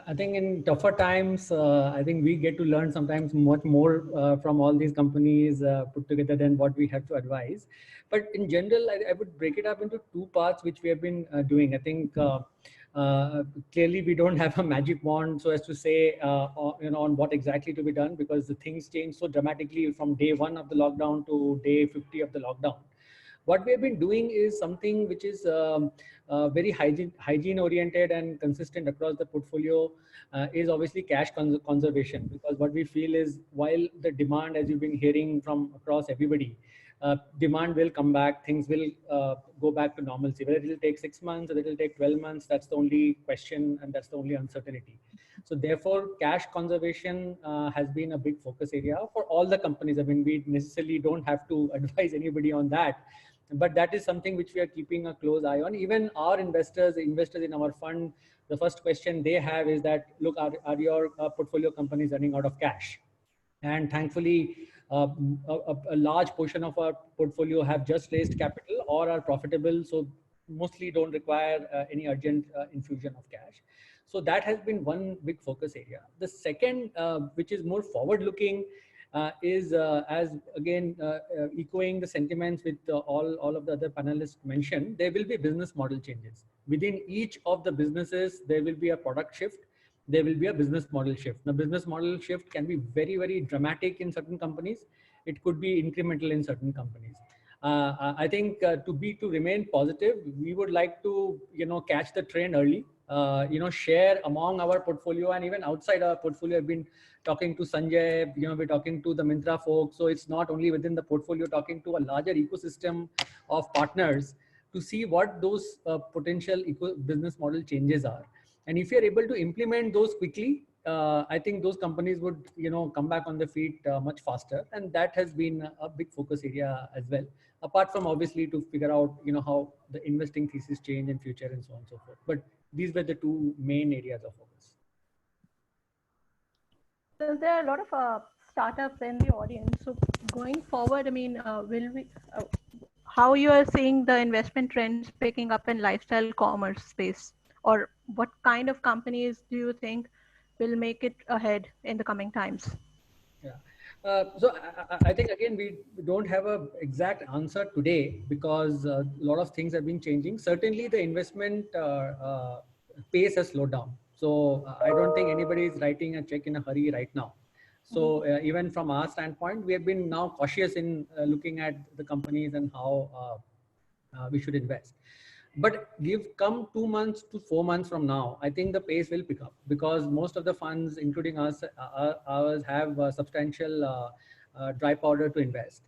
I think in tougher times, I think we get to learn sometimes much more from all these companies put together than what we have to advise. But in general, I would break it up into two parts, which we have been doing. I think clearly we don't have a magic wand so as to say on what exactly to be done, because the things change so dramatically from day 1 of the lockdown to day 50 of the lockdown. What we have been doing is something which is very hygiene oriented and consistent across the portfolio, is obviously cash conservation, because what we feel is, while the demand, as you've been hearing from across everybody, demand will come back, things will go back to normalcy. Whether it will take 6 months or it will take 12 months, that's the only question and that's the only uncertainty. So therefore, cash conservation has been a big focus area for all the companies. I mean, we necessarily don't have to advise anybody on that, but that is something which we are keeping a close eye on. Even our investors in our fund, the first question they have is that, look, are your portfolio companies running out of cash? And thankfully, a large portion of our portfolio have just raised capital or are profitable, so mostly don't require any urgent infusion of cash. So that has been one big focus area. The second, which is more forward-looking, is as again echoing the sentiments with all of the other panelists mentioned, there will be business model changes. Within each of the businesses, there will be a product shift, there will be a business model shift. Now, business model shift can be very, very dramatic in certain companies. It could be incremental in certain companies. I think to remain positive, we would like to catch the train early. Share among our portfolio and even outside our portfolio. I've been talking to Sanjay, we're talking to the Myntra folks. So it's not only within the portfolio, talking to a larger ecosystem of partners to see what those potential business model changes are. And if you're able to implement those quickly, I think those companies would, come back on their feet much faster. And that has been a big focus area as well. Apart from obviously to figure out, how the investing thesis change in future and so on and so forth. But these were the two main areas of focus. So there are a lot of startups in the audience. So going forward, I mean, how you are seeing the investment trends picking up in lifestyle commerce space, or what kind of companies do you think will make it ahead in the coming times? Yeah. So I think again we don't have a exact answer today, because a lot of things have been changing. Certainly the investment pace has slowed down. So I don't think anybody is writing a check in a hurry right now. So even from our standpoint, we have been now cautious in looking at the companies and how we should invest. But come 2 months to 4 months from now, I think the pace will pick up, because most of the funds, including ours have substantial dry powder to invest.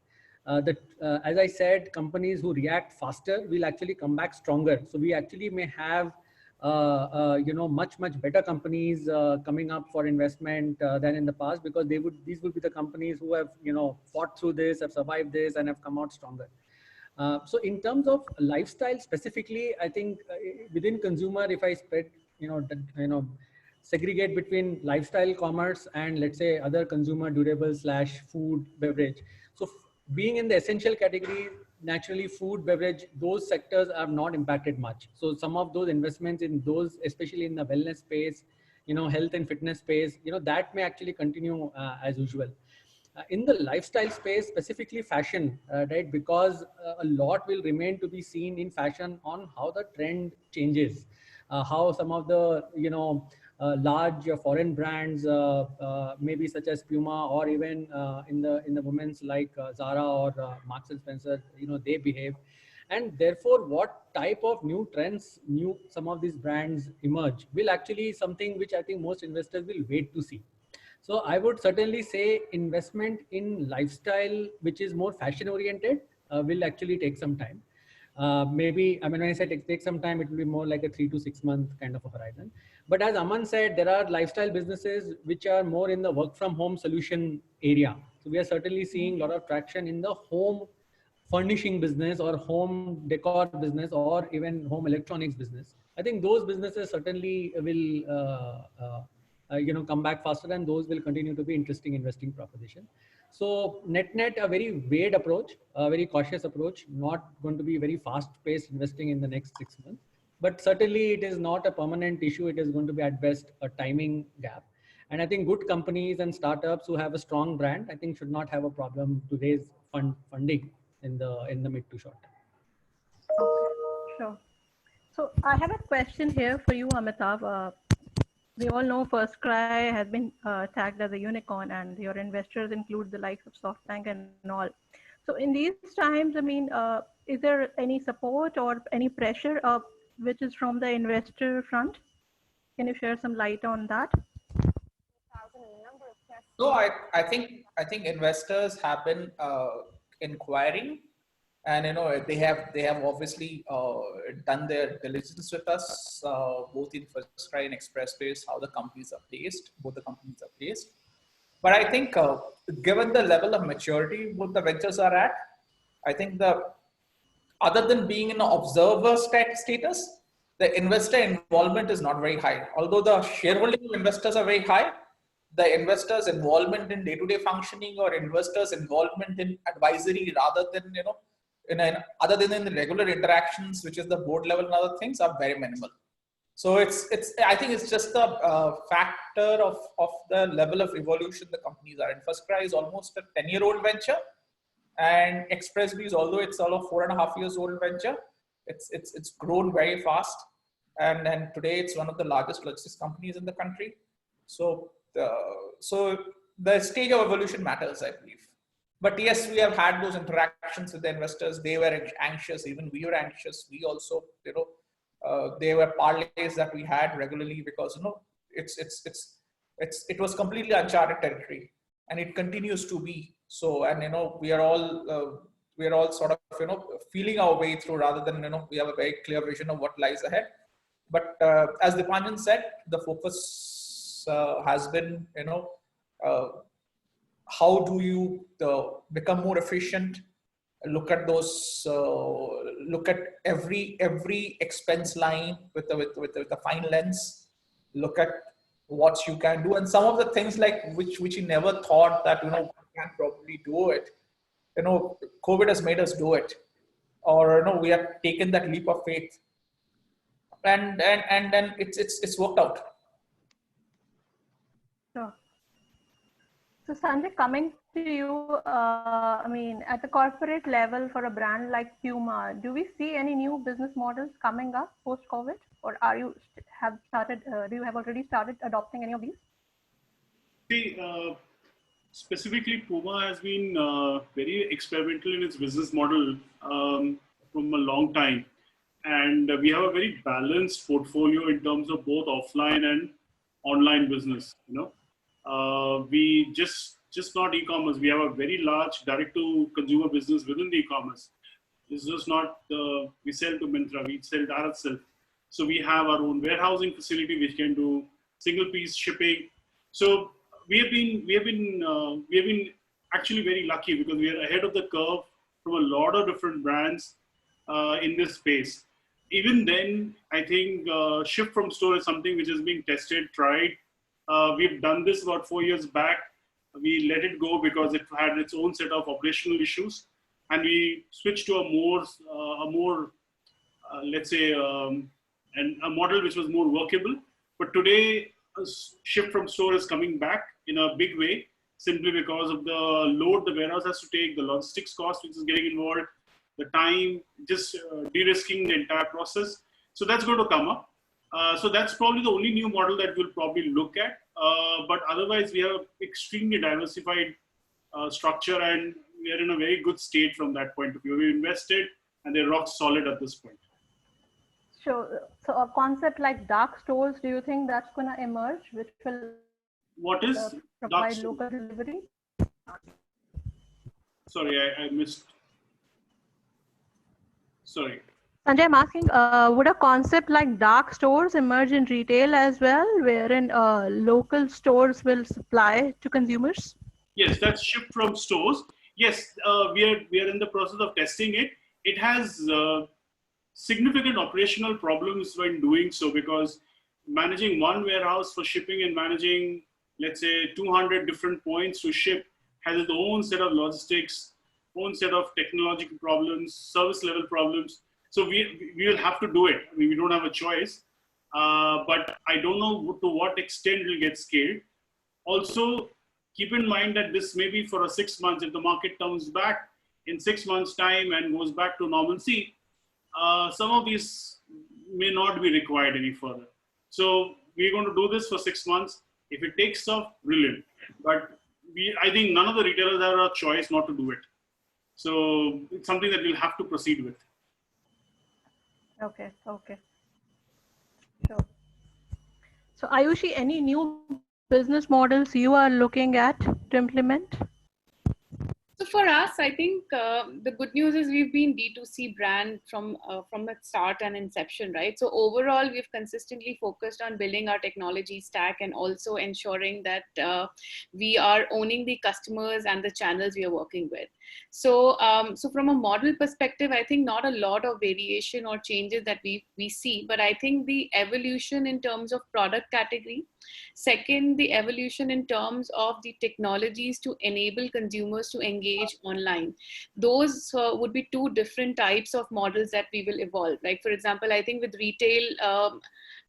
As I said, companies who react faster will actually come back stronger. So we actually may have much better companies coming up for investment than in the past, because these would be the companies who have fought through this, have survived this, and have come out stronger. So in terms of lifestyle specifically, I think within consumer, if I spread segregate between lifestyle commerce and, let's say, other consumer durables / food beverage. So being in the essential category, naturally food beverage, those sectors are not impacted much. So some of those investments in those, especially in the wellness space, health and fitness space, that may actually continue as usual. In the lifestyle space, specifically fashion, right? Because a lot will remain to be seen in fashion on how the trend changes, how some of the large foreign brands, maybe such as Puma, or even in the women's like Zara or Marks and Spencer, they behave. And therefore, what type of new trends, some of these brands emerge, will actually something which I think most investors will wait to see. So I would certainly say investment in lifestyle, which is more fashion oriented, will actually take some time. Maybe, when I say take some time, it will be more like a 3 to 6 month kind of a horizon. But as Aman said, there are lifestyle businesses which are more in the work from home solution area. So we are certainly seeing a lot of traction in the home furnishing business or home decor business or even home electronics business. I think those businesses certainly will come back faster, and those will continue to be interesting investing proposition. So net, a very weighed approach, a very cautious approach, not going to be very fast paced investing in the next 6 months. But certainly it is not a permanent issue. It is going to be at best a timing gap. And I think good companies and startups who have a strong brand, I think, should not have a problem to raise funding in the mid to short term. Okay, sure. So I have a question here for you, Amitav. We all know FirstCry has been tagged as a unicorn, and your investors include the likes of SoftBank and all. So in these times, is there any support or any pressure which is from the investor front? Can you share some light on that? No, I think investors have been inquiring, and they have obviously done their diligence with us, both in FirstCry and Expressbase, how the companies are placed, both the companies are placed. But I think given the level of maturity both the ventures are at, I think other than being in an observer status, the investor involvement is not very high. Although the shareholding of investors are very high, the investors' involvement in day-to-day functioning or investors' involvement in advisory rather than, other than in the regular interactions, which is the board level and other things, are very minimal. So I think it's just the factor of the level of evolution the companies are in. FirstCry is almost a 10-year-old venture, and Expressbase, although it's all of 4.5 years old venture, it's grown very fast, and today it's one of the largest logistics companies in the country. So the stage of evolution matters, I believe. But yes, we have had those interactions with the investors. They were anxious, even we were anxious. We also, they were parlays that we had regularly, because it was completely uncharted territory, and it continues to be so. And we are all sort of feeling our way through, rather than we have a very clear vision of what lies ahead. But as Dipanjan said, the focus has been how do you become more efficient, look at those, look at every expense line with a fine lens, look at what you can do, and some of the things like which you never thought that you can probably do it. COVID has made us do it, or we have taken that leap of faith, and then it's worked out. Sure. So Sanjay, coming to you, at the corporate level for a brand like Puma, do we see any new business models coming up post-COVID, or do you have already started adopting any of these? See, specifically Puma has been very experimental in its business model from a long time. And we have a very balanced portfolio in terms of both offline and online business. We just not e-commerce. We have a very large direct-to-consumer business within the e-commerce. It's just not we sell to Myntra, we sell direct itself. So we have our own warehousing facility which can do single piece shipping. So we have been actually very lucky because we are ahead of the curve from a lot of different brands in this space. Even then, I think ship from store is something which is being tested, tried. We've done this about 4 years back. We let it go because it had its own set of operational issues, and we switched to a more let's say a model which was more workable. But today, ship from store is coming back in a big way, simply because of the load the warehouse has to take, the logistics cost which is getting involved, the time, just de-risking the entire process. So that's going to come up. So that's probably the only new model that we'll probably look at. But otherwise, we have extremely diversified structure, and we are in a very good state from that point of view. We invested, and they're rock solid at this point. So a concept like dark stores, do you think that's going to emerge, which will what is provide local delivery? Sorry, I missed. Sorry. Sanjay, I'm asking, would a concept like dark stores emerge in retail as well, wherein local stores will supply to consumers? Yes, that's shipped from stores. Yes, we are in the process of testing it. It has significant operational problems when doing so, because managing one warehouse for shipping and managing, let's say, 200 different points to ship has its own set of logistics, own set of technological problems, service level problems. So we will have to do it. I mean, we don't have a choice, but I don't know to what extent it will get scaled. Also, keep in mind that this may be for a 6 months. If the market comes back in 6 months' time and goes back to normalcy, some of these may not be required any further. So we're going to do this for 6 months. If it takes off, brilliant. But I think none of the retailers have a choice not to do it. So it's something that we'll have to proceed with. Okay. Sure. So Ayushi, any new business models you are looking at to implement? So for us, I think the good news is we've been D2C brand from the start and inception, right? So overall, we've consistently focused on building our technology stack and also ensuring that we are owning the customers and the channels we are working with. So, so from a model perspective, I think not a lot of variation or changes that we see, but I think the evolution in terms of product category. Second, the evolution in terms of the technologies to enable consumers to engage online. Those would be two different types of models that we will evolve. Like, for example, I think with retail,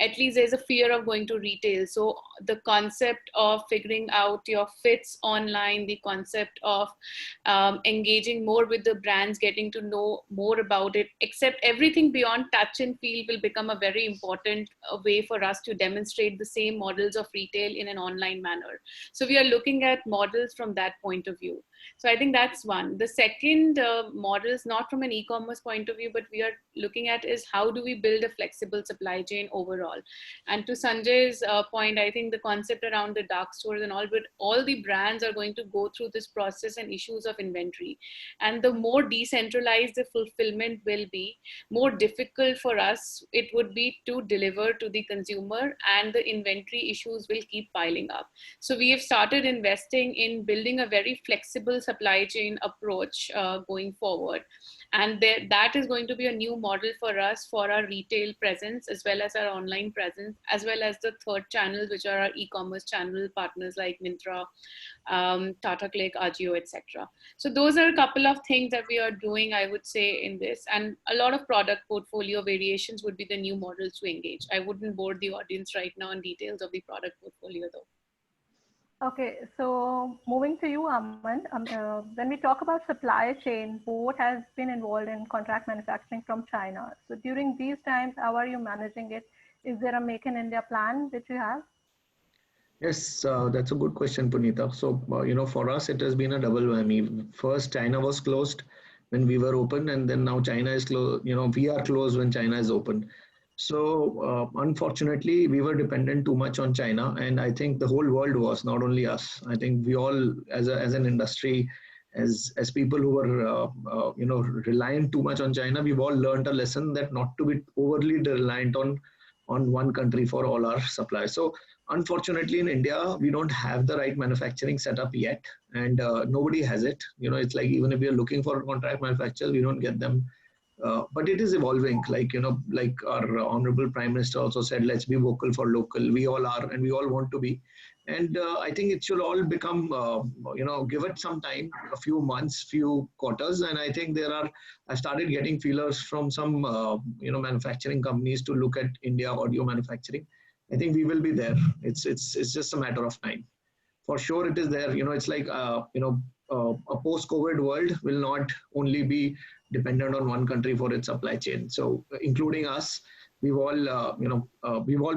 at least there's a fear of going to retail. So the concept of figuring out your fits online, the concept of engaging more with the brands, getting to know more about it, except everything beyond touch and feel will become a very important way for us to demonstrate the same models of retail in an online manner. So we are looking at models from that point of view. So I think that's one. The second model is not from an e-commerce point of view, but we are looking at is how do we build a flexible supply chain overall. And to Sanjay's point, I think the concept around the dark stores and all, but all the brands are going to go through this process and issues of inventory. And the more decentralized the fulfillment will be, more difficult for us it would be to deliver to the consumer, and the inventory issues will keep piling up. So we have started investing in building a very flexible supply chain approach going forward. And that is going to be a new model for us for our retail presence, as well as our online presence, as well as the third channels, which are our e-commerce channel partners like Myntra, Tata Click, Ajio, etc. So those are a couple of things that we are doing, I would say, in this. And a lot of product portfolio variations would be the new models to engage. I wouldn't bore the audience right now on details of the product portfolio though. Okay, so moving to you, Aman, when we talk about supply chain, Boat has been involved in contract manufacturing from China. So during these times, how are you managing it? Is there a Make in India plan which you have? Yes, that's a good question, Punita. So, for us, it has been a double whammy. First, China was closed when we were open, and then now China is closed. We are closed when China is open. So, unfortunately, we were dependent too much on China, and I think the whole world was, not only us. I think we all, as an industry, as people who were reliant too much on China, we've all learned a lesson that not to be overly reliant on one country for all our supplies. So unfortunately in India, we don't have the right manufacturing setup yet, and nobody has it. It's like even if we are looking for contract manufacturers, we don't get them. But it is evolving, like our honorable Prime Minister also said, let's be vocal for local. We all are, and we all want to be. And I think it should all become, give it some time, a few months, few quarters. And I think I started getting feelers from some, manufacturing companies to look at India audio manufacturing. I think we will be there. It's just a matter of time. For sure, it is there. It's like, a post-COVID world will not only be dependent on one country for its supply chain. So including us, we've all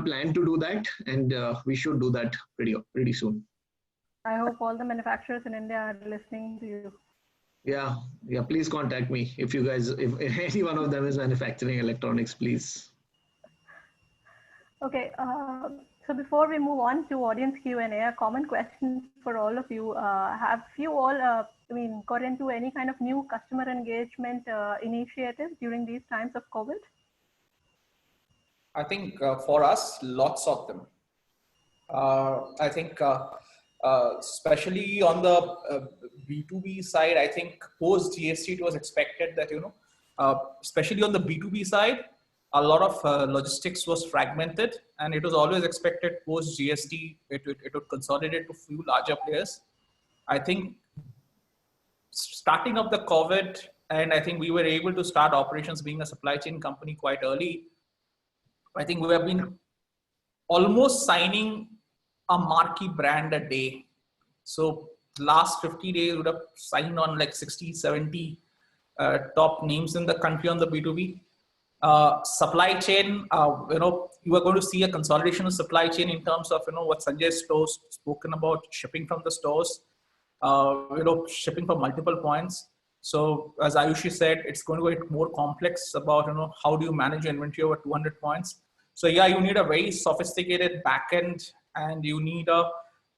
planned to do that, and we should do that pretty soon. I hope all the manufacturers in India are listening to you. Yeah. Please contact me if any one of them is manufacturing electronics, please. Okay. So before we move on to audience Q&A, a common question for all of you: have you all, got into any kind of new customer engagement initiatives during these times of COVID? I think for us, lots of them. I think especially on the B2B side, I think post GST it was expected that, especially on the B2B side, a lot of logistics was fragmented, and it was always expected post GST it would consolidate to few larger players. I think starting of the COVID, and I think we were able to start operations being a supply chain company quite early. I think we have been almost signing a marquee brand a day. So last 50 days would have signed on like 60, 70 top names in the country on the B2B. Supply chain, you are going to see a consolidation of supply chain in terms of, what Sanjay Store's spoken about, shipping from the stores, shipping from multiple points. So as Ayushi said, it's going to get more complex about, how do you manage your inventory over 200 points. So yeah, you need a very sophisticated backend, and you need a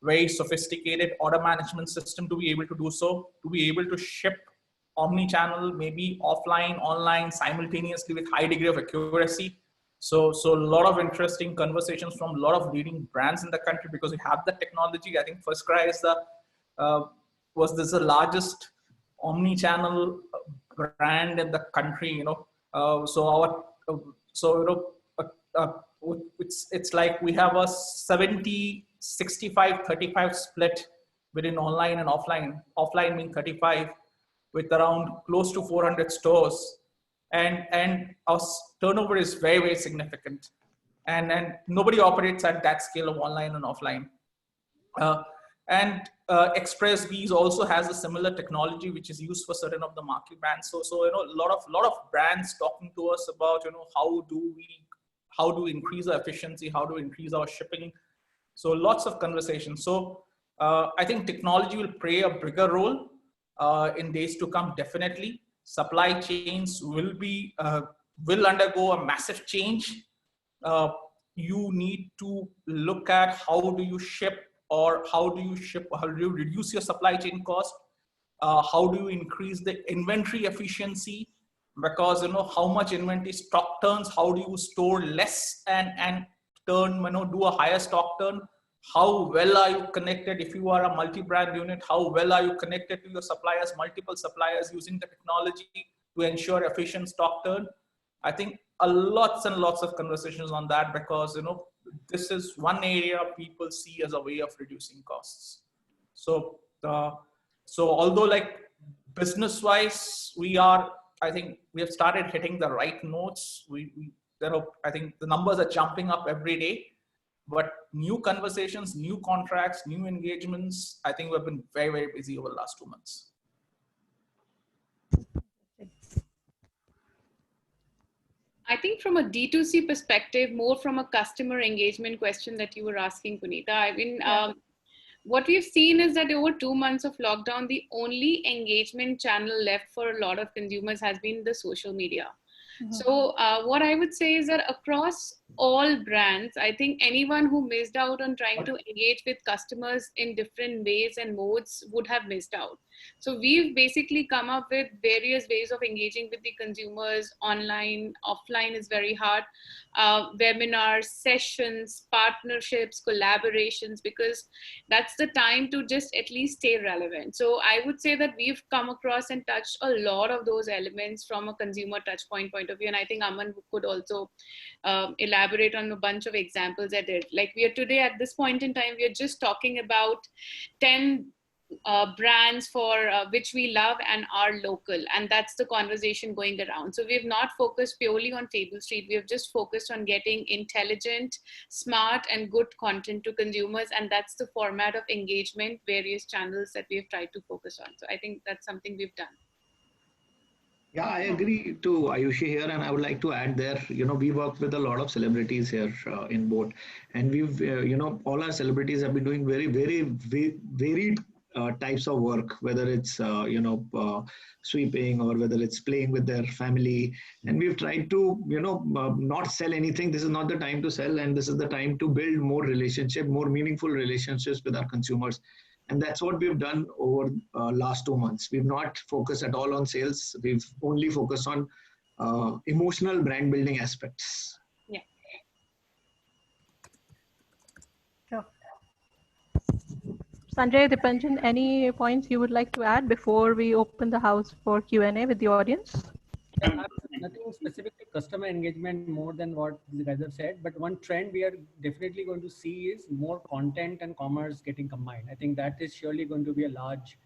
very sophisticated order management system to be able to do so, to be able to ship omni-channel, maybe offline, online, simultaneously with high degree of accuracy. So a lot of interesting conversations from a lot of leading brands in the country because we have the technology. I think FirstCry is the largest omni-channel brand in the country. It's like we have a 70, 65, 35 split between online and offline. Offline being 35, with around close to 400 stores, and our turnover is very, very significant, and nobody operates at that scale of online and offline. ExpressBees also has a similar technology which is used for certain of the market brands. So a lot of brands talking to us about how do we increase our efficiency, how do we increase our shipping. So lots of conversations. So I think technology will play a bigger role in days to come. Definitely, supply chains will undergo a massive change. You need to look at how do you ship, or how do you reduce your supply chain cost? How do you increase the inventory efficiency? Because how much inventory stock turns, how do you store less and turn, do a higher stock turn? How well are you connected? If you are a multi-brand unit, how well are you connected to your suppliers, multiple suppliers, using the technology to ensure efficient stock turn? I think lots and lots of conversations on that, because this is one area people see as a way of reducing costs. So although like business wise, I think we have started hitting the right notes. I think the numbers are jumping up every day, but new conversations, new contracts, new engagements, I think we've been very, very busy over the last 2 months. I think from a D2C perspective, more from a customer engagement question that you were asking, Punita, I mean, what we've seen is that over 2 months of lockdown, the only engagement channel left for a lot of consumers has been the social media. Mm-hmm. So what I would say is that across all brands, I think anyone who missed out on trying to engage with customers in different ways and modes would have missed out. So we've basically come up with various ways of engaging with the consumers. Online, offline is very hard. Webinars, sessions, partnerships, collaborations, because that's the time to just at least stay relevant. So I would say that we've come across and touched a lot of those elements from a consumer touchpoint point of view. And I think Aman could also elaborate on a bunch of examples at it. Like we are today at this point in time, we are just talking about 10 brands for which we love and are local, and that's the conversation going around. So we've not focused purely on Table Street. We have just focused on getting intelligent, smart, and good content to consumers, and that's the format of engagement, various channels that we've tried to focus on. So I think that's something we've done. Yeah, I agree to Ayushi here, and I would like to add there. We work with a lot of celebrities here in boat, and we've, all our celebrities have been doing very, very, varied types of work, whether it's sweeping or whether it's playing with their family. And we've tried to not sell anything. This is not the time to sell, and this is the time to build more meaningful relationships with our consumers. And that's what we've done over last 2 months. We've not focused at all on sales. We've only focused on emotional brand building aspects. Yeah. Sure. Sanjay, Dipanjan, any points you would like to add before we open the house for Q&A with the audience? Nothing specific to customer engagement more than what the guys have said, but one trend we are definitely going to see is more content and commerce getting combined. I think that is surely going to be a large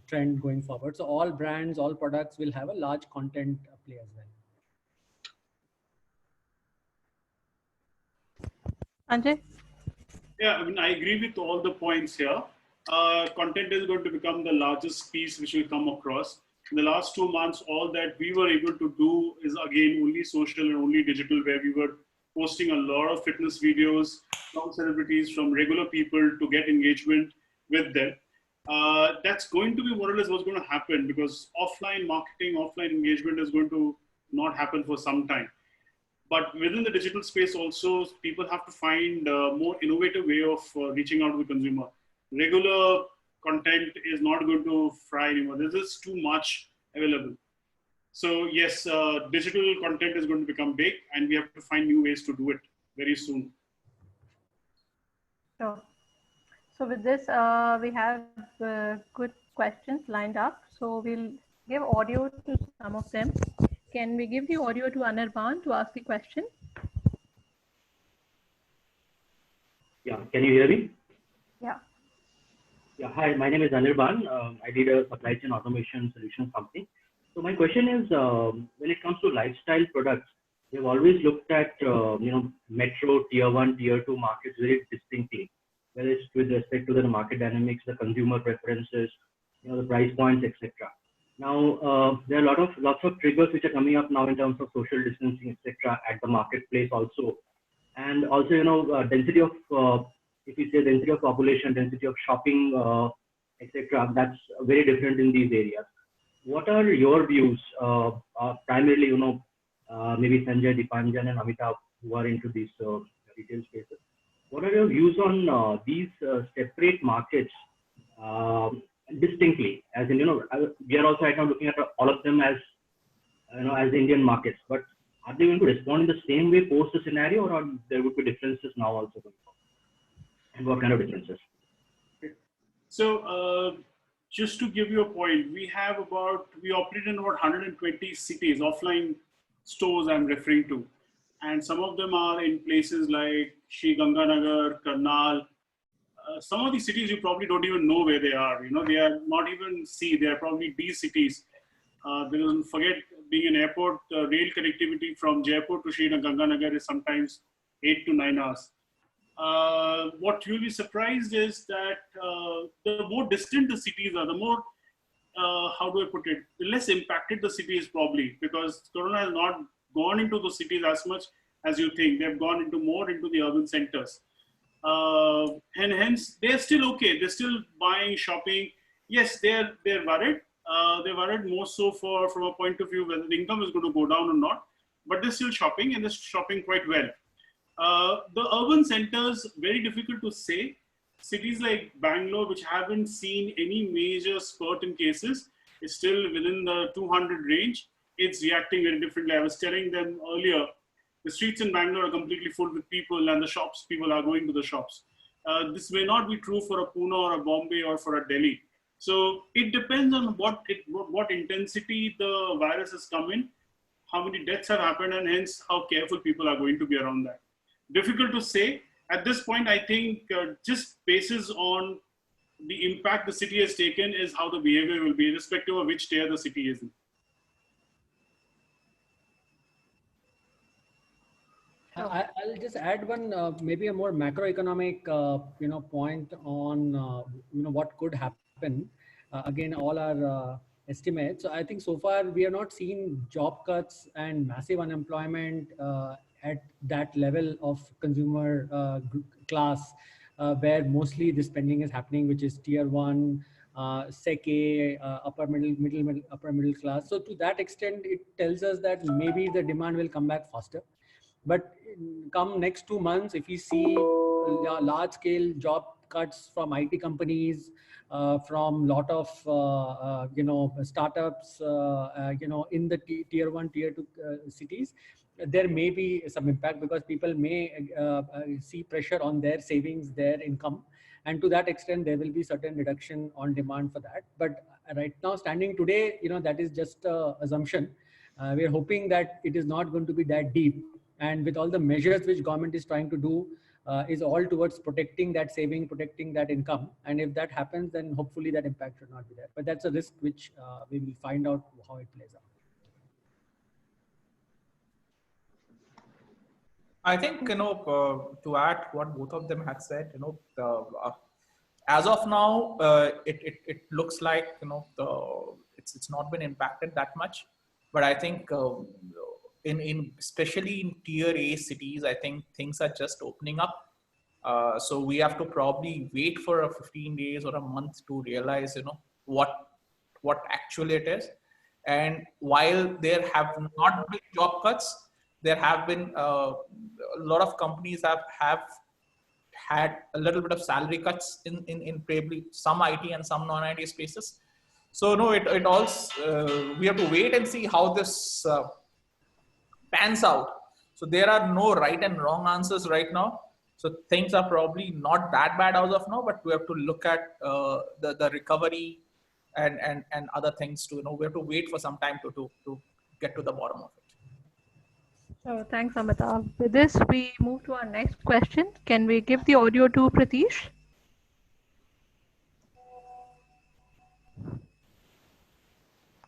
trend going forward. So all brands, all products will have a large content play as well. Sanjay? Yeah, I mean, I agree with all the points here. Content is going to become the largest piece which we come across. In the last 2 months, all that we were able to do is again only social and only digital, where we were posting a lot of fitness videos from celebrities, from regular people to get engagement with them. That's going to be more or less what's going to happen, because offline marketing, offline engagement is going to not happen for some time. But within the digital space also, people have to find a more innovative way of reaching out to the consumer. Regular content is not going to fry anymore. There's just too much available. So yes, digital content is going to become big, and we have to find new ways to do it very soon. Sure. So with this, we have good questions lined up. So we'll give audio to some of them. Can we give the audio to Anirban to ask the question? Yeah, can you hear me? Yeah. Yeah, hi, my name is Anirban. I lead a supply chain automation solutions company. So my question is, when it comes to lifestyle products, we've always looked at, metro, tier 1, tier 2 markets very distinctly, whether it's with respect to the market dynamics, the consumer preferences, the price points, etc. Now, there are lots of triggers which are coming up now in terms of social distancing, etc. at the marketplace also. And also, density of, if you say density of population, density of shopping, etc., that's very different in these areas. What are your views, primarily, maybe Sanjay, Dipanjan, and Amitabh, who are into these retail spaces? What are your views on these separate markets distinctly? As in, we are also right now looking at all of them as, as Indian markets, but are they going to respond in the same way post the scenario, or there would be differences now also going forward? And what kind of differences? So just to give you a point, we operate in about 120 cities, offline stores I'm referring to. And some of them are in places like Sri Ganganagar, Karnal. Some of these cities you probably don't even know where they are. They are not even C, they are probably D cities. Because forget, being an airport, rail connectivity from Jaipur to Sri Ganganagar is sometimes 8 to 9 hours. What you'll be surprised is that the more distant the cities are, the more, how do I put it, the less impacted the city is probably, because Corona has not gone into the cities as much as you think. They've gone more into the urban centers. And hence, they're still okay. They're still buying, shopping. Yes, they're worried. They're worried more so from a point of view whether the income is going to go down or not. But they're still shopping, and they're shopping quite well. The urban centers, very difficult to say. cities like Bangalore, which haven't seen any major spurt in cases, is still within the 200 range. It's reacting very differently. I was telling them earlier, the streets in Bangalore are completely full with people, and the shops, people are going to the shops. This may not be true for a Pune or a Bombay or for a Delhi. So it depends on what intensity the virus has come in, how many deaths have happened, and hence how careful people are going to be around that. Difficult to say. At this point, I think just basis on the impact the city has taken is how the behavior will be, irrespective of which tier the city is in. I'll just add one, maybe a more macroeconomic, point on, what could happen. Again, all our estimates. So I think so far we have not seen job cuts and massive unemployment at that level of consumer class, where mostly the spending is happening, which is tier one, sec A, upper middle class. So to that extent, it tells us that maybe the demand will come back faster. But come next 2 months, if we see large scale job cuts from IT companies, from lot of startups, in the tier one, tier two cities, there may be some impact because people may see pressure on their savings, their income, and to that extent there will be certain reduction on demand for that. But right now, standing today, that is just assumption. We are hoping that it is not going to be that deep. And with all the measures which government is trying to do, is all towards protecting that saving, protecting that income. And if that happens, then hopefully that impact should not be there. But that's a risk which we will find out how it plays out. I think, to add what both of them had said, as of now, it looks like, it's not been impacted that much. But I think especially in tier A cities, I think things are just opening up. So we have to probably wait for a 15 days or a month to realize, what actually it is. And while there have not been job cuts, there have been a lot of companies have had a little bit of salary cuts in probably some IT and some non-IT spaces. So no, it also we have to wait and see how this pans out. So there are no right and wrong answers right now. So things are probably not that bad as of now, but we have to look at the recovery and other things to, we have to wait for some time to get to the bottom of it. So thanks, Amitav. With this, we move to our next question. Can we give the audio to Pratish?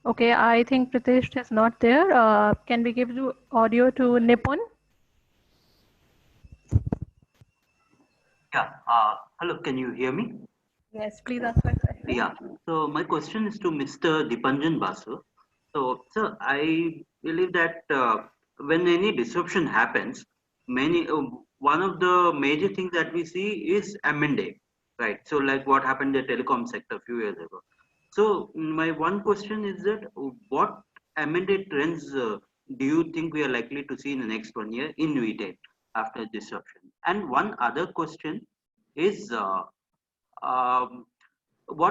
Okay, I think Pratish is not there. Can we give the audio to Nipun? Yeah. Hello, can you hear me? Yes, please ask your question. Yeah. So my question is to Mr. Dipanjan Basu. So, sir, I believe that when any disruption happens, one of the major things that we see is M&A, right? So, like what happened in the telecom sector a few years ago. So, my one question is that what M&A trends do you think we are likely to see in the next 1 year in retail after disruption? And one other question is, what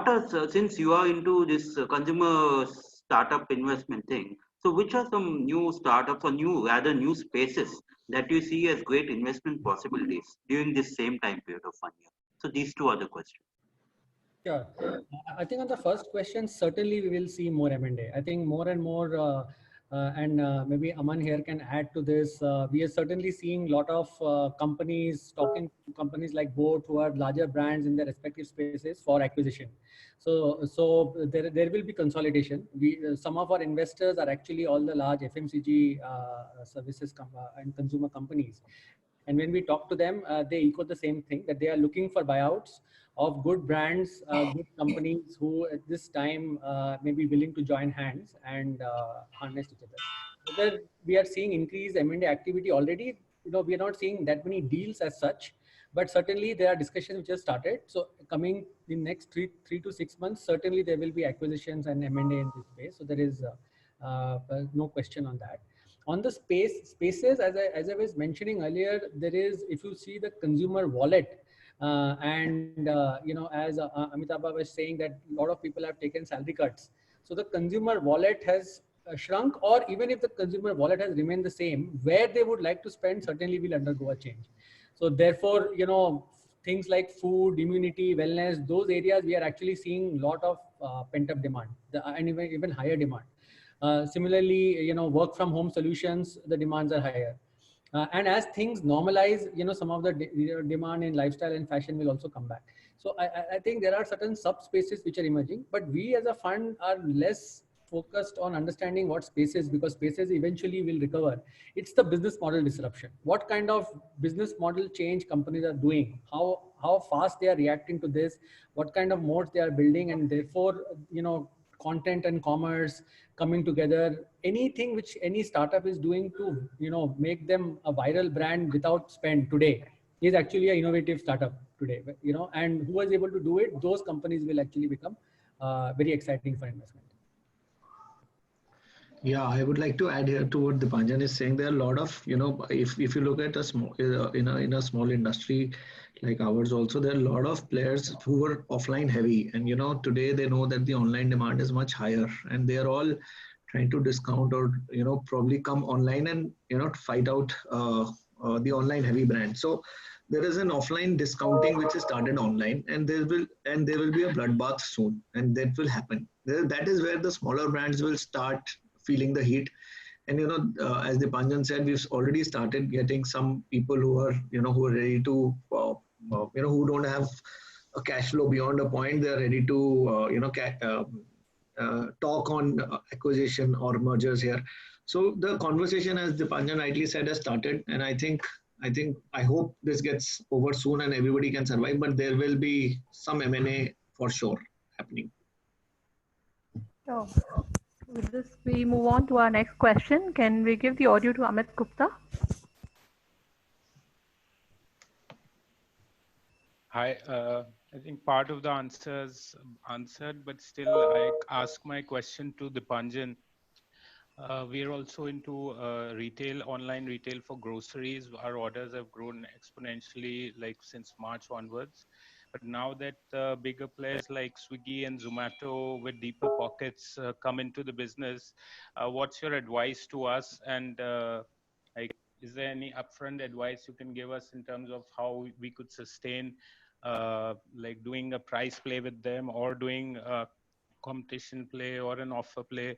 are, since you are into this consumer startup investment thing, so which are some new startups or new spaces that you see as great investment possibilities during this same time period of 1 year? So these two are the questions. Sure. I think on the first question, certainly we will see more M&A. I think more and more, and maybe Aman here can add to this. We are certainly seeing a lot of companies talking to companies like Boat, who are larger brands in their respective spaces, for acquisition. So there will be consolidation. Some of our investors are actually all the large FMCG services and consumer companies. And when we talk to them, they echo the same thing, that they are looking for buyouts of good brands, good companies who at this time may be willing to join hands and harness each other. Whether we are seeing increased M&A activity already, we are not seeing that many deals as such, but certainly there are discussions which have started. So coming in next three to 6 months, certainly there will be acquisitions and M&A in this space. So there is no question on that. On the spaces, as I was mentioning earlier, there is, if you see the consumer wallet, As Amitabh was saying, that a lot of people have taken salary cuts. So the consumer wallet has shrunk, or even if the consumer wallet has remained the same, where they would like to spend certainly will undergo a change. So therefore, things like food, immunity, wellness, those areas we are actually seeing a lot of pent-up demand, and even higher demand. Similarly, work from home solutions, the demands are higher. And as things normalize, some of the demand in lifestyle and fashion will also come back. So I think there are certain subspaces which are emerging, but we as a fund are less focused on understanding what spaces, because spaces eventually will recover. It's the business model disruption. What kind of business model change companies are doing, how fast they are reacting to this, what kind of modes they are building, and therefore, content and commerce coming together, anything which any startup is doing to make them a viral brand without spend today is actually an innovative startup today. And who is able to do it, those companies will actually become very exciting for investment. Yeah, I would like to add here to what Dipanjan is saying. There are a lot of, if you look at a small, in a small industry like ours also, there are a lot of players who were offline heavy. And, today they know that the online demand is much higher, and they are all trying to discount or, probably come online and, fight out the online heavy brand. So there is an offline discounting which is started online, and there will be a bloodbath soon, and that will happen. That is where the smaller brands will start feeling the heat. And as Dipanjan said, we've already started getting some people who are ready to who don't have a cash flow beyond a point. They're ready to talk on acquisition or mergers here. So the conversation, as Dipanjan rightly said, has started, and I hope this gets over soon and everybody can survive, but there will be some M&A for sure happening. So with this, we move on to our next question. Can we give the audio to Amit Gupta? Hi, I think part of the answers answered, but still I ask my question to Dipanjan. We are also into retail, online retail for groceries. Our orders have grown exponentially, like since March onwards. But now that bigger players like Swiggy and Zomato with deeper pockets come into the business, what's your advice to us? And is there any upfront advice you can give us in terms of how we could sustain, like doing a price play with them, or doing a competition play or an offer play?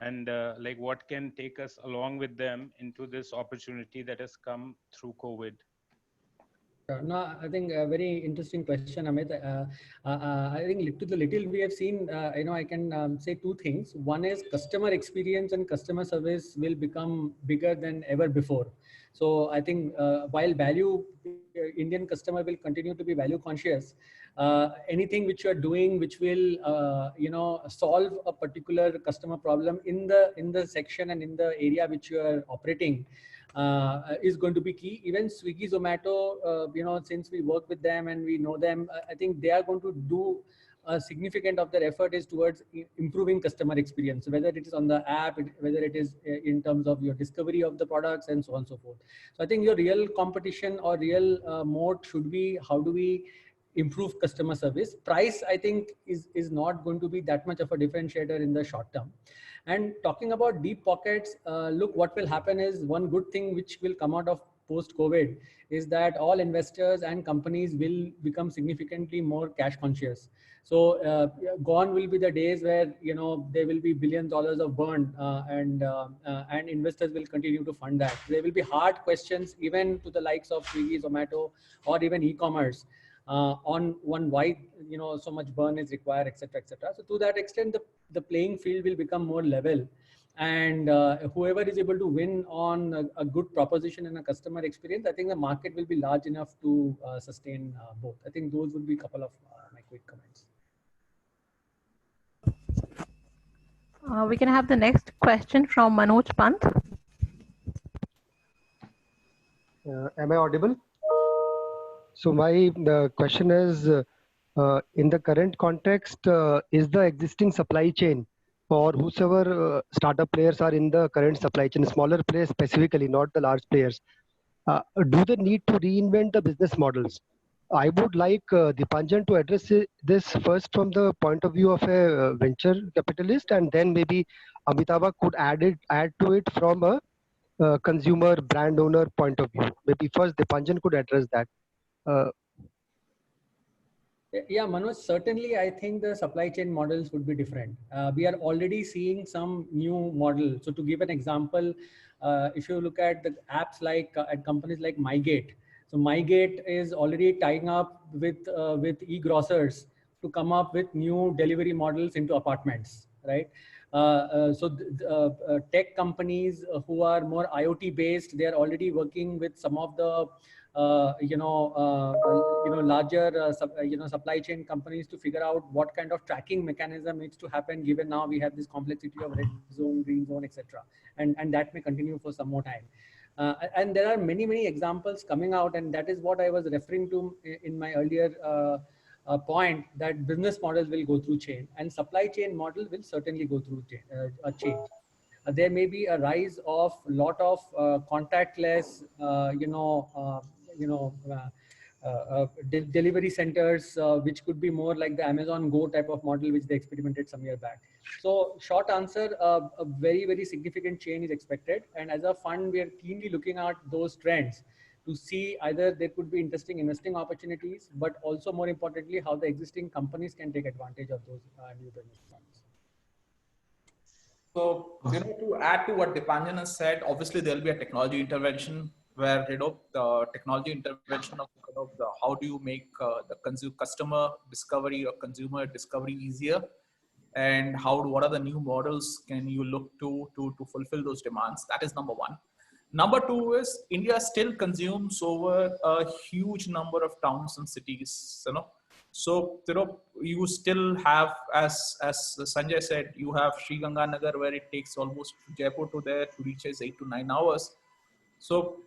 And like what can take us along with them into this opportunity that has come through COVID? No, I think a very interesting question, Amit. I think to the little we have seen, I can say two things. One is customer experience and customer service will become bigger than ever before. So I think while Indian customer will continue to be value conscious, anything which you are doing which will solve a particular customer problem in the section and in the area which you are operating is going to be key. Even Swiggy, Zomato, since we work with them and we know them, I think they are going to do a significant of their effort is towards improving customer experience, whether it is on the app, whether it is in terms of your discovery of the products and so on and so forth. So I think your real competition or real moat should be how do we improve customer service. Price, I think, is not going to be that much of a differentiator in the short term. And talking about deep pockets, look, what will happen is one good thing which will come out of post-COVID is that all investors and companies will become significantly more cash conscious. So gone will be the days where there will be billions of dollars of burn and investors will continue to fund that. There will be hard questions even to the likes of Swiggy, Zomato, or even e-commerce on why so much burn is required, etc., etc. So to that extent, the playing field will become more level, and whoever is able to win on a good proposition and a customer experience, I think the market will be large enough to sustain both. I think those would be a couple of my quick comments. We can have the next question from Manoj Pant. Am I audible? So the question is, in the current context, is the existing supply chain for whosoever startup players are in the current supply chain, smaller players specifically, not the large players, do they need to reinvent the business models? I would like Dipanjan to address this first from the point of view of a venture capitalist, and then maybe Amitabha could add to it from a consumer brand owner point of view. Maybe first Dipanjan could address that. Yeah, Manoj, certainly I think the supply chain models would be different. We are already seeing some new model. So to give an example, if you look at the apps like at companies like Migrant, so Migrant is already tying up with e-grocers to come up with new delivery models into apartments, right? Tech companies who are more IoT based, they are already working with some of the larger supply chain companies to figure out what kind of tracking mechanism needs to happen, given now we have this complexity of red zone, green zone, etc. And that may continue for some more time. And there are many examples coming out, and that is what I was referring to in my earlier point, that business models will go through change and supply chain model will certainly go through a change. There may be a rise of lot of contactless, delivery centers, which could be more like the Amazon Go type of model, which they experimented some year back. So short answer, a very significant change is expected. And as a fund, we are keenly looking at those trends to see either there could be interesting investing opportunities, but also more importantly, how the existing companies can take advantage of those new business models. So, to add to what Dipanjan has said, obviously there'll be a technology intervention where, the technology intervention of, how do you make the customer discovery or consumer discovery easier, and what are the new models can you look to fulfill those demands? That is number one. Number two is India still consumes over a huge number of towns and cities, So, you still have, as Sanjay said, you have Sri Ganganagar, where it takes almost Jaipur to there to reach is 8 to 9 hours. So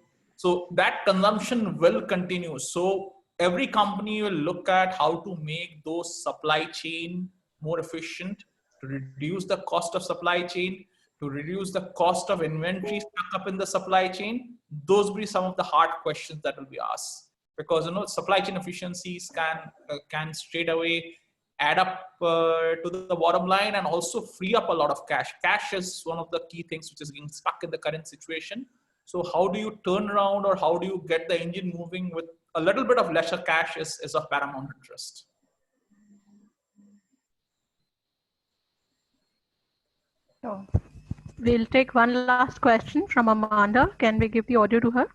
that consumption will continue. So every company will look at how to make those supply chain more efficient, to reduce the cost of supply chain, to reduce the cost of inventory stuck up in the supply chain. Those will be some of the hard questions that will be asked, because supply chain efficiencies can straight away add up to the bottom line and also free up a lot of cash. Cash is one of the key things which is getting stuck in the current situation. So how do you turn around, or how do you get the engine moving with a little bit of lesser cash is of paramount interest. So we'll take one last question from Amanda. Can we give the audio to her?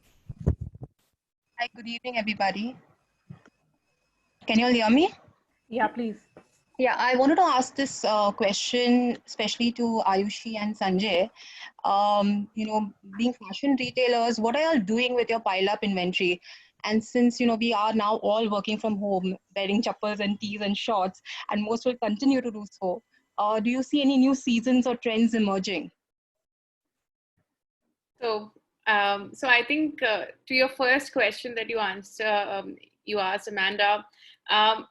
Hi, good evening, everybody. Can you all hear me? Yeah, please. Yeah, I wanted to ask this question, especially to Ayushi and Sanjay. Being fashion retailers, what are you all doing with your pile-up inventory? And since we are now all working from home, wearing chappals and tees and shorts, and most will continue to do so, do you see any new seasons or trends emerging? So I think to your first question that you asked, Amanda,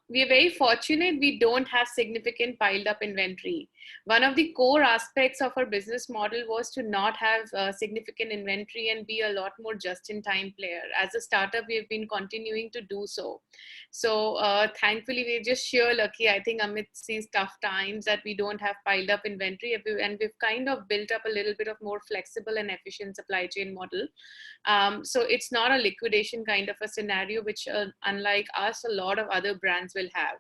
we are very fortunate we don't have significant piled up inventory. One of the core aspects of our business model was to not have significant inventory and be a lot more just-in-time player. As a startup, we have been continuing to do so. So thankfully, we're just sheer lucky, I think, amidst these tough times, that we don't have piled up inventory, and we've kind of built up a little bit of more flexible and efficient supply chain model. So it's not a liquidation kind of a scenario, which unlike us, a lot of other brands will have.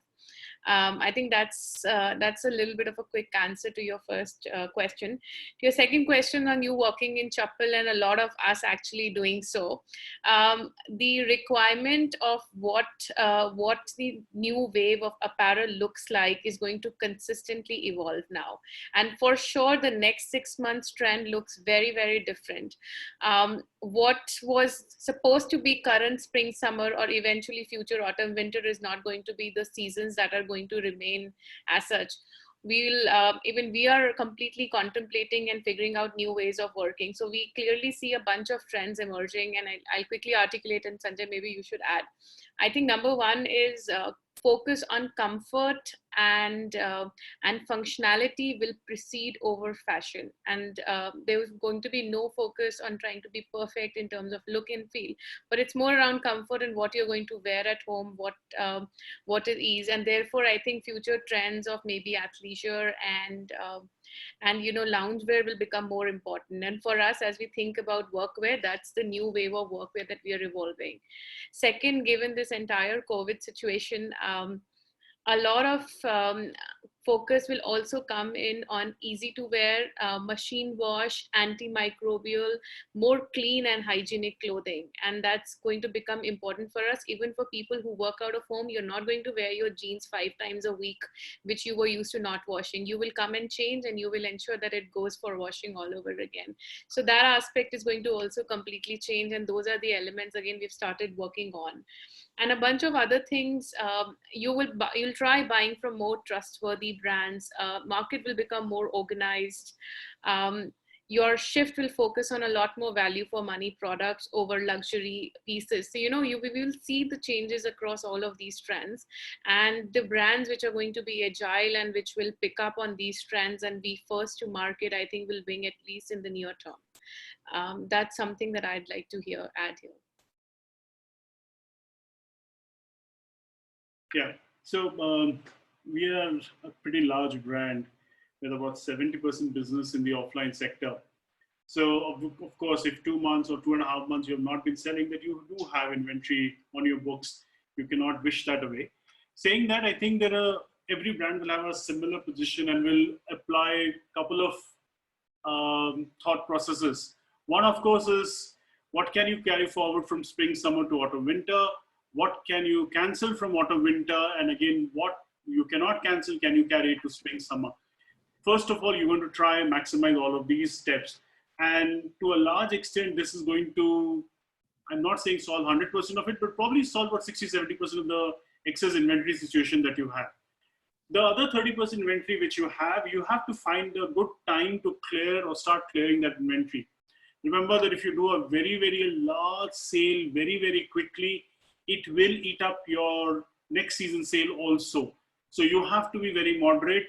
I think that's a little bit of a quick answer to your first question. To your second question on you working in Chappal and a lot of us actually doing so, the requirement of what the new wave of apparel looks like is going to consistently evolve now. And for sure, the next 6 months trend looks very different. What was supposed to be current spring, summer, or eventually future autumn, winter is not going to be the seasons that are going to remain as such. Even we are completely contemplating and figuring out new ways of working. So we clearly see a bunch of trends emerging, and I'll quickly articulate, and Sanjay, maybe you should add. I think number one is focus on comfort and functionality will precede over fashion, and there is going to be no focus on trying to be perfect in terms of look and feel, but it's more around comfort and what you're going to wear at home, what it is. And therefore I think future trends of maybe athleisure and loungewear will become more important. And for us, as we think about workwear, that's the new wave of workwear that we are evolving. Second, given this entire COVID situation, a lot of focus will also come in on easy to wear, machine wash, antimicrobial, more clean and hygienic clothing. And that's going to become important for us. Even for people who work out of home, you're not going to wear your jeans 5 times a week, which you were used to not washing. You will come and change, and you will ensure that it goes for washing all over again. So that aspect is going to also completely change. And those are the elements, again, we've started working on. And a bunch of other things. You'll try buying from more trustworthy brands. Market will become more organized. Your shift will focus on a lot more value for money products over luxury pieces. So, we will see the changes across all of these trends, and the brands which are going to be agile and which will pick up on these trends and be first to market, I think will bring, at least in the near term. That's something that I'd like to add here. Yeah, so we are a pretty large brand with about 70% business in the offline sector. So of course, if 2 months or 2.5 months you have not been selling, that you do have inventory on your books, you cannot wish that away. Saying that, I think every brand will have a similar position and will apply a couple of thought processes. One, of course, is what can you carry forward from spring, summer to autumn, winter? What can you cancel from autumn, winter? And again, what you cannot cancel, can you carry it to spring, summer? First of all, you're going to try and maximize all of these steps. And to a large extent, this is going to, I'm not saying solve 100% of it, but probably solve about 60-70% of the excess inventory situation that you have. The other 30% inventory which you have to find a good time to clear or start clearing that inventory. Remember that if you do a very, very large sale very, very quickly, it will eat up your next season sale also. So you have to be very moderate.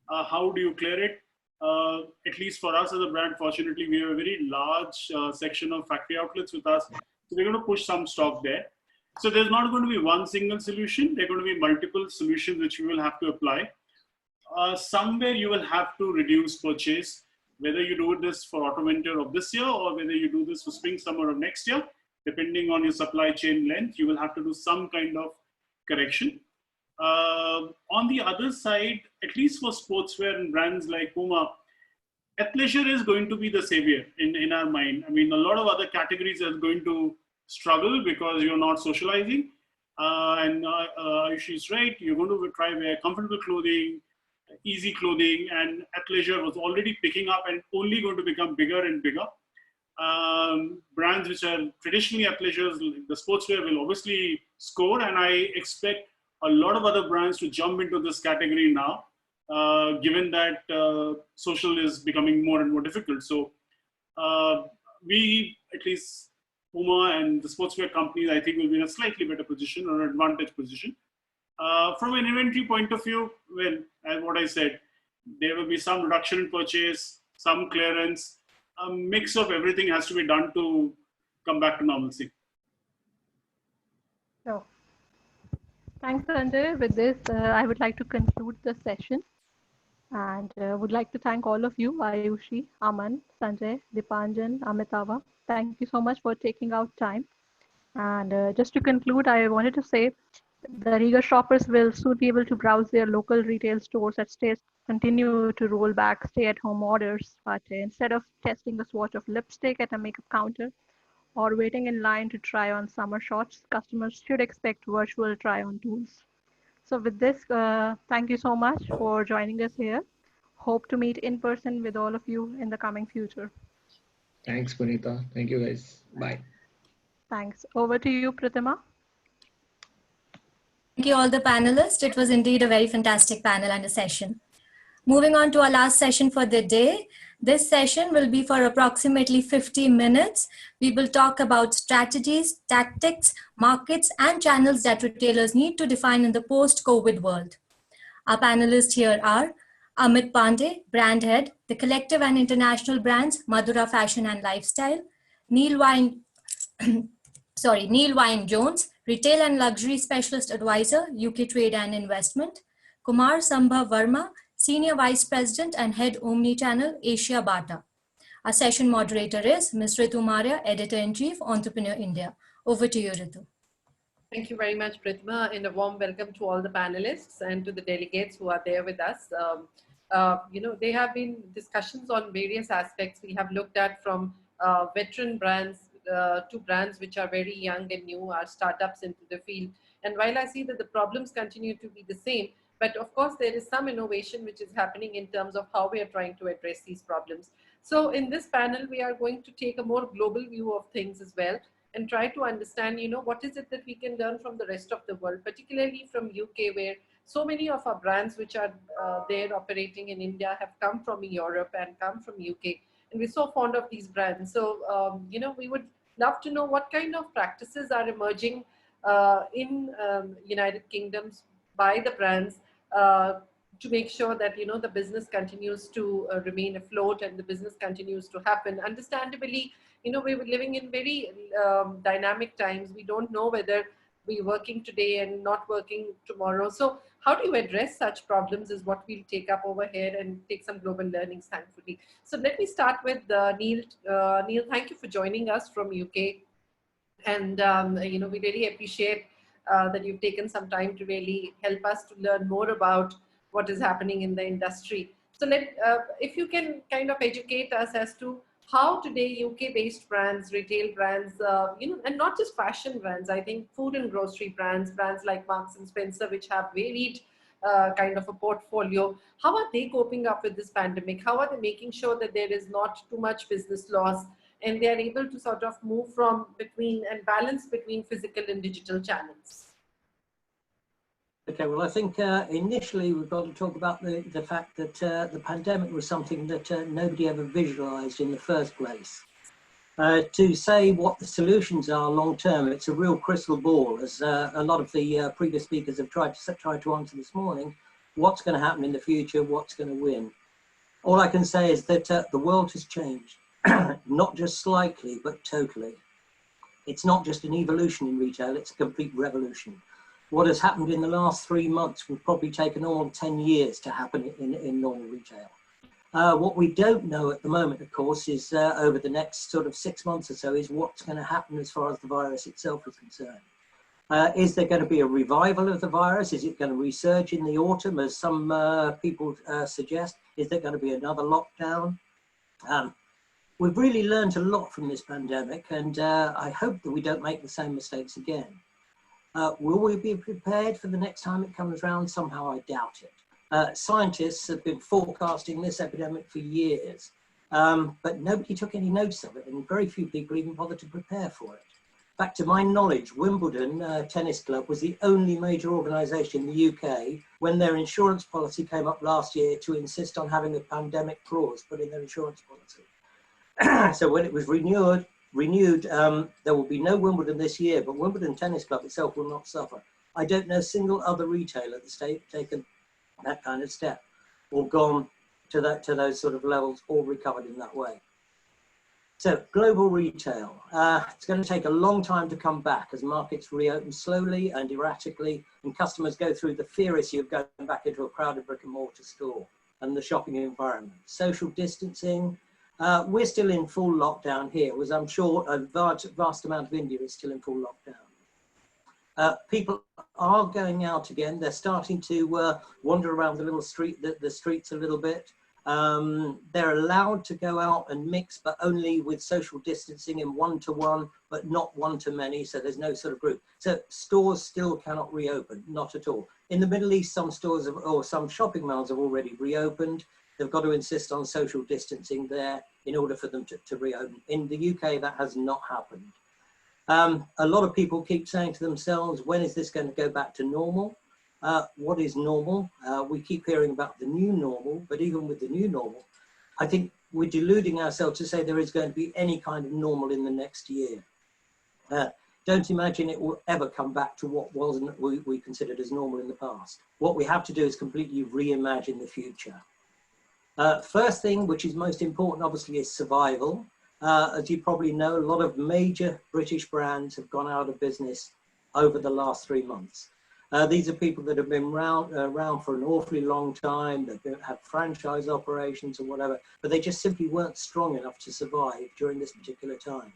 How do you clear it? At least for us as a brand, fortunately, we have a very large section of factory outlets with us. So we're going to push some stock there. So there's not going to be one single solution. There are going to be multiple solutions which we will have to apply. Somewhere you will have to reduce purchase, whether you do this for autumn winter of this year or whether you do this for spring, summer of next year. Depending on your supply chain length, you will have to do some kind of correction. On the other side, at least for sportswear and brands like Puma, athleisure is going to be the savior in our mind. I mean, a lot of other categories are going to struggle because you're not socializing. And she's right, you're going to try wear comfortable clothing, easy clothing, and athleisure was already picking up and only going to become bigger and bigger. Brands which are traditionally athleisure, the sportswear will obviously score, and I expect a lot of other brands to jump into this category now, given that social is becoming more and more difficult. So we, at least Puma and the sportswear companies, I think will be in a slightly better position or advantage position. From an inventory point of view, well, as what I said, there will be some reduction in purchase, some clearance. A mix of everything has to be done to come back to normalcy. So, thanks, Sanjay. With this, I would like to conclude the session and would like to thank all of you, Ayushi, Aman, Sanjay, Dipanjan, Amitava. Thank you so much for taking out time. And just to conclude, I wanted to say the eager shoppers will soon be able to browse their local retail stores as states continue to roll back stay-at-home orders. But instead of testing the swatch of lipstick at a makeup counter or waiting in line to try on summer shorts, customers should expect virtual try-on tools. So with this, thank you so much for joining us here. Hope to meet in person with all of you in the coming future. Thanks, Punita. Thank you, guys. Bye. Thanks. Over to you, Pratima. Thank you all the panelists. It was indeed a very fantastic panel and a session. Moving on to our last session for the day, This session will be for approximately 50 minutes. We will talk about strategies, tactics, markets, and channels that retailers need to define in the post-COVID world. Our panelists here are Amit Pandey, Brand Head, The Collective and International Brands, Madhura Fashion and Lifestyle, Neil Wine Jones, Retail and Luxury Specialist Advisor, UK Trade and Investment, Kumar Sambhav Verma, Senior Vice President and Head Omni-channel, Asia Bata. Our session moderator is Ms. Ritu Maurya, Editor-in-Chief, Entrepreneur India. Over to you, Ritu. Thank you very much, Pratima, and a warm welcome to all the panelists and to the delegates who are there with us. There have been discussions on various aspects. We have looked at from veteran brands to brands which are very young and new, are startups into the field. And while I see that the problems continue to be the same, but of course there is some innovation which is happening in terms of how we are trying to address these problems. So in this panel, we are going to take a more global view of things as well, and try to understand, what is it that we can learn from the rest of the world, particularly from UK, where so many of our brands which are there operating in India have come from Europe and come from UK. And we're so fond of these brands. So, we would love to know what kind of practices are emerging in United Kingdoms by the brands to make sure that, the business continues to remain afloat and the business continues to happen. Understandably, we're living in very dynamic times. We don't know whether we're working today and not working tomorrow. So how do you address such problems is what we'll take up over here and take some global learnings, thankfully. So let me start with Neil. Neil, thank you for joining us from UK. And, we really appreciate that you've taken some time to really help us to learn more about what is happening in the industry. So if you can kind of educate us as to how today UK-based brands, retail brands, and not just fashion brands, I think food and grocery brands like Marks and Spencer, which have varied kind of a portfolio, how are they coping up with this pandemic? How are they making sure that there is not too much business loss and they are able to sort of move from between and balance between physical and digital channels? Okay, well, I think initially we've got to talk about the fact that the pandemic was something that nobody ever visualized in the first place. To say what the solutions are long term, it's a real crystal ball, as a lot of the previous speakers have tried to answer this morning. What's going to happen in the future? What's going to win? All I can say is that the world has changed, not just slightly, but totally. It's not just an evolution in retail, it's a complete revolution. What has happened in the last 3 months would probably take an all 10 years to happen in normal retail. What we don't know at the moment, of course, is over the next sort of 6 months or so is what's going to happen as far as the virus itself is concerned. Is there going to be a revival of the virus? Is it going to resurge in the autumn, as some people suggest? Is there going to be another lockdown? We've really learned a lot from this pandemic, and I hope that we don't make the same mistakes again. Will we be prepared for the next time it comes around? Somehow I doubt it. Scientists have been forecasting this epidemic for years, but nobody took any notice of it, and very few people even bothered to prepare for it. Back to my knowledge, Wimbledon Tennis Club was the only major organisation in the UK when their insurance policy came up last year to insist on having a pandemic clause put in their insurance policy. So when it was renewed, there will be no Wimbledon this year, but Wimbledon Tennis Club itself will not suffer. I don't know a single other retailer that's taken that kind of step or gone to those sort of levels or recovered in that way. So global retail, it's going to take a long time to come back as markets reopen slowly and erratically and customers go through the fear issue of going back into a crowded brick and mortar store and the shopping environment. Social distancing, we're still in full lockdown here, as I'm sure a vast amount of India is still in full lockdown. People are going out again. They're starting to wander around the streets a little bit. They're allowed to go out and mix, but only with social distancing in one-to-one, but not one-to-many, so there's no sort of group. So stores still cannot reopen, not at all. In the Middle East, some stores or some shopping malls have already reopened. They've got to insist on social distancing there in order for them to reopen. In the UK, that has not happened. A lot of people keep saying to themselves, when is this going to go back to normal? What is normal? We keep hearing about the new normal, but even with the new normal, I think we're deluding ourselves to say there is going to be any kind of normal in the next year. Don't imagine it will ever come back to what we considered as normal in the past. What we have to do is completely reimagine the future. First thing, which is most important, obviously, is survival. As you probably know, a lot of major British brands have gone out of business over the last 3 months. These are people that have been around for an awfully long time, that have franchise operations or whatever, but they just simply weren't strong enough to survive during this particular time.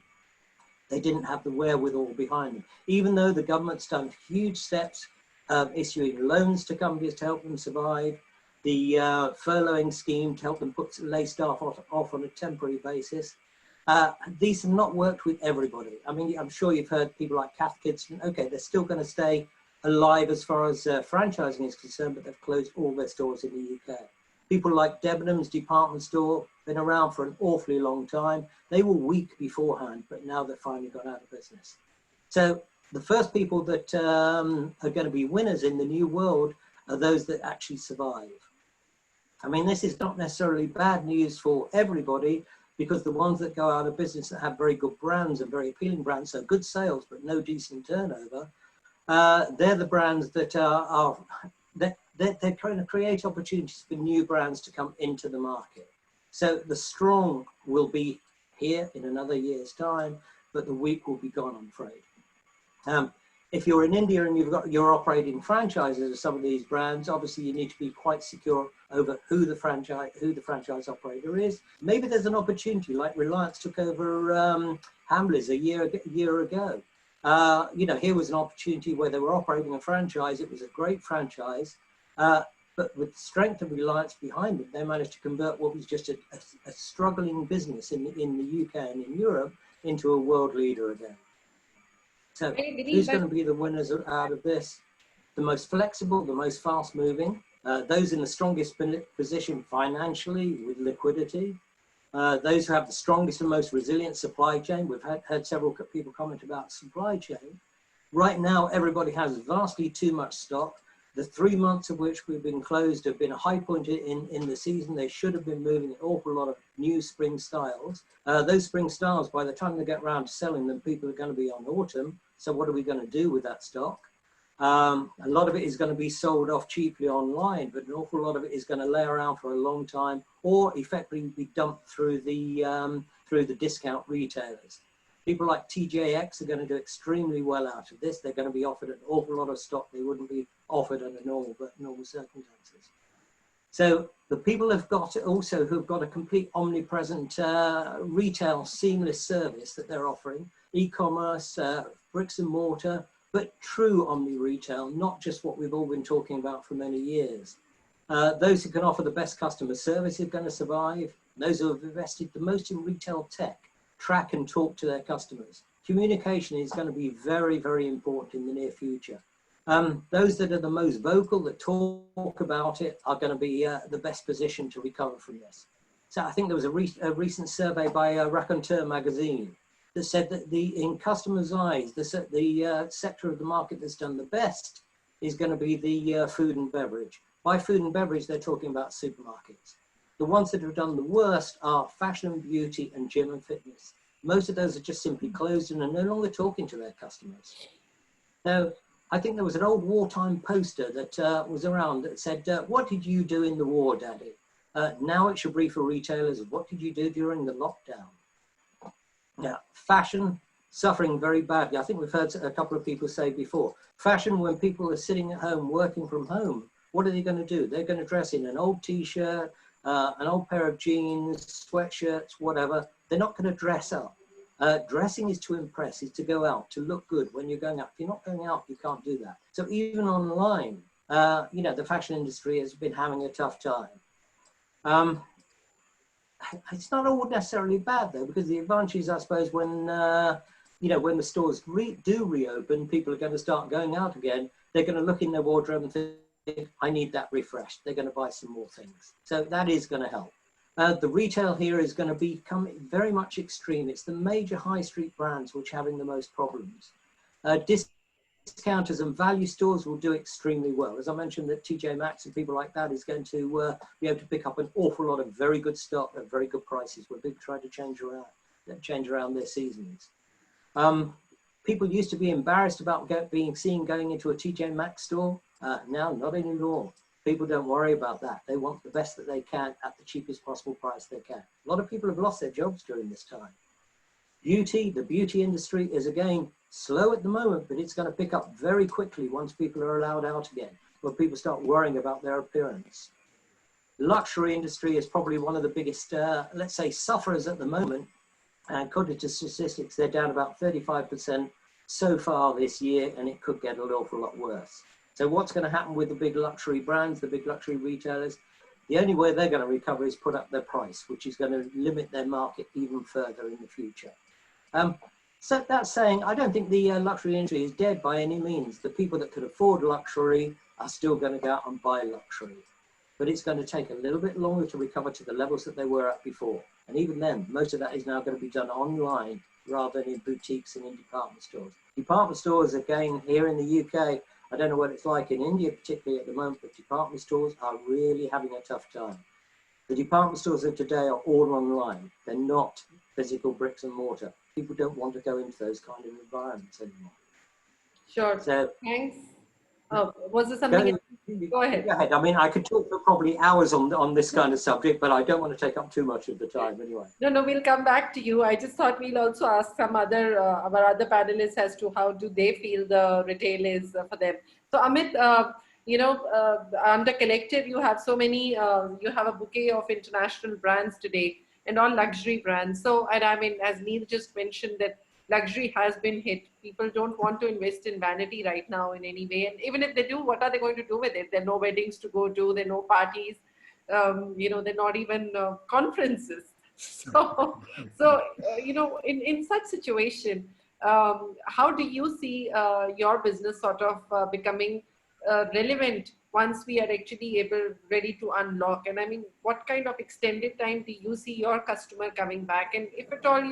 They didn't have the wherewithal behind them. Even though the government's done huge steps, issuing loans to companies to help them survive, the furloughing scheme to help them lay staff off on a temporary basis. These have not worked with everybody. I mean, I'm sure you've heard people like Cath Kidston. Okay, they're still going to stay alive as far as franchising is concerned, but they've closed all their stores in the UK. People like Debenhams department store, been around for an awfully long time. They were weak beforehand, but now they've finally got out of business. So the first people that are going to be winners in the new world are those that actually survive. I mean, this is not necessarily bad news for everybody, because the ones that go out of business that have very good brands and very appealing brands, so good sales but no decent turnover, they're the brands that they're trying to create opportunities for new brands to come into the market. So the strong will be here in another year's time, but the weak will be gone, I'm afraid. If you're in India and you're operating franchises of some of these brands, obviously you need to be quite secure over who the franchise operator is. Maybe there's an opportunity, like Reliance took over Hamleys a year ago. You know, here was an opportunity where they were operating a franchise. It was a great franchise, but with the strength of Reliance behind it, they managed to convert what was just a struggling business in the UK and in Europe into a world leader again. So who's going to be the winners out of this? The most flexible, the most fast moving, those in the strongest position financially with liquidity, those who have the strongest and most resilient supply chain. We've heard several people comment about supply chain. Right now, everybody has vastly too much stock. The 3 months of which we've been closed have been a high point in the season. They should have been moving an awful lot of new spring styles. Those spring styles, by the time they get around to selling them, people are going to be on autumn. So what are we going to do with that stock? A lot of it is going to be sold off cheaply online, but an awful lot of it is going to lay around for a long time, or effectively be dumped through the discount retailers. People like TJX are going to do extremely well out of this. They're going to be offered an awful lot of stock they wouldn't be offered under normal circumstances. So the people have got also who've got a complete omnipresent retail seamless service that they're offering, e-commerce, bricks and mortar, but true omni-retail, not just what we've all been talking about for many years. Those who can offer the best customer service are going to survive. Those who have invested the most in retail tech, track and talk to their customers. Communication is going to be very, very important in the near future. Those that are the most vocal, that talk about it, are going to be the best positioned to recover from this. So I think there was a recent survey by Raconteur magazine that said that in customers' eyes, the sector of the market that's done the best is going to be the food and beverage. By food and beverage, they're talking about supermarkets. The ones that have done the worst are fashion and beauty and gym and fitness. Most of those are just simply closed and are no longer talking to their customers. Now, I think there was an old wartime poster that was around that said, what did you do in the war, Daddy? Now it should be for retailers. What did you do during the lockdown? Now, fashion suffering very badly. I think we've heard a couple of people say before, fashion, when people are sitting at home, working from home, what are they going to do? They're going to dress in an old t-shirt, an old pair of jeans, sweatshirts, whatever. They're not going to dress up. Dressing is to impress, is to go out, to look good when you're going out. If you're not going out, you can't do that. So even online, you know, the fashion industry has been having a tough time. It's not all necessarily bad though, because the advantage is, I suppose, when you know, when the stores do reopen, people are going to start going out again. They're going to look in their wardrobe and think, I need that refreshed. They're going to buy some more things. So that is going to help. The retail here is going to become very much extreme. It's the major high street brands which are having the most problems. discounters and value stores will do extremely well. As I mentioned, that TJ Maxx and people like that is going to be able to pick up an awful lot of very good stock at very good prices when people try to change around their seasons. People used to be embarrassed about being seen going into a TJ Maxx store. Now, not anymore. People don't worry about that. They want the best that they can at the cheapest possible price they can. A lot of people have lost their jobs during this time. The beauty industry is again slow at the moment, but it's going to pick up very quickly once people are allowed out again, when people start worrying about their appearance. The luxury industry is probably one of the biggest, let's say, sufferers at the moment. And according to statistics, they're down about 35% so far this year, and it could get an awful lot worse. So what's going to happen with the big luxury brands, the big luxury retailers? The only way they're going to recover is put up their price, which is going to limit their market even further in the future. So that's saying, I don't think the luxury industry is dead by any means. The people that could afford luxury are still going to go out and buy luxury. But it's going to take a little bit longer to recover to the levels that they were at before. And even then, most of that is now going to be done online rather than in boutiques and in department stores. Department stores, again, here in the UK, I don't know what it's like in India, particularly at the moment, but department stores are really having a tough time. The department stores of today are all online. They're not physical bricks and mortar. People don't want to go into those kind of environments anymore. Sure. So, thanks. Was there something? Go ahead. Go ahead. I mean, I could talk for probably hours on this kind of subject, but I don't want to take up too much of the time anyway. No, we'll come back to you. I just thought we'll also ask some other our other panelists as to how do they feel the retail is for them. So Amit, under Collective, you have so many, you have a bouquet of international brands today and all luxury brands. So, and I mean, as Neil just mentioned, that luxury has been hit. People don't want to invest in vanity right now in any way. And even if they do, what are they going to do with it? There are no weddings to go to, there are no parties, they're not even conferences. So in such situation, how do you see your business sort of becoming relevant once we are actually ready to unlock? And I mean, what kind of extended time do you see your customer coming back? And if at all,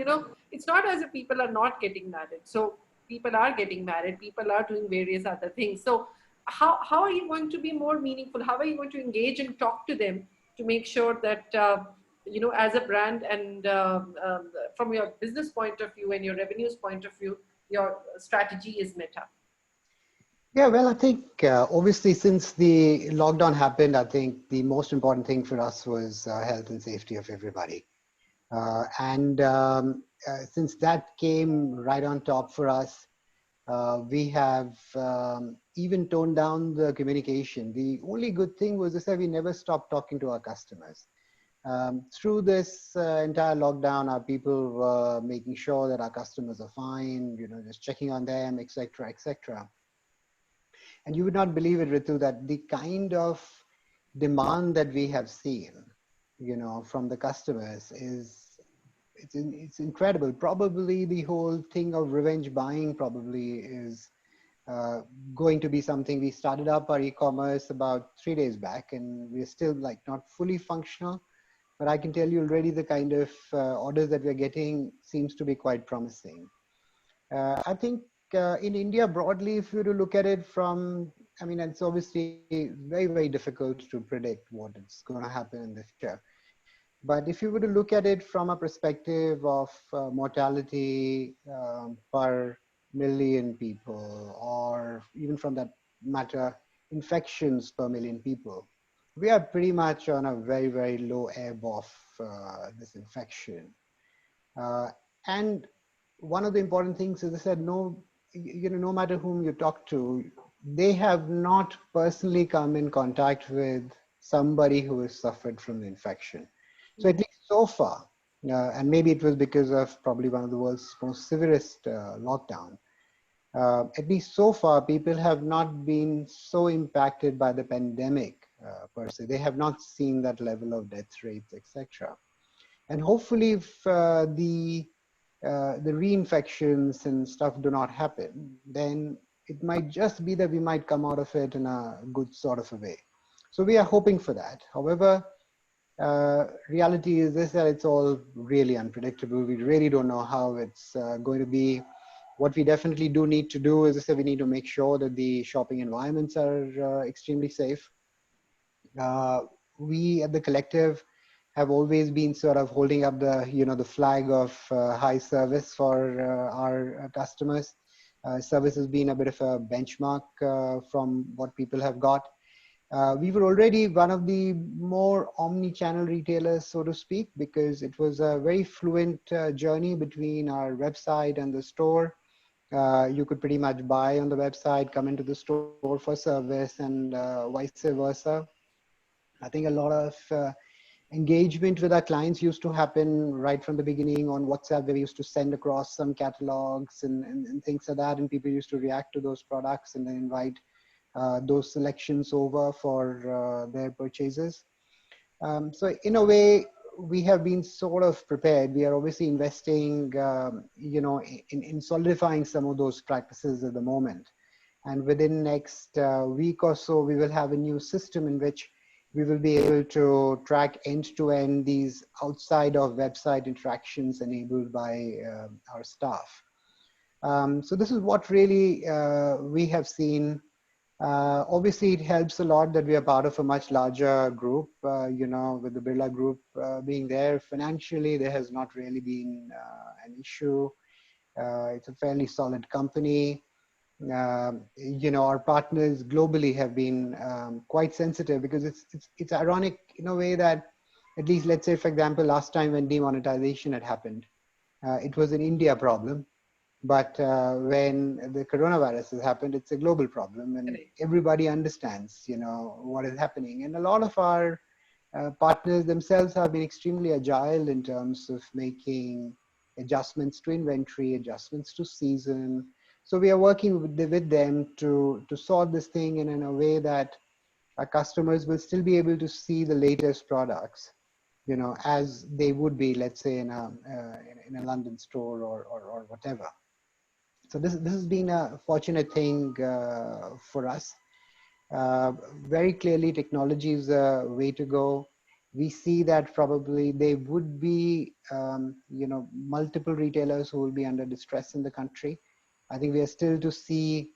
it's not as if people are not getting married. So people are getting married, people are doing various other things. So how are you going to be more meaningful? How are you going to engage and talk to them to make sure that, as a brand and from your business point of view and your revenues point of view, your strategy is met up? Yeah, well, I think obviously since the lockdown happened, I think the most important thing for us was health and safety of everybody. Since that came right on top for us, we have even toned down the communication. The only good thing was that we never stopped talking to our customers. Through this entire lockdown, our people were making sure that our customers are fine, just checking on them, etc., etc. And you would not believe it, Ritu, that the kind of demand that we have seen, from the customers it's incredible. Probably the whole thing of revenge buying probably is going to be something. We started up our e-commerce about 3 days back, and we're still not fully functional. But I can tell you already the kind of orders that we're getting seems to be quite promising. I think in India broadly, if you were to look at it from, it's obviously very, very difficult to predict what is going to happen in the future. But if you were to look at it from a perspective of mortality per million people, or even from that matter, infections per million people, we are pretty much on a very, very low ebb of this infection. And one of the important things is, I said, no matter whom you talk to, they have not personally come in contact with somebody who has suffered from the infection. So at least so far, and maybe it was because of probably one of the world's most severest lockdown, at least so far, people have not been so impacted by the pandemic per se. They have not seen that level of death rates, etc. And hopefully, if the reinfections and stuff do not happen, then it might just be that we might come out of it in a good sort of a way. So we are hoping for that. However, reality is this, that it's all really unpredictable. We really don't know how it's going to be. What we definitely do need to do is we need to make sure that the shopping environments are extremely safe. We at the collective have always been sort of holding up the, the flag of high service for our customers. Service has been a bit of a benchmark from what people have got. We were already one of the more omni-channel retailers, so to speak, because it was a very fluent journey between our website and the store. You could pretty much buy on the website, come into the store for service, and vice versa. I think a lot of engagement with our clients used to happen right from the beginning on WhatsApp, where we used to send across some catalogs and things like that, and people used to react to those products and then invite those selections over for their purchases. So in a way, we have been sort of prepared. We are obviously investing, in solidifying some of those practices at the moment. And within next week or so, we will have a new system in which we will be able to track end-to-end these outside of website interactions enabled by our staff. So this is what really we have seen. Obviously, it helps a lot that we are part of a much larger group, with the Birla Group being there. Financially, there has not really been an issue. It's a fairly solid company. Our partners globally have been quite sensitive, because it's ironic in a way that, at least let's say, for example, last time when demonetization had happened, it was an India problem. But when the coronavirus has happened, it's a global problem, and everybody understands, what is happening. And a lot of our partners themselves have been extremely agile in terms of making adjustments to inventory, adjustments to season. So we are working with them to sort this thing in a way that our customers will still be able to see the latest products, as they would be, let's say, in a London store or whatever. So this has been a fortunate thing for us. Very clearly, technology is a way to go. We see that probably there would be, multiple retailers who will be under distress in the country. I think we are still to see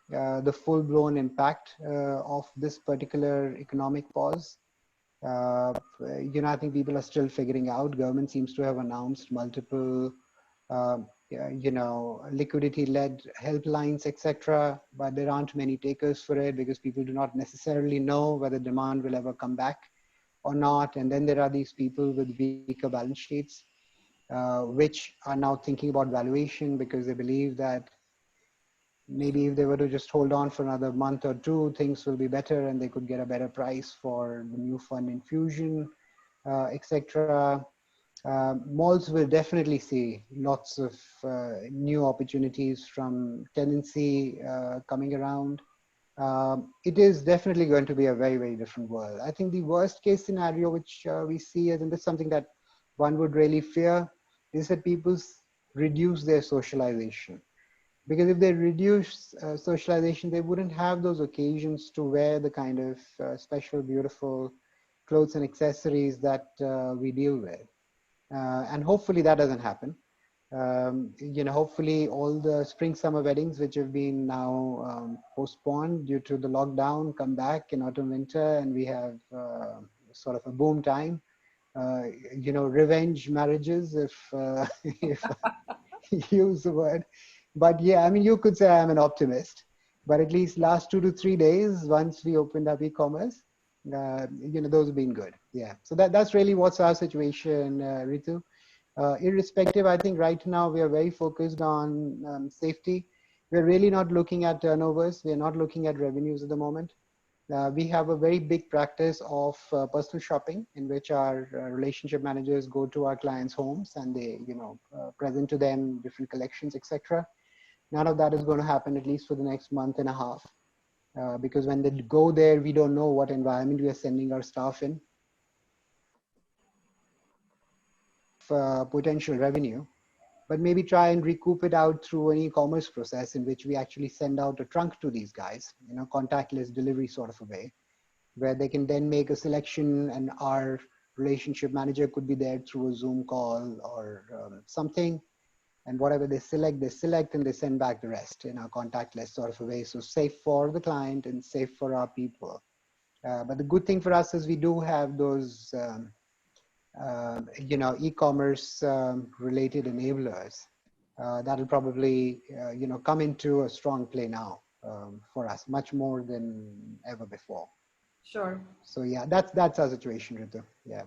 the full-blown impact of this particular economic pause. I think people are still figuring out. Government seems to have announced multiple liquidity-led helplines, etc. But there aren't many takers for it, because people do not necessarily know whether demand will ever come back or not. And then there are these people with weaker balance sheets, which are now thinking about valuation, because they believe that maybe if they were to just hold on for another month or two, things will be better and they could get a better price for the new fund infusion, etc. Malls will definitely see lots of new opportunities from tenancy coming around. It is definitely going to be a very, very different world. I think the worst case scenario, which we see, and this is something that one would really fear, is that people reduce their socialization. Because if they reduce socialization, they wouldn't have those occasions to wear the kind of special, beautiful clothes and accessories that we deal with. And hopefully that doesn't happen. Hopefully all the spring summer weddings, which have been now postponed due to the lockdown, come back in autumn winter, and we have sort of a boom time. Revenge marriages, if if use the word. But yeah, I mean, you could say I'm an optimist, but at least last 2 to 3 days, once we opened up e-commerce, those have been good. Yeah. So that's really what's our situation, Ritu. Irrespective, I think right now we are very focused on safety. We're really not looking at turnovers. We're not looking at revenues at the moment. We have a very big practice of personal shopping, in which our relationship managers go to our clients' homes and they, present to them different collections, etc. None of that is going to happen, at least for the next month and a half, because when they go there, we don't know what environment we are sending our staff in. Potential revenue, but maybe try and recoup it out through an e-commerce process in which we actually send out a trunk to these guys, contactless delivery sort of a way, where they can then make a selection and our relationship manager could be there through a Zoom call or something, And whatever they select and they send back the rest in a contactless sort of a way. So safe for the client and safe for our people. But the good thing for us is we do have those, e-commerce related enablers that'll probably, come into a strong play now for us, much more than ever before. Sure. So yeah, that's our situation, Ritu. Yeah.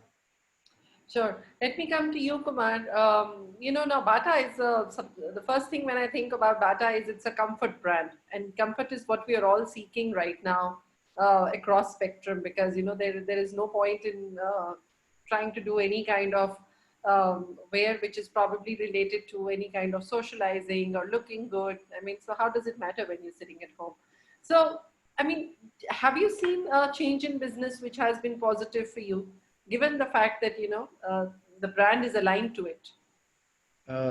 Sure. Let me come to you, Kumar. Now Bata is the first thing when I think about Bata is it's a comfort brand, and comfort is what we are all seeking right now across spectrum, because there is no point in trying to do any kind of wear which is probably related to any kind of socializing or looking good. I mean, so how does it matter when you're sitting at home? So, I mean, have you seen a change in business which has been positive for you, given the fact that the brand is aligned to it?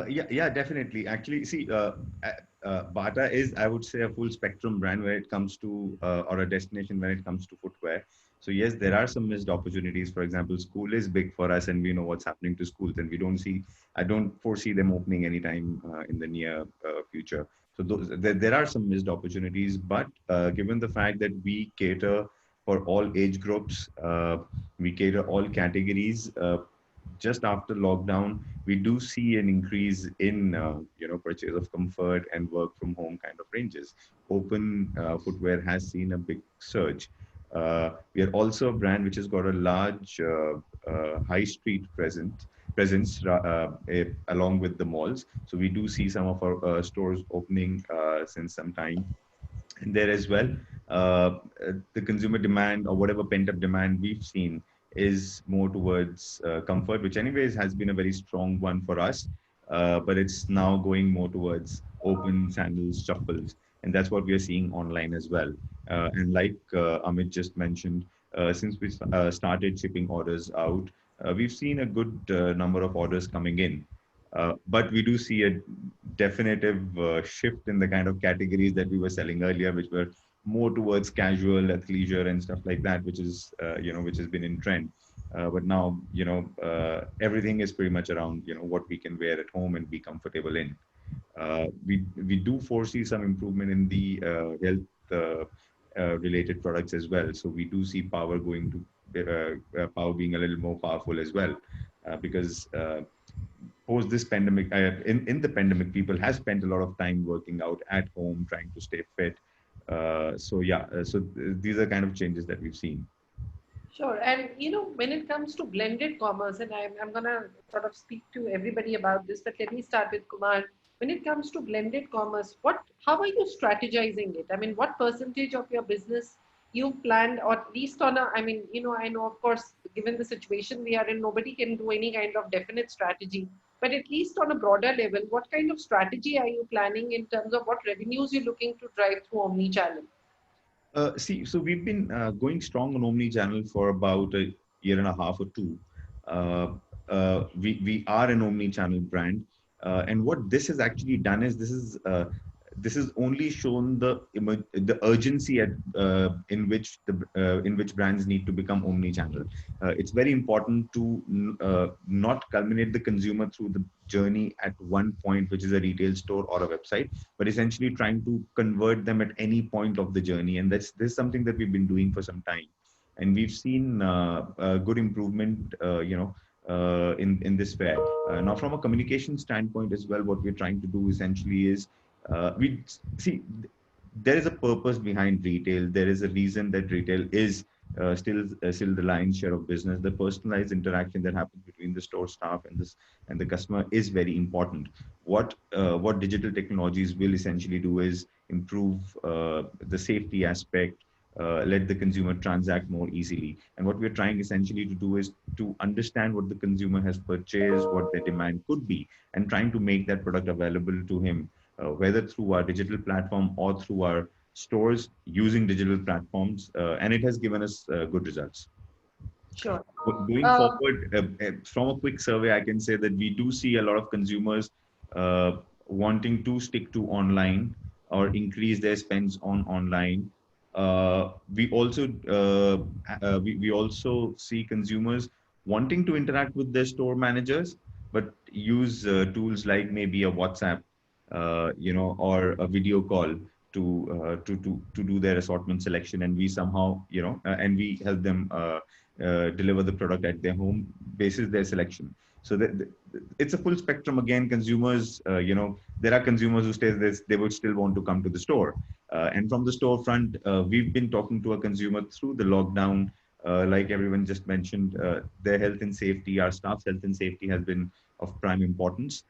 Yeah, definitely. Actually, see, Bata is, I would say, a full spectrum brand when it comes to, or a destination when it comes to footwear. So yes, there are some missed opportunities. For example, school is big for us, and we know what's happening to schools, and I don't foresee them opening anytime in the near future. So there are some missed opportunities, but given the fact that we cater for all age groups, we cater all categories. Just after lockdown, we do see an increase in purchase of comfort and work from home kind of ranges. Open footwear has seen a big surge. We are also a brand which has got a large high street presence along with the malls. So we do see some of our stores opening since some time. And there as well, the consumer demand or whatever pent-up demand we've seen is more towards comfort, which anyways has been a very strong one for us. But it's now going more towards open sandals, shuffles, and that's what we are seeing online as well. And like Amit just mentioned, since we started shipping orders out, we've seen a good number of orders coming in. But we do see a definitive shift in the kind of categories that we were selling earlier, which were more towards casual, athleisure, and stuff like that, which is which has been in trend. But now everything is pretty much around what we can wear at home and be comfortable in. We do foresee some improvement in the health related products as well. So we do see power going to power being a little more powerful as well, because post this pandemic, in the pandemic, people have spent a lot of time working out at home, trying to stay fit. So these are kind of changes that we've seen. Sure. And when it comes to blended commerce, and I'm going to sort of speak to everybody about this, but let me start with Kumar. When it comes to blended commerce, how are you strategizing it? I mean, what percentage of your business you planned, or at least on a, I mean, I know, of course, given the situation we are in, nobody can do any kind of definite strategy, but at least on a broader level, what kind of strategy are you planning in terms of what revenues you're looking to drive through Omni-channel? So we've been going strong on Omni-channel for about a year and a half or two. We are an Omni-channel brand, and what this has actually done is this has only shown the urgency in which brands need to become Omni-channel. It's very important to not culminate the consumer through the journey at one point, which is a retail store or a website, but essentially trying to convert them at any point of the journey. And this is something that we've been doing for some time, and we've seen a good improvement, in this fair. Now, from a communication standpoint as well, what we're trying to do essentially is we see there is a purpose behind retail. There is a reason that retail is still the lion's share of business. The personalized interaction that happens between the store staff and the customer is very important. What digital technologies will essentially do is improve the safety aspect, let the consumer transact more easily. And what we're trying essentially to do is to understand what the consumer has purchased, what their demand could be, and trying to make that product available to him, whether through our digital platform or through our stores using digital platforms. And it has given us good results. Sure. Going forward, from a quick survey, I can say that we do see a lot of consumers wanting to stick to online or increase their spends on online. We also see consumers wanting to interact with their store managers, but use tools like maybe a WhatsApp, or a video call to do their assortment selection, and we somehow, and we help them deliver the product at their home basis their selection. So it's a full spectrum. Again, consumers, there are consumers who say this, they would still want to come to the store. And from the storefront, we've been talking to a consumer through the lockdown. Like everyone just mentioned, their health and safety, our staff's health and safety has been of prime importance.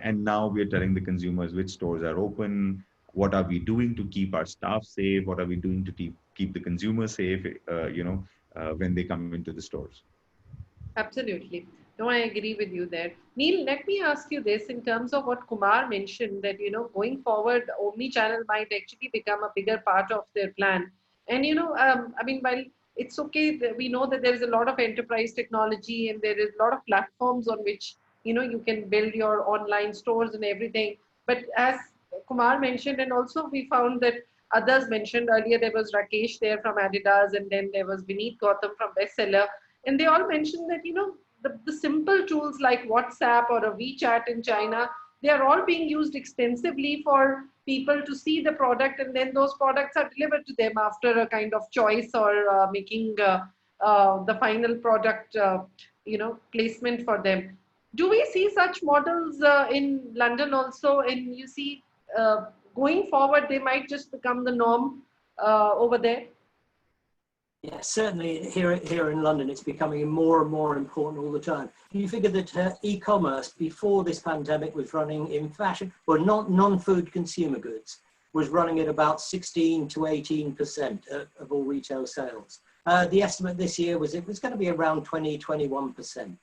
And now we are telling the consumers which stores are open, what are we doing to keep our staff safe, what are we doing to keep the consumer safe, when they come into the stores. Absolutely. No, I agree with you there. Neil, let me ask you this in terms of what Kumar mentioned, that, going forward, omni-channel might actually become a bigger part of their plan. And, while it's okay that we know that there is a lot of enterprise technology and there is a lot of platforms on which, you can build your online stores and everything. But as Kumar mentioned, and also we found that others mentioned earlier, there was Rakesh there from Adidas, and then there was Vineet Gautam from Bestseller. And they all mentioned that, the simple tools like WhatsApp or a WeChat in China, they are all being used extensively for people to see the product, and then those products are delivered to them after a kind of choice or making the final product, placement for them. Do we see such models in London also? And you see, going forward, they might just become the norm over there? Yeah, certainly here in London, it's becoming more and more important all the time. You figure that e-commerce before this pandemic was running in fashion, or non-food consumer goods, was running at about 16 to 18% of all retail sales. The estimate this year was it was going to be around 20, 21%.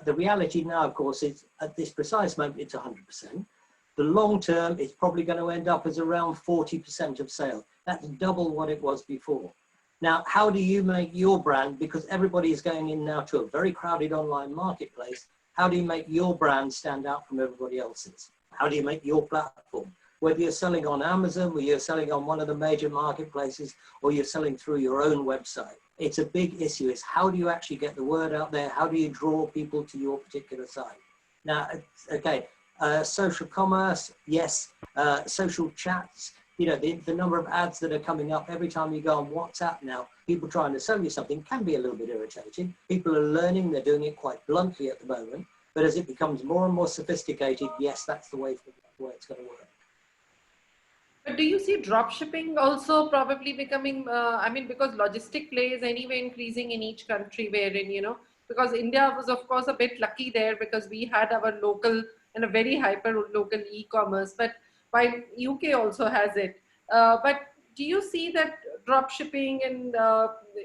The reality now, of course, is at this precise moment, it's 100%. The long term, it's probably going to end up as around 40% of sales. That's double what it was before. Now, how do you make your brand, because everybody is going in now to a very crowded online marketplace, how do you make your brand stand out from everybody else's? How do you make your platform? Whether you're selling on Amazon, or you're selling on one of the major marketplaces, or you're selling through your own website, it's a big issue. It's how do you actually get the word out there? How do you draw people to your particular site? Now, okay, social commerce, yes, social chats, the number of ads that are coming up every time you go on WhatsApp now, people trying to sell you something can be a little bit irritating. People are learning, they're doing it quite bluntly at the moment, but as it becomes more and more sophisticated, yes, that's the way it's going to work. But do you see drop shipping also probably becoming, because logistic play is anyway increasing in each country wherein, because India was of course a bit lucky there because we had our local and a very hyper local e-commerce, but while UK also has it. But do you see that drop shipping and,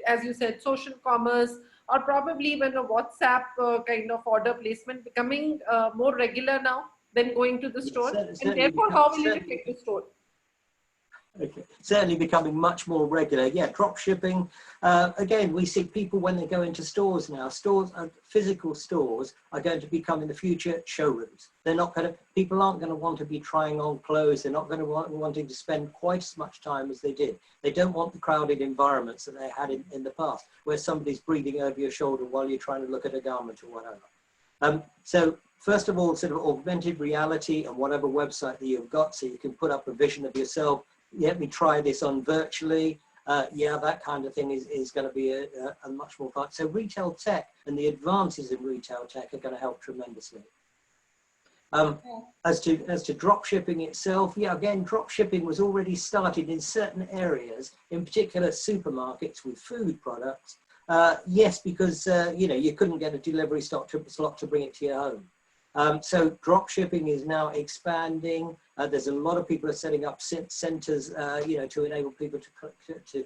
as you said, social commerce, or probably even a WhatsApp kind of order placement becoming more regular now than going to the store? And therefore, how will it affect the store? Okay. Certainly becoming much more regular. Yeah, drop shipping. Again, we see people when they go into stores now. Physical stores are going to become in the future showrooms. People aren't going to want to be trying on clothes. They're not going to wanting to spend quite as much time as they did. They don't want the crowded environments that they had in the past, where somebody's breathing over your shoulder while you're trying to look at a garment or whatever. So first of all, sort of augmented reality and whatever website that you've got, so you can put up a vision of yourself. Let me try this on virtually. That kind of thing is going to be a much more fun. So retail tech and the advances in retail tech are going to help tremendously. As to drop shipping itself, again, drop shipping was already started in certain areas, in particular supermarkets with food products. Yes, because you couldn't get a delivery slot to bring it to your home. So drop shipping is now expanding. There's a lot of people are setting up centers, to enable people to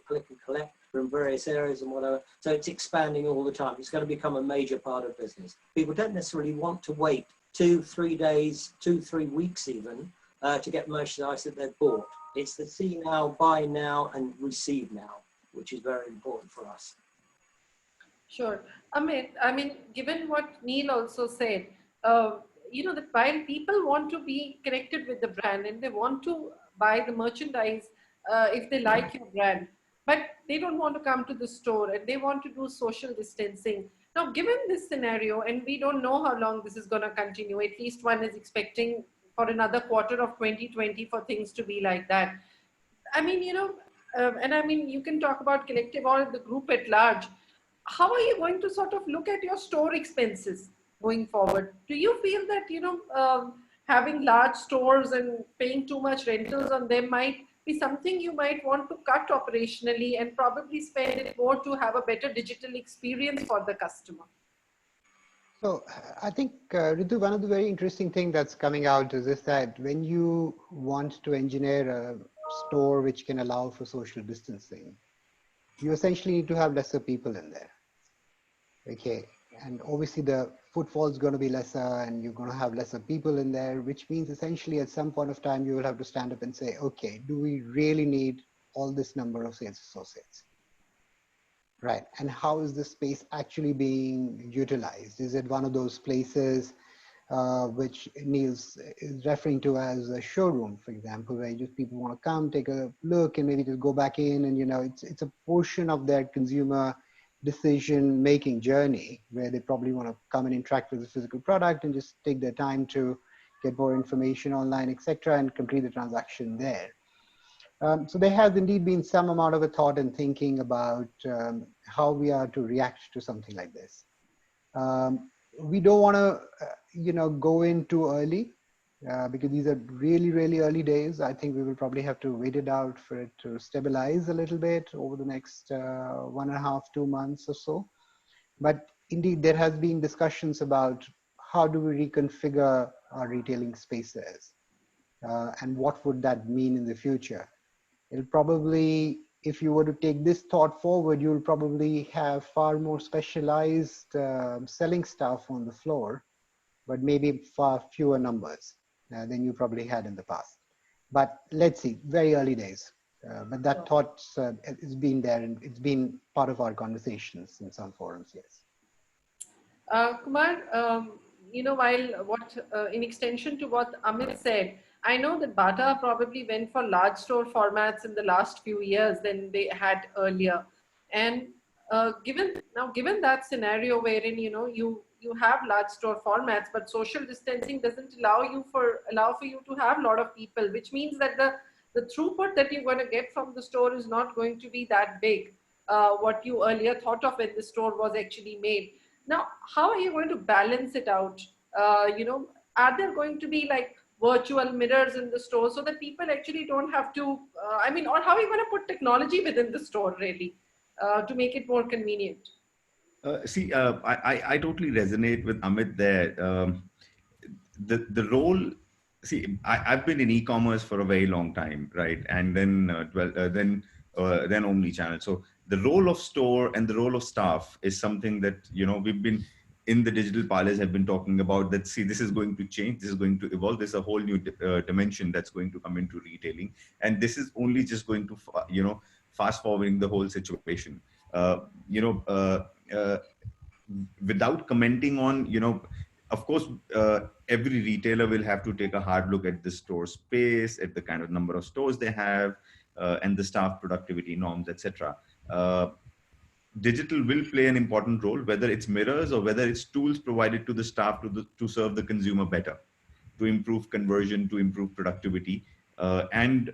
click and collect from various areas and whatever. So it's expanding all the time. It's going to become a major part of business. People don't necessarily want to wait 2-3 days, 2-3 weeks even, to get merchandise that they've bought. It's the see now, buy now, and receive now, which is very important for us. Sure. Given what Neil also said, that while people want to be connected with the brand and they want to buy the merchandise if they like your brand, but they don't want to come to the store and they want to do social distancing. Now, given this scenario, and we don't know how long this is going to continue, at least one is expecting for another quarter of 2020 for things to be like that. I mean, and I mean, you can talk about collective or the group at large. How are you going to sort of look at your store expenses going forward? Do you feel that, having large stores and paying too much rentals on them might be something you might want to cut operationally and probably spend it more to have a better digital experience for the customer? So I think, Ritu, one of the very interesting things that's coming out is this, that when you want to engineer a store which can allow for social distancing, you essentially need to have lesser people in there. Okay, and obviously the footfall is going to be lesser and you're going to have lesser people in there, which means essentially at some point of time you will have to stand up and say, okay, do we really need all this number of sales associates? Right, and how is this space actually being utilized? Is it one of those places which Niels is referring to as a showroom, for example, where just people want to come, take a look, and maybe just go back in, and it's a portion of their consumer decision-making journey where they probably want to come and interact with the physical product and just take their time to get more information online, etc., and complete the transaction there. So there has indeed been some amount of a thought and thinking about how we are to react to something like this. We don't want to, go in too early because these are really, really early days. I think we will probably have to wait it out for it to stabilize a little bit over the next 1.5, 2 months or so. But indeed, there has been discussions about how do we reconfigure our retailing spaces and what would that mean in the future. It'll probably, if you were to take this thought forward, you'll probably have far more specialized selling staff on the floor, but maybe far fewer numbers than you probably had in the past. But let's see, very early days. But that thought has been there and it's been part of our conversations in some forums, yes. Kumar, while in extension to what Amit said, I know that Bata probably went for large store formats in the last few years than they had earlier. And given that scenario wherein, you have large store formats, but social distancing doesn't allow for you to have a lot of people, which means that the throughput that you're going to get from the store is not going to be that big, what you earlier thought of when the store was actually made. Now, how are you going to balance it out? Are there going to be like virtual mirrors in the store so that people actually don't have to, or how are you going to put technology within the store really to make it more convenient? I totally resonate with Amit there. The role, I've been in e-commerce for a very long time, right? And then omni-channel. So the role of store and the role of staff is something that, we've been in the digital parlors have been talking about that, this is going to change, this is going to evolve, there's a whole new dimension that's going to come into retailing. And this is only just going to, fast forwarding the whole situation. Without commenting on, of course, every retailer will have to take a hard look at the store space, at the kind of number of stores they have, and the staff productivity norms, etc. Digital will play an important role, whether it's mirrors or whether it's tools provided to the staff to serve the consumer better, to improve conversion, to improve productivity. And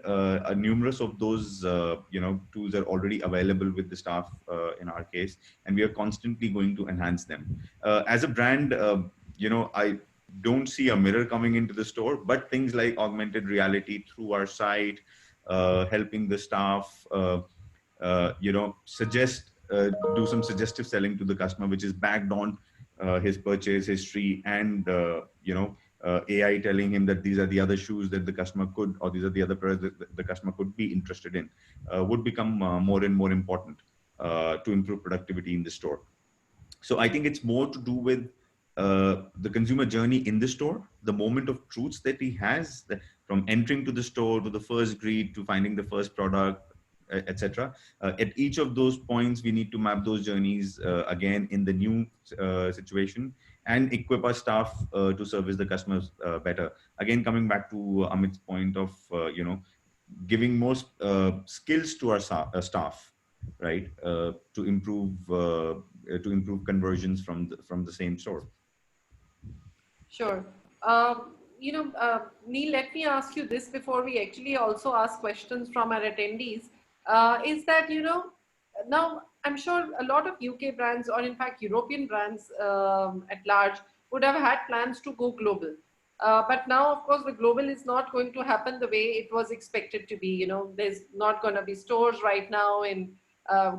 numerous of those tools are already available with the staff in our case, and we are constantly going to enhance them. As a brand, I don't see a mirror coming into the store, but things like augmented reality through our site, helping the staff suggest, do some suggestive selling to the customer, which is backed on his purchase history and AI telling him that these are the other shoes that the customer could, or these are the other products that the customer could be interested in, would become more and more important to improve productivity in the store. So I think it's more to do with the consumer journey in the store, the moment of truths that he has, from entering to the store to the first greet to finding the first product, etc. At each of those points, we need to map those journeys again in the new situation and equip our staff to service the customers better. Again, coming back to Amit's point of giving more skills to our staff, right, to improve to improve conversions from the same store. Sure. Neil, let me ask you this before we actually also ask questions from our attendees. Is that, now I'm sure a lot of UK brands, or in fact European brands at large, would have had plans to go global. But now, of course, the global is not going to happen the way it was expected to be. There's not going to be stores right now, and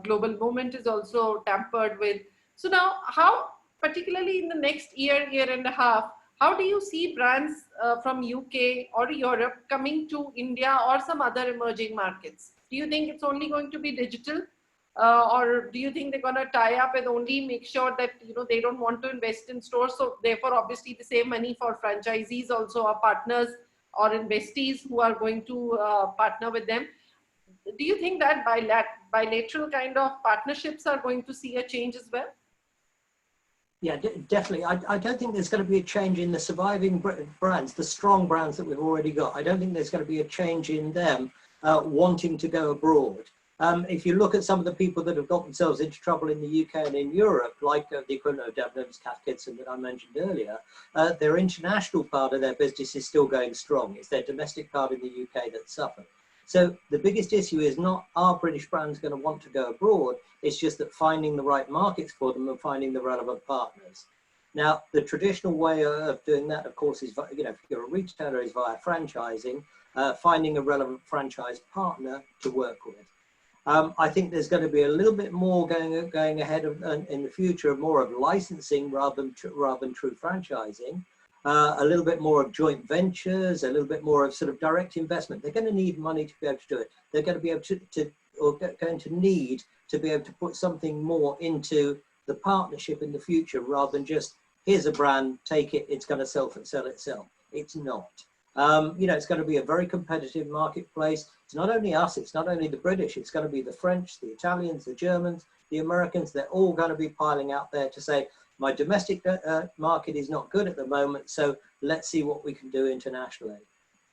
global movement is also tampered with. So now, how, particularly in the next year and a half, how do you see brands from UK or Europe coming to India or some other emerging markets? Do you think it's only going to be digital? Or do you think they're going to tie up and only make sure that they don't want to invest in stores? So therefore, obviously, the same money for franchisees also, or partners or investees who are going to partner with them. Do you think that bilateral kind of partnerships are going to see a change as well? Yeah, definitely. I don't think there's going to be a change in the surviving brands, the strong brands that we've already got. I don't think there's going to be a change in them wanting to go abroad. If you look at some of the people that have got themselves into trouble in the UK and in Europe, like the equivalent of Debenhams, Cath Kidston that I mentioned earlier, their international part of their business is still going strong. It's their domestic part in the UK that suffered. So the biggest issue is not are British brands going to want to go abroad, it's just that finding the right markets for them and finding the relevant partners. Now, the traditional way of doing that, of course, is, if you're a retailer, is via franchising, finding a relevant franchise partner to work with. I think there's going to be a little bit more going ahead in the future, more of licensing rather than true franchising. A little bit more of joint ventures, a little bit more of sort of direct investment. They're going to need money to be able to do it. They're going to be able going to need to be able to put something more into the partnership in the future, rather than just, here's a brand, take it, it's going to sell itself. It's not. It's going to be a very competitive marketplace. It's not only us, it's not only the British, it's going to be the French, the Italians, the Germans, the Americans. They're all going to be piling out there to say, my domestic market is not good at the moment, so let's see what we can do internationally.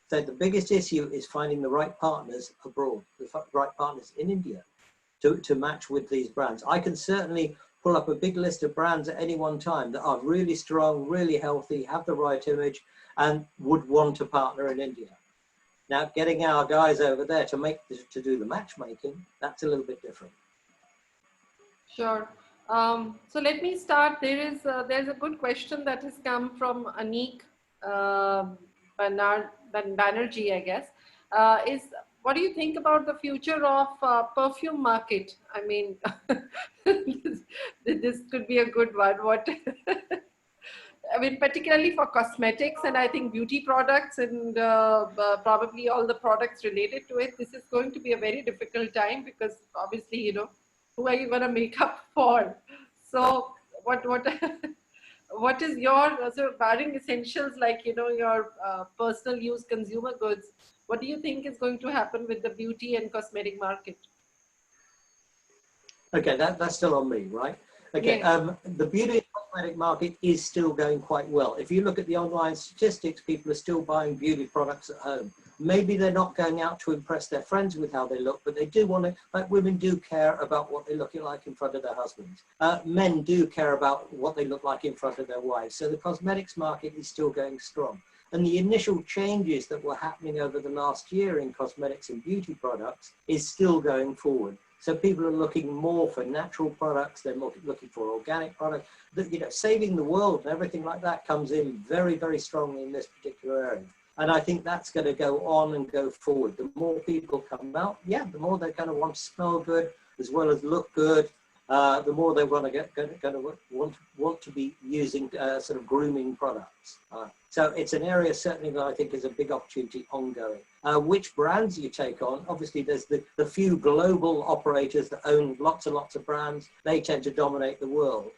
So the biggest issue is finding the right partners abroad, the right partners in India to match with these brands. I can certainly pull up a big list of brands at any one time that are really strong, really healthy, have the right image, and would want to partner in India. Now, getting our guys over there to do the matchmaking, that's a little bit different. Sure. So let me start. There's a good question that has come from Anik Banerjee, I guess. What do you think about the future of perfume market? I mean, this could be a good one. I mean, particularly for cosmetics and I think beauty products and probably all the products related to it. This is going to be a very difficult time because obviously, who are you going to make up for? So what is your, so barring essentials like, your personal use consumer goods, what do you think is going to happen with the beauty and cosmetic market? Okay, that's still on me, right? Okay, yes. The beauty and cosmetic market is still going quite well. If you look at the online statistics, people are still buying beauty products at home. Maybe they're not going out to impress their friends with how they look, but they do want to, like women do care about what they're looking like in front of their husbands. Men do care about what they look like in front of their wives. So the cosmetics market is still going strong. And the initial changes that were happening over the last year in cosmetics and beauty products is still going forward. So people are looking more for natural products. They're looking for organic products. Saving the world and everything like that comes in very, very strongly in this particular area. And I think that's going to go on and go forward. The more people come out, the more they're going to want to smell good as well as look good. The more they want to be using sort of grooming products. So it's an area certainly that I think is a big opportunity ongoing. Which brands you take on? Obviously, there's the few global operators that own lots and lots of brands. They tend to dominate the world.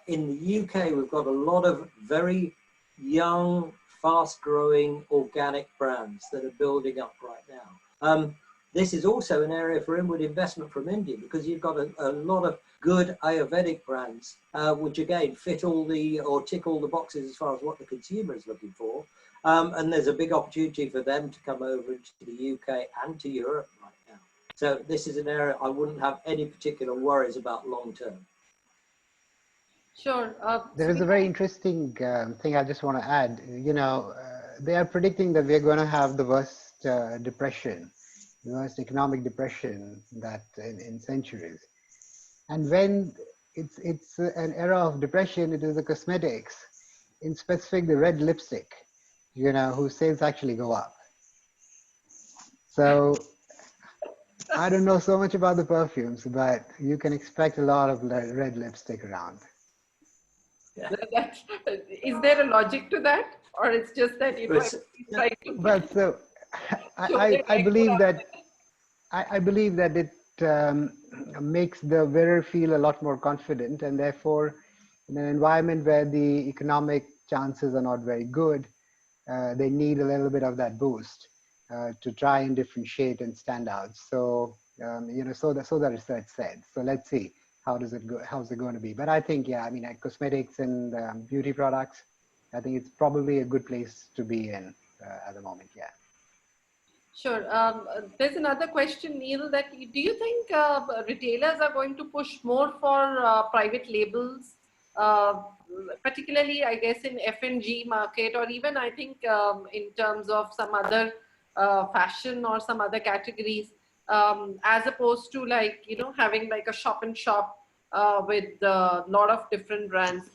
In the UK, we've got a lot of very young, fast-growing organic brands that are building up right now. This is also an area for inward investment from India because you've got a lot of good Ayurvedic brands, which again tick all the boxes as far as what the consumer is looking for. And there's a big opportunity for them to come over to the UK and to Europe right now. So this is an area I wouldn't have any particular worries about long term. Sure. There is a very interesting thing I just want to add. They are predicting that we're going to have the worst depression, the worst economic depression that in centuries. And when it's an era of depression, it is the cosmetics, in specific the red lipstick, whose sales actually go up. So I don't know so much about the perfumes, but you can expect a lot of red lipstick around. Is there a logic to that, or it's just that trying to? Well, so I believe that I believe that it makes the wearer feel a lot more confident, and therefore, in an environment where the economic chances are not very good, they need a little bit of that boost to try and differentiate and stand out. So so the research said. So let's see how's it going to be. But I think cosmetics and beauty products, I think it's probably a good place to be in at the moment. Yeah. Sure. There's another question, Neil, that do you think retailers are going to push more for private labels, particularly, I guess, in F&G market, or even I think in terms of some other fashion or some other categories, as opposed to having like a shop and shop with a lot of different brands?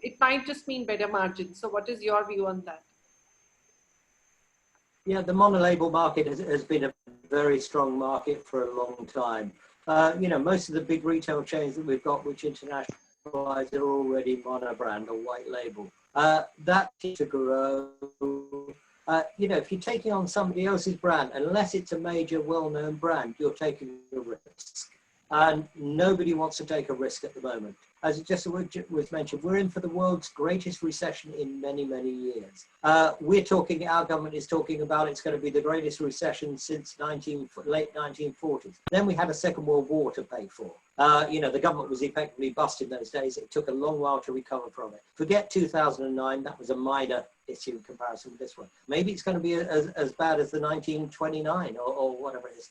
It might just mean better margins. So what is your view on that? Yeah, the mono-label market has been a very strong market for a long time. Most of the big retail chains that we've got, which internationalize, are already mono-brand or white label. That to grow. If you're taking on somebody else's brand, unless it's a major, well-known brand, you're taking a risk. And nobody wants to take a risk at the moment. As it just was mentioned, we're in for the world's greatest recession in many, many years. Our government is talking about it's going to be the greatest recession since late 1940s. Then we had a Second World War to pay for. The government was effectively bust in those days. It took a long while to recover from it. Forget 2009, that was a minor issue in comparison with this one. Maybe it's going to be as bad as the 1929 or whatever it is,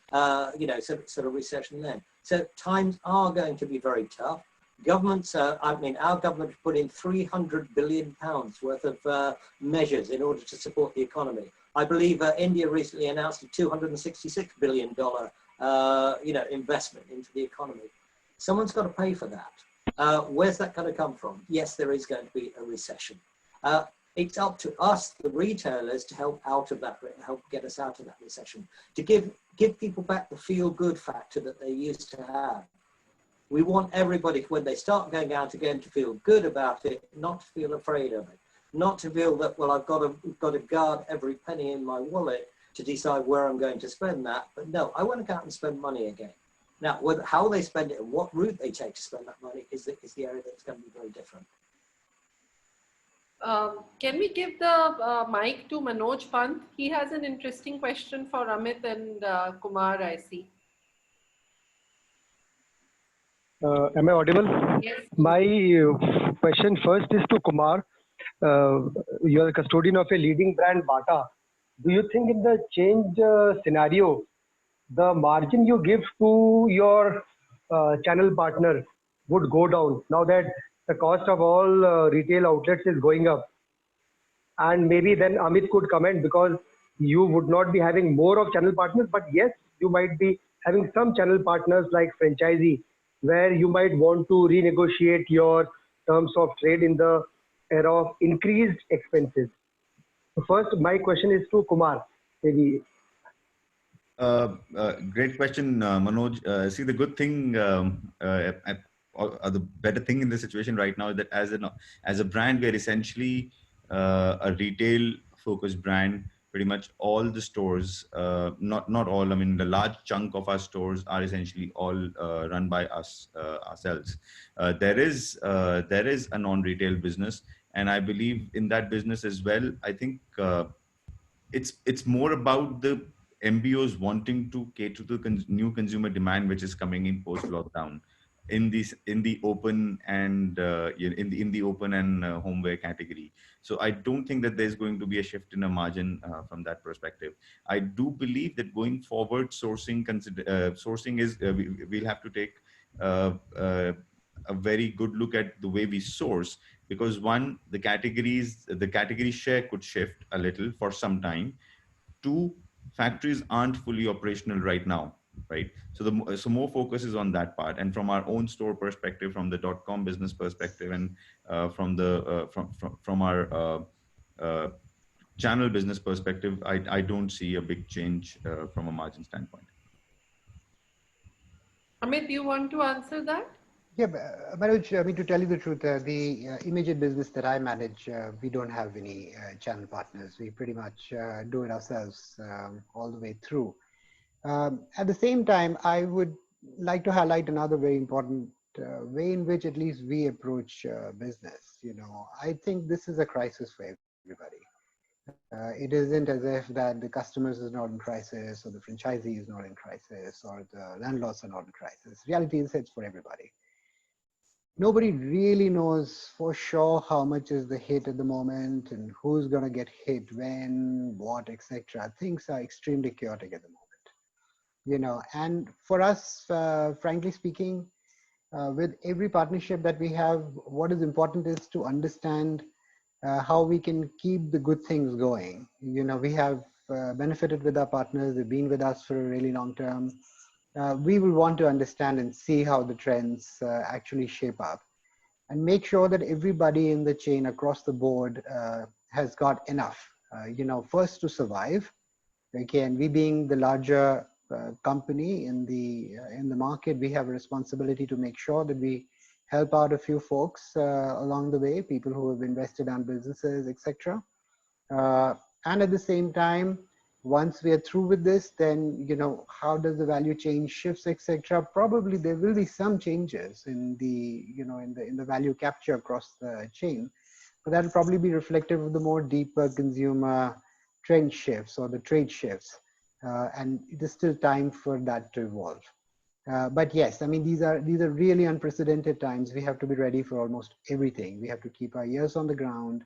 sort of recession then. So times are going to be very tough. Governments, our government put in £300 billion worth of measures in order to support the economy. I believe India recently announced a $266 billion, investment into the economy. Someone's got to pay for that. Where's that going to come from? Yes, there is going to be a recession. It's up to us, the retailers, to help get us out of that recession, to give people back the feel-good factor that they used to have. We want everybody, when they start going out again, to feel good about it, not to feel afraid of it, not to feel that, well, I've got to guard every penny in my wallet to decide where I'm going to spend that. But no, I want to go out and spend money again. Now, how they spend it and what route they take to spend that money is the area that's going to be very different. Can we give the mic to Manoj Pant? He has an interesting question for Amit and Kumar, I see. Am I audible? Yes. My question first is to Kumar. You are a custodian of a leading brand, Bata. Do you think in the change scenario, the margin you give to your channel partner would go down now that the cost of all retail outlets is going up? And maybe then Amit could comment, because you would not be having more of channel partners, but yes, you might be having some channel partners like franchisee, where you might want to renegotiate your terms of trade in the era of increased expenses. First, my question is to Kumar. Maybe. Great question, Manoj. See, the good thing, or the better thing in the situation right now is that as a brand, we are essentially a retail-focused brand. Pretty much all the stores, not all, I mean, the large chunk of our stores are essentially all run by us ourselves. There is a non-retail business, and I believe in that business as well. I think it's more about the MBOs wanting to cater to the new consumer demand which is coming in post lockdown in the open and in the open and homeware category. So I don't think that there's going to be a shift in a margin from that perspective. I do believe that going forward, sourcing is we'll have to take a very good look at the way we source, because one, the category share could shift a little for some time. Two, factories aren't fully operational right now, right? So more focus is on that part, and from our own store perspective, from the .com business perspective, and from our channel business perspective, I don't see a big change from a margin standpoint. Amit, you want to answer that? Yeah, Manoj, I mean, to tell you the truth, the immediate business that I manage, we don't have any channel partners. We pretty much do it ourselves all the way through. At the same time, I would like to highlight another very important way in which at least we approach business. You know, I think this is a crisis for everybody. It isn't as if that the customers is not in crisis, or the franchisee is not in crisis, or the landlords are not in crisis. Reality is it's for everybody. Nobody really knows for sure how much is the hit at the moment and who's going to get hit when, what, etc. Things are extremely chaotic at the moment. You know, and for us, frankly speaking, with every partnership that we have, what is important is to understand how we can keep the good things going. You know, we have benefited with our partners. They've been with us for a really long term. We will want to understand and see how the trends actually shape up, and make sure that everybody in the chain across the board has got enough, you know, first to survive. Okay, and we being the larger company in the market, we have a responsibility to make sure that we help out a few folks along the way, people who have invested on businesses, etc. And at the same time, once we are through with this, then, you know, how does the value chain shifts, etc. Probably there will be some changes in the, you know, in the value capture across the chain, but that'll probably be reflective of the more deeper consumer trend shifts or the trade shifts. And it is still time for that to evolve. But yes, I mean, these are really unprecedented times. We have to be ready for almost everything. We have to keep our ears on the ground,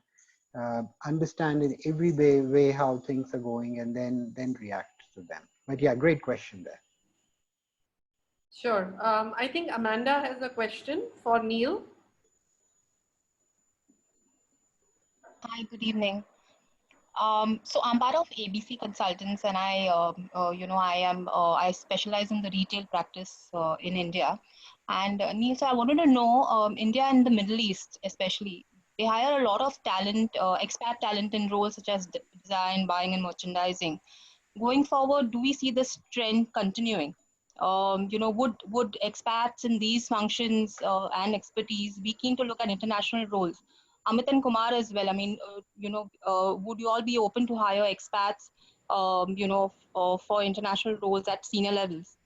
understand in every way how things are going, and then react to them. But yeah, great question there. Sure. I think Amanda has a question for Neil. Hi, good evening. So I'm part of ABC Consultants, and I specialize in the retail practice in India. And Neil, so I wanted to know, India and the Middle East, especially, they hire a lot of talent, expat talent in roles such as design, buying, and merchandising. Going forward, do we see this trend continuing? Would expats in these functions and expertise be keen to look at international roles? Amit and Kumar as well. I mean, would you all be open to hire expats, for international roles at senior levels?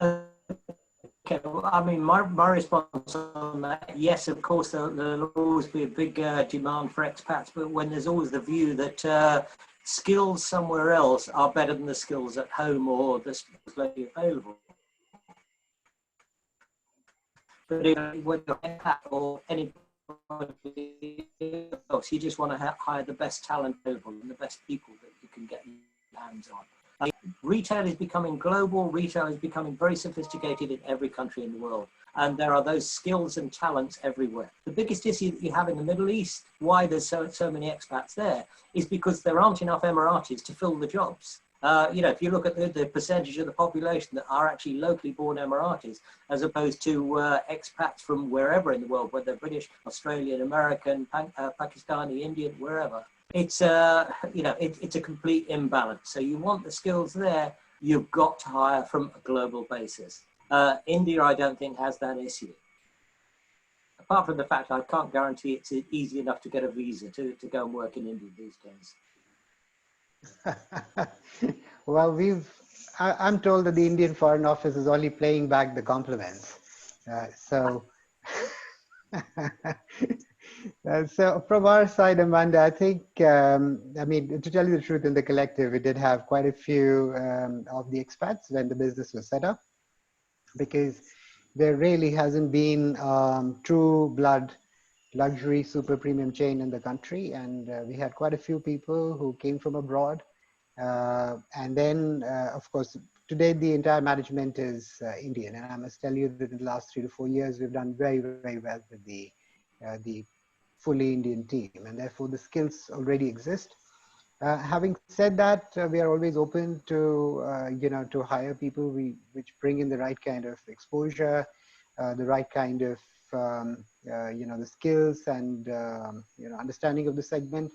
Okay, well, I mean, my response on that, yes, of course, there'll always be a big demand for expats, but when there's always the view that skills somewhere else are better than the skills at home or the skills locally available. But when you're expat or any else, you just want to hire the best talent available and the best people that you can get your hands on. Retail is becoming global. Retail is becoming very sophisticated in every country in the world. And there are those skills and talents everywhere. The biggest issue that you have in the Middle East, why there's so many expats there, is because there aren't enough Emiratis to fill the jobs. If you look at the percentage of the population that are actually locally born Emiratis, as opposed to expats from wherever in the world, whether British, Australian, American, Pakistani, Indian, wherever. It's it's a complete imbalance. So you want the skills there, you've got to hire from a global basis. India, I don't think, has that issue. Apart from the fact I can't guarantee it's easy enough to get a visa to go and work in India these days. Well, I'm told that the Indian Foreign Office is only playing back the compliments. So from our side, Amanda, I think, I mean, to tell you the truth, in the collective, we did have quite a few of the expats when the business was set up, because there really hasn't been true blood luxury super premium chain in the country. And we had quite a few people who came from abroad. And then, of course, today the entire management is Indian, and I must tell you that in the last 3 to 4 years, we've done very, very well with the fully Indian team, and therefore the skills already exist. Having said that, we are always open to to hire people which bring in the right kind of exposure, the right kind of the skills and understanding of the segment.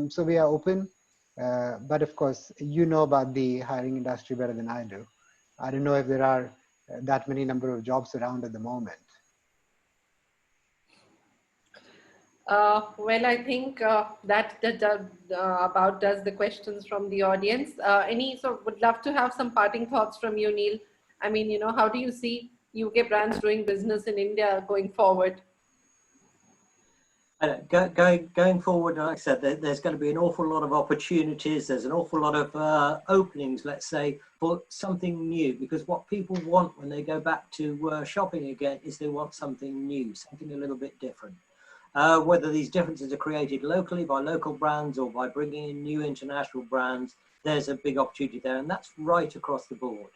So we are open, but of course, you know about the hiring industry better than I do. I don't know if there are that many number of jobs around at the moment. Well, I think that about does the questions from the audience. Would love to have some parting thoughts from you, Neil. I mean, how do you see UK brands doing business in India going forward? Going forward, like I said, there's going to be an awful lot of opportunities. There's an awful lot of openings, let's say, for something new. Because what people want when they go back to shopping again is they want something new, something a little bit different. Whether these differences are created locally by local brands or by bringing in new international brands, there's a big opportunity there, and that's right across the board.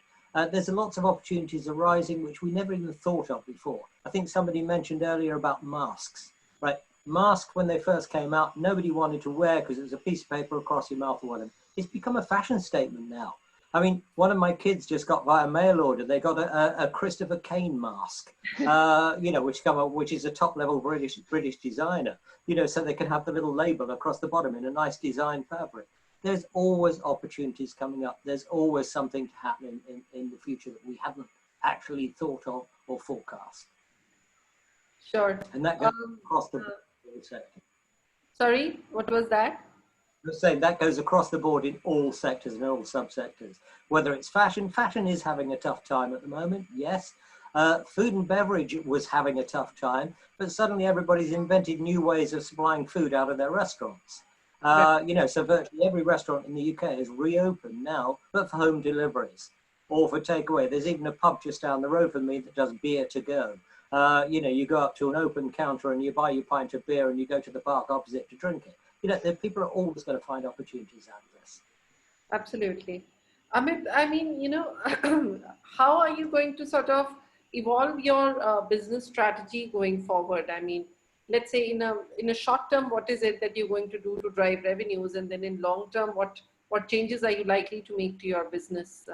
There's lots of opportunities arising which we never even thought of before. I think somebody mentioned earlier about masks, right? Masks, when they first came out, nobody wanted to wear because it was a piece of paper across your mouth or whatever. It's become a fashion statement now. I mean, one of my kids just got via mail order. They got a Christopher Kane mask, which is a top-level British designer. So they can have the little label across the bottom in a nice design fabric. There's always opportunities coming up. There's always something to happen in the future that we haven't actually thought of or forecast. Sure. And that goes across the sector. Sorry, what was that? I was saying that goes across the board in all sectors and all subsectors. Whether it's fashion is having a tough time at the moment, yes. Food and beverage was having a tough time, but suddenly everybody's invented new ways of supplying food out of their restaurants. So virtually every restaurant in the UK is reopened now, but for home deliveries or for takeaway. There's even a pub just down the road from me that does beer to go. You go up to an open counter and you buy your pint of beer and you go to the park opposite to drink it. People are always going to find opportunities out of this. Absolutely. Amit, I mean, how are you going to sort of evolve your business strategy going forward? I mean, let's say in a short term, what is it that you're going to do to drive revenues? And then in long term, what changes are you likely to make to your business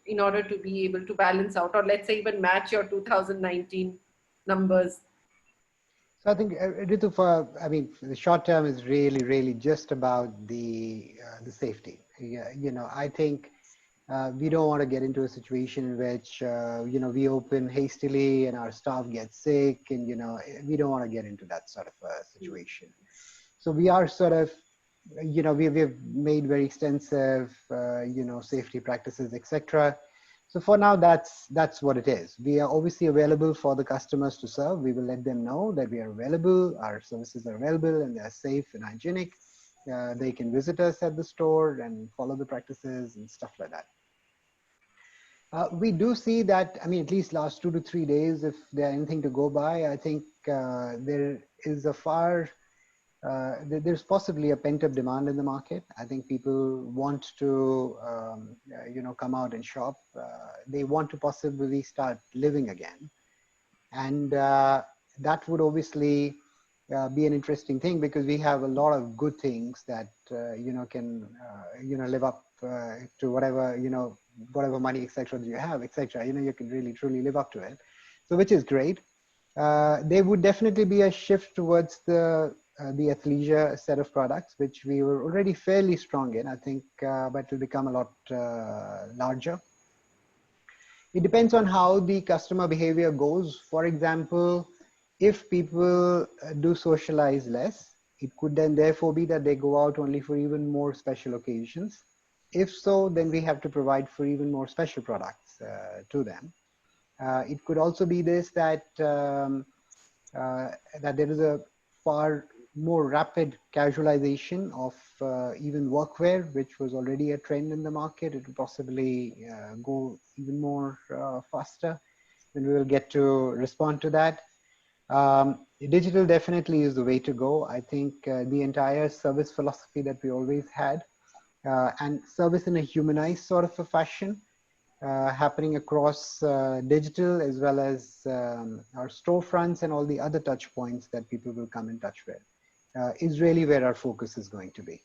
in order to be able to balance out, or let's say even match your 2019 numbers? So I think, Ritu, the short term is really just about the safety. I think we don't want to get into a situation in which we open hastily and our staff gets sick, and we don't want to get into that sort of a situation. So we are sort of we've made very extensive safety practices, etc. So for now, that's what it is. We are obviously available for the customers to serve. We will let them know that we are available, our services are available, and they're safe and hygienic. They can visit us at the store and follow the practices and stuff like that. We do see that, at least last 2 to 3 days, if there's anything to go by, I think there is there's possibly a pent-up demand in the market. I think people want to, come out and shop. They want to possibly start living again. And that would obviously be an interesting thing, because we have a lot of good things that, can, live up to whatever, whatever money, etc. that you have, etc. You can really, truly live up to it. So, which is great. There would definitely be a shift towards the athleisure set of products, which we were already fairly strong in, I think, but it will become a lot larger. It depends on how the customer behavior goes. For example, if people do socialize less, it could then therefore be that they go out only for even more special occasions. If so, then we have to provide for even more special products to them. It could also be this, that that there is a far more rapid casualization of even workwear, which was already a trend in the market. It will possibly go even more faster, and we will get to respond to that. Digital definitely is the way to go. I think the entire service philosophy that we always had and service in a humanized sort of a fashion, happening across digital as well as our storefronts and all the other touch points that people will come in touch with, is really where our focus is going to be.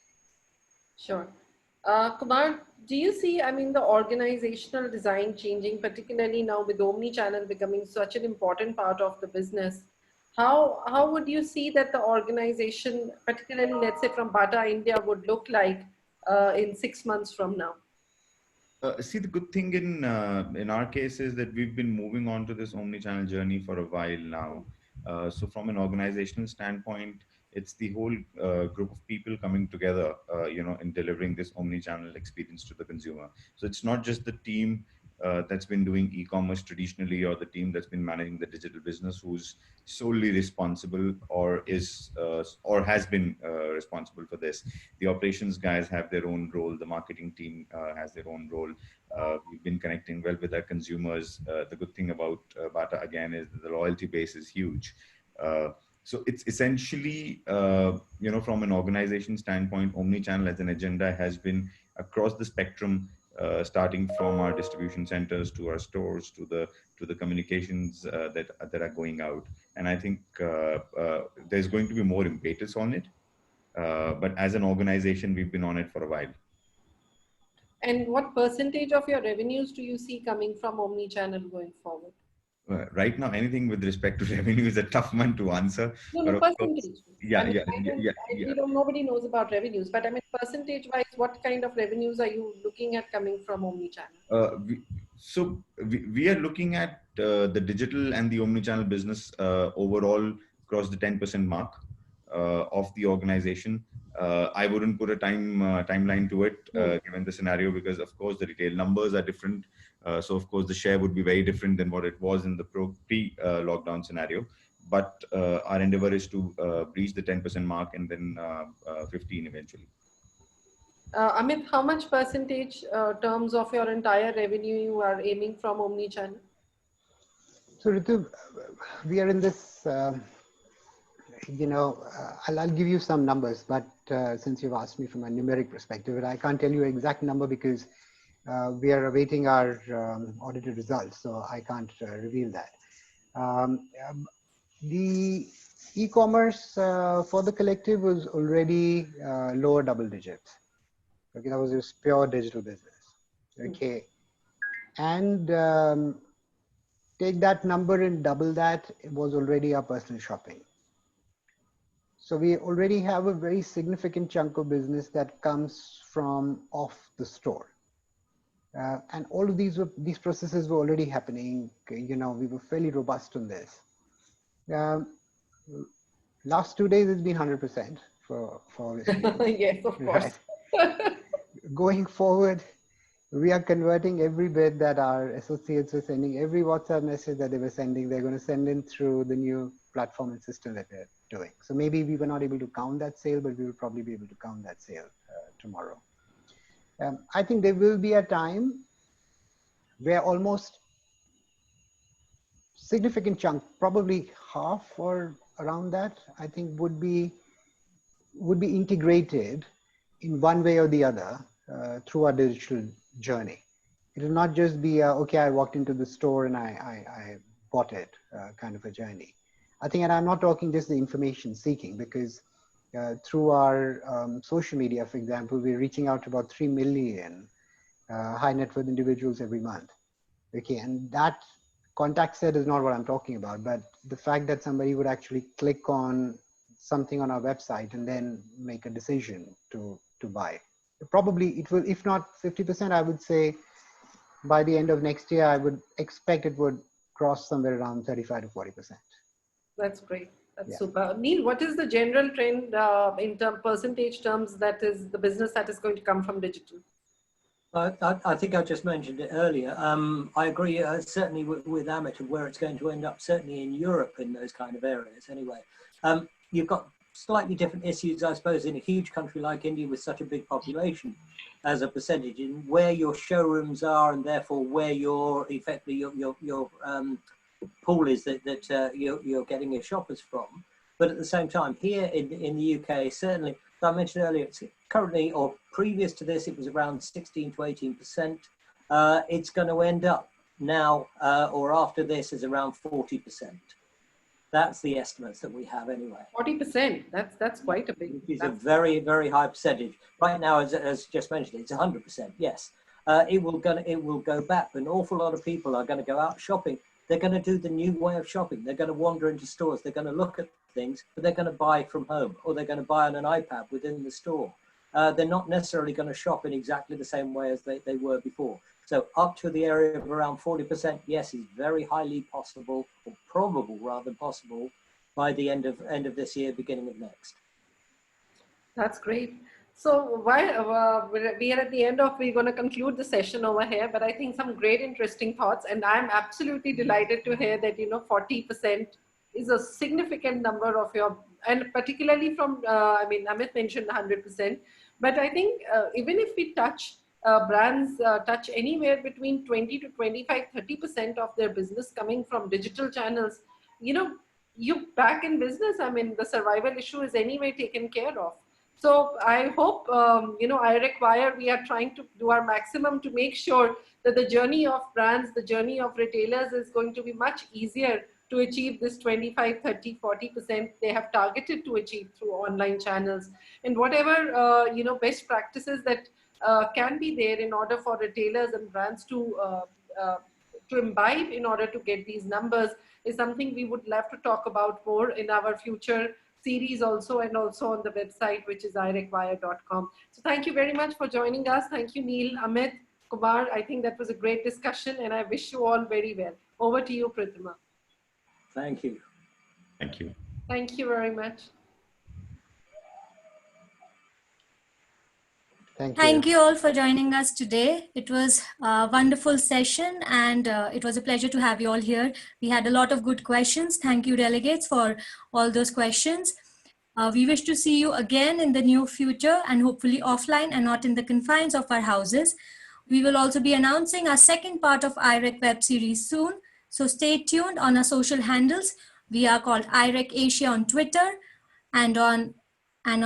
Sure. Kumar, do you see, I mean, the organizational design changing, particularly now with Omni-channel becoming such an important part of the business? How would you see that the organization, particularly let's say from Bata India, would look like in 6 months from now? See, the good thing in our case is that we've been moving on to this omni-channel journey for a while now. So from an organizational standpoint, it's the whole group of people coming together, in delivering this omni-channel experience to the consumer. So it's not just the team that's been doing e-commerce traditionally, or the team that's been managing the digital business who's solely responsible or is or has been responsible for this. The operations guys have their own role. The marketing team has their own role. We've been connecting well with our consumers. The good thing about Bata again is that the loyalty base is huge. So it's essentially, from an organization standpoint, omni-channel as an agenda has been across the spectrum, starting from our distribution centers to our stores to the communications that are going out. And I think there's going to be more impetus on it. But as an organization, we've been on it for a while. And what percentage of your revenues do you see coming from Omni-channel going forward? Right now, anything with respect to revenue is a tough one to answer. No, percentage. Yeah. Nobody knows about revenues, but I mean, percentage-wise, what kind of revenues are you looking at coming from Omni-channel? We are looking at the digital and the omni-channel business overall across the 10% mark of the organization. I wouldn't put a timeline to it given the scenario, because of course the retail numbers are different. So of course the share would be very different than what it was in the pre-lockdown scenario. But our endeavor is to breach the 10% mark and then 15 eventually. Amit, how much percentage terms of your entire revenue you are aiming from Omni-channel? So Ritu, we are in this, I'll give you some numbers, but since you've asked me from a numeric perspective, I can't tell you an exact number because we are awaiting our audited results, so I can't reveal that. The e-commerce for the collective was already lower double digits. Okay, that was just pure digital business. Okay, and take that number and double that, it was already our personal shopping. So we already have a very significant chunk of business that comes from off the store. And all of these processes were already happening. We were fairly robust on this. Last 2 days, it's been 100% for obvious reasons. Yes, of course. Right. Going forward, we are converting every bit that our associates were sending, every WhatsApp message that they were sending, they're going to send in through the new platform and system that they're doing. So maybe we were not able to count that sale, but we will probably be able to count that sale tomorrow. I think there will be a time where almost significant chunk, probably half or around that, I think would be integrated in one way or the other through our digital journey. It will not just be okay, I walked into the store and I bought it kind of a journey. I think, and I'm not talking just the information seeking, because through our social media, for example, we're reaching out to about 3 million high net worth individuals every month. Okay, and that contact set is not what I'm talking about, but the fact that somebody would actually click on something on our website and then make a decision to buy. Probably it will, if not 50%, I would say by the end of next year, I would expect it would cross somewhere around 35 to 40%. That's great. That's super. Neil, what is the general trend in percentage terms that is the business that is going to come from digital? I think I just mentioned it earlier. I agree certainly with Amit of where it's going to end up, certainly in Europe in those kind of areas anyway. You've got slightly different issues, I suppose, in a huge country like India with such a big population as a percentage, in where your showrooms are and therefore where your effectively your pool is that you're getting your shoppers from. But at the same time, here in the UK, certainly So I mentioned earlier, it's currently, or previous to this, it was around 16 to 18%. It's going to end up now or after this is around 40%. That's the estimates that we have anyway. 40%, that's quite a big. It's a very, very high percentage. Right now, as just mentioned, it's 100%, yes. It will go back. An awful lot of people are going to go out shopping. They're going to do the new way of shopping. They're going to wander into stores. They're going to look at things, but they're going to buy from home, or they're going to buy on an iPad within the store. They're not necessarily going to shop in exactly the same way as they were before. So up to the area of around 40%, yes, is very highly possible, or probable rather than possible, by the end of this year, beginning of next. That's great. So while we are at the end of, we're going to conclude the session over here, but I think some great interesting thoughts, and I'm absolutely delighted to hear that 40% is a significant number of your, and particularly from I mean, Amit mentioned 100%, but I think even if we touch brands touch anywhere between 20 to 25, 30% of their business coming from digital channels, you back in business. I mean, the survival issue is anyway taken care of. So I hope, IReC Wire, we are trying to do our maximum to make sure that the journey of brands, the journey of retailers is going to be much easier to achieve this 25, 30, 40% they have targeted to achieve through online channels. And whatever, best practices that can be there in order for retailers and brands to imbibe in order to get these numbers is something we would love to talk about more in our future series also, and also on the website, which is irecwire.com. So thank you very much for joining us. Thank you, Neil, Amit, Kumar. I think that was a great discussion, and I wish you all very well. Over to you, Pratima. Thank you. Thank you. Thank you very much. Thank you all for joining us today. It was a wonderful session, and it was a pleasure to have you all here. We had a lot of good questions. Thank you, delegates, for all those questions. We wish to see you again in the near future, and hopefully offline and not in the confines of our houses. We will also be announcing our second part of IReC web series soon. So stay tuned on our social handles. We are called IReC Asia on Twitter, and on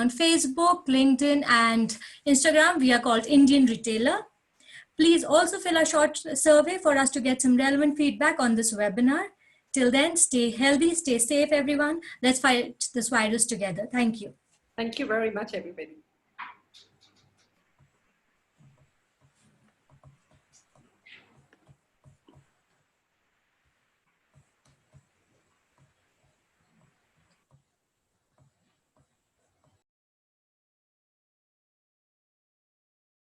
Facebook, LinkedIn, and Instagram, we are called Indian Retailer. Please also fill a short survey for us to get some relevant feedback on this webinar. Till then, stay healthy, stay safe, everyone. Let's fight this virus together. Thank you. Thank you very much, everybody.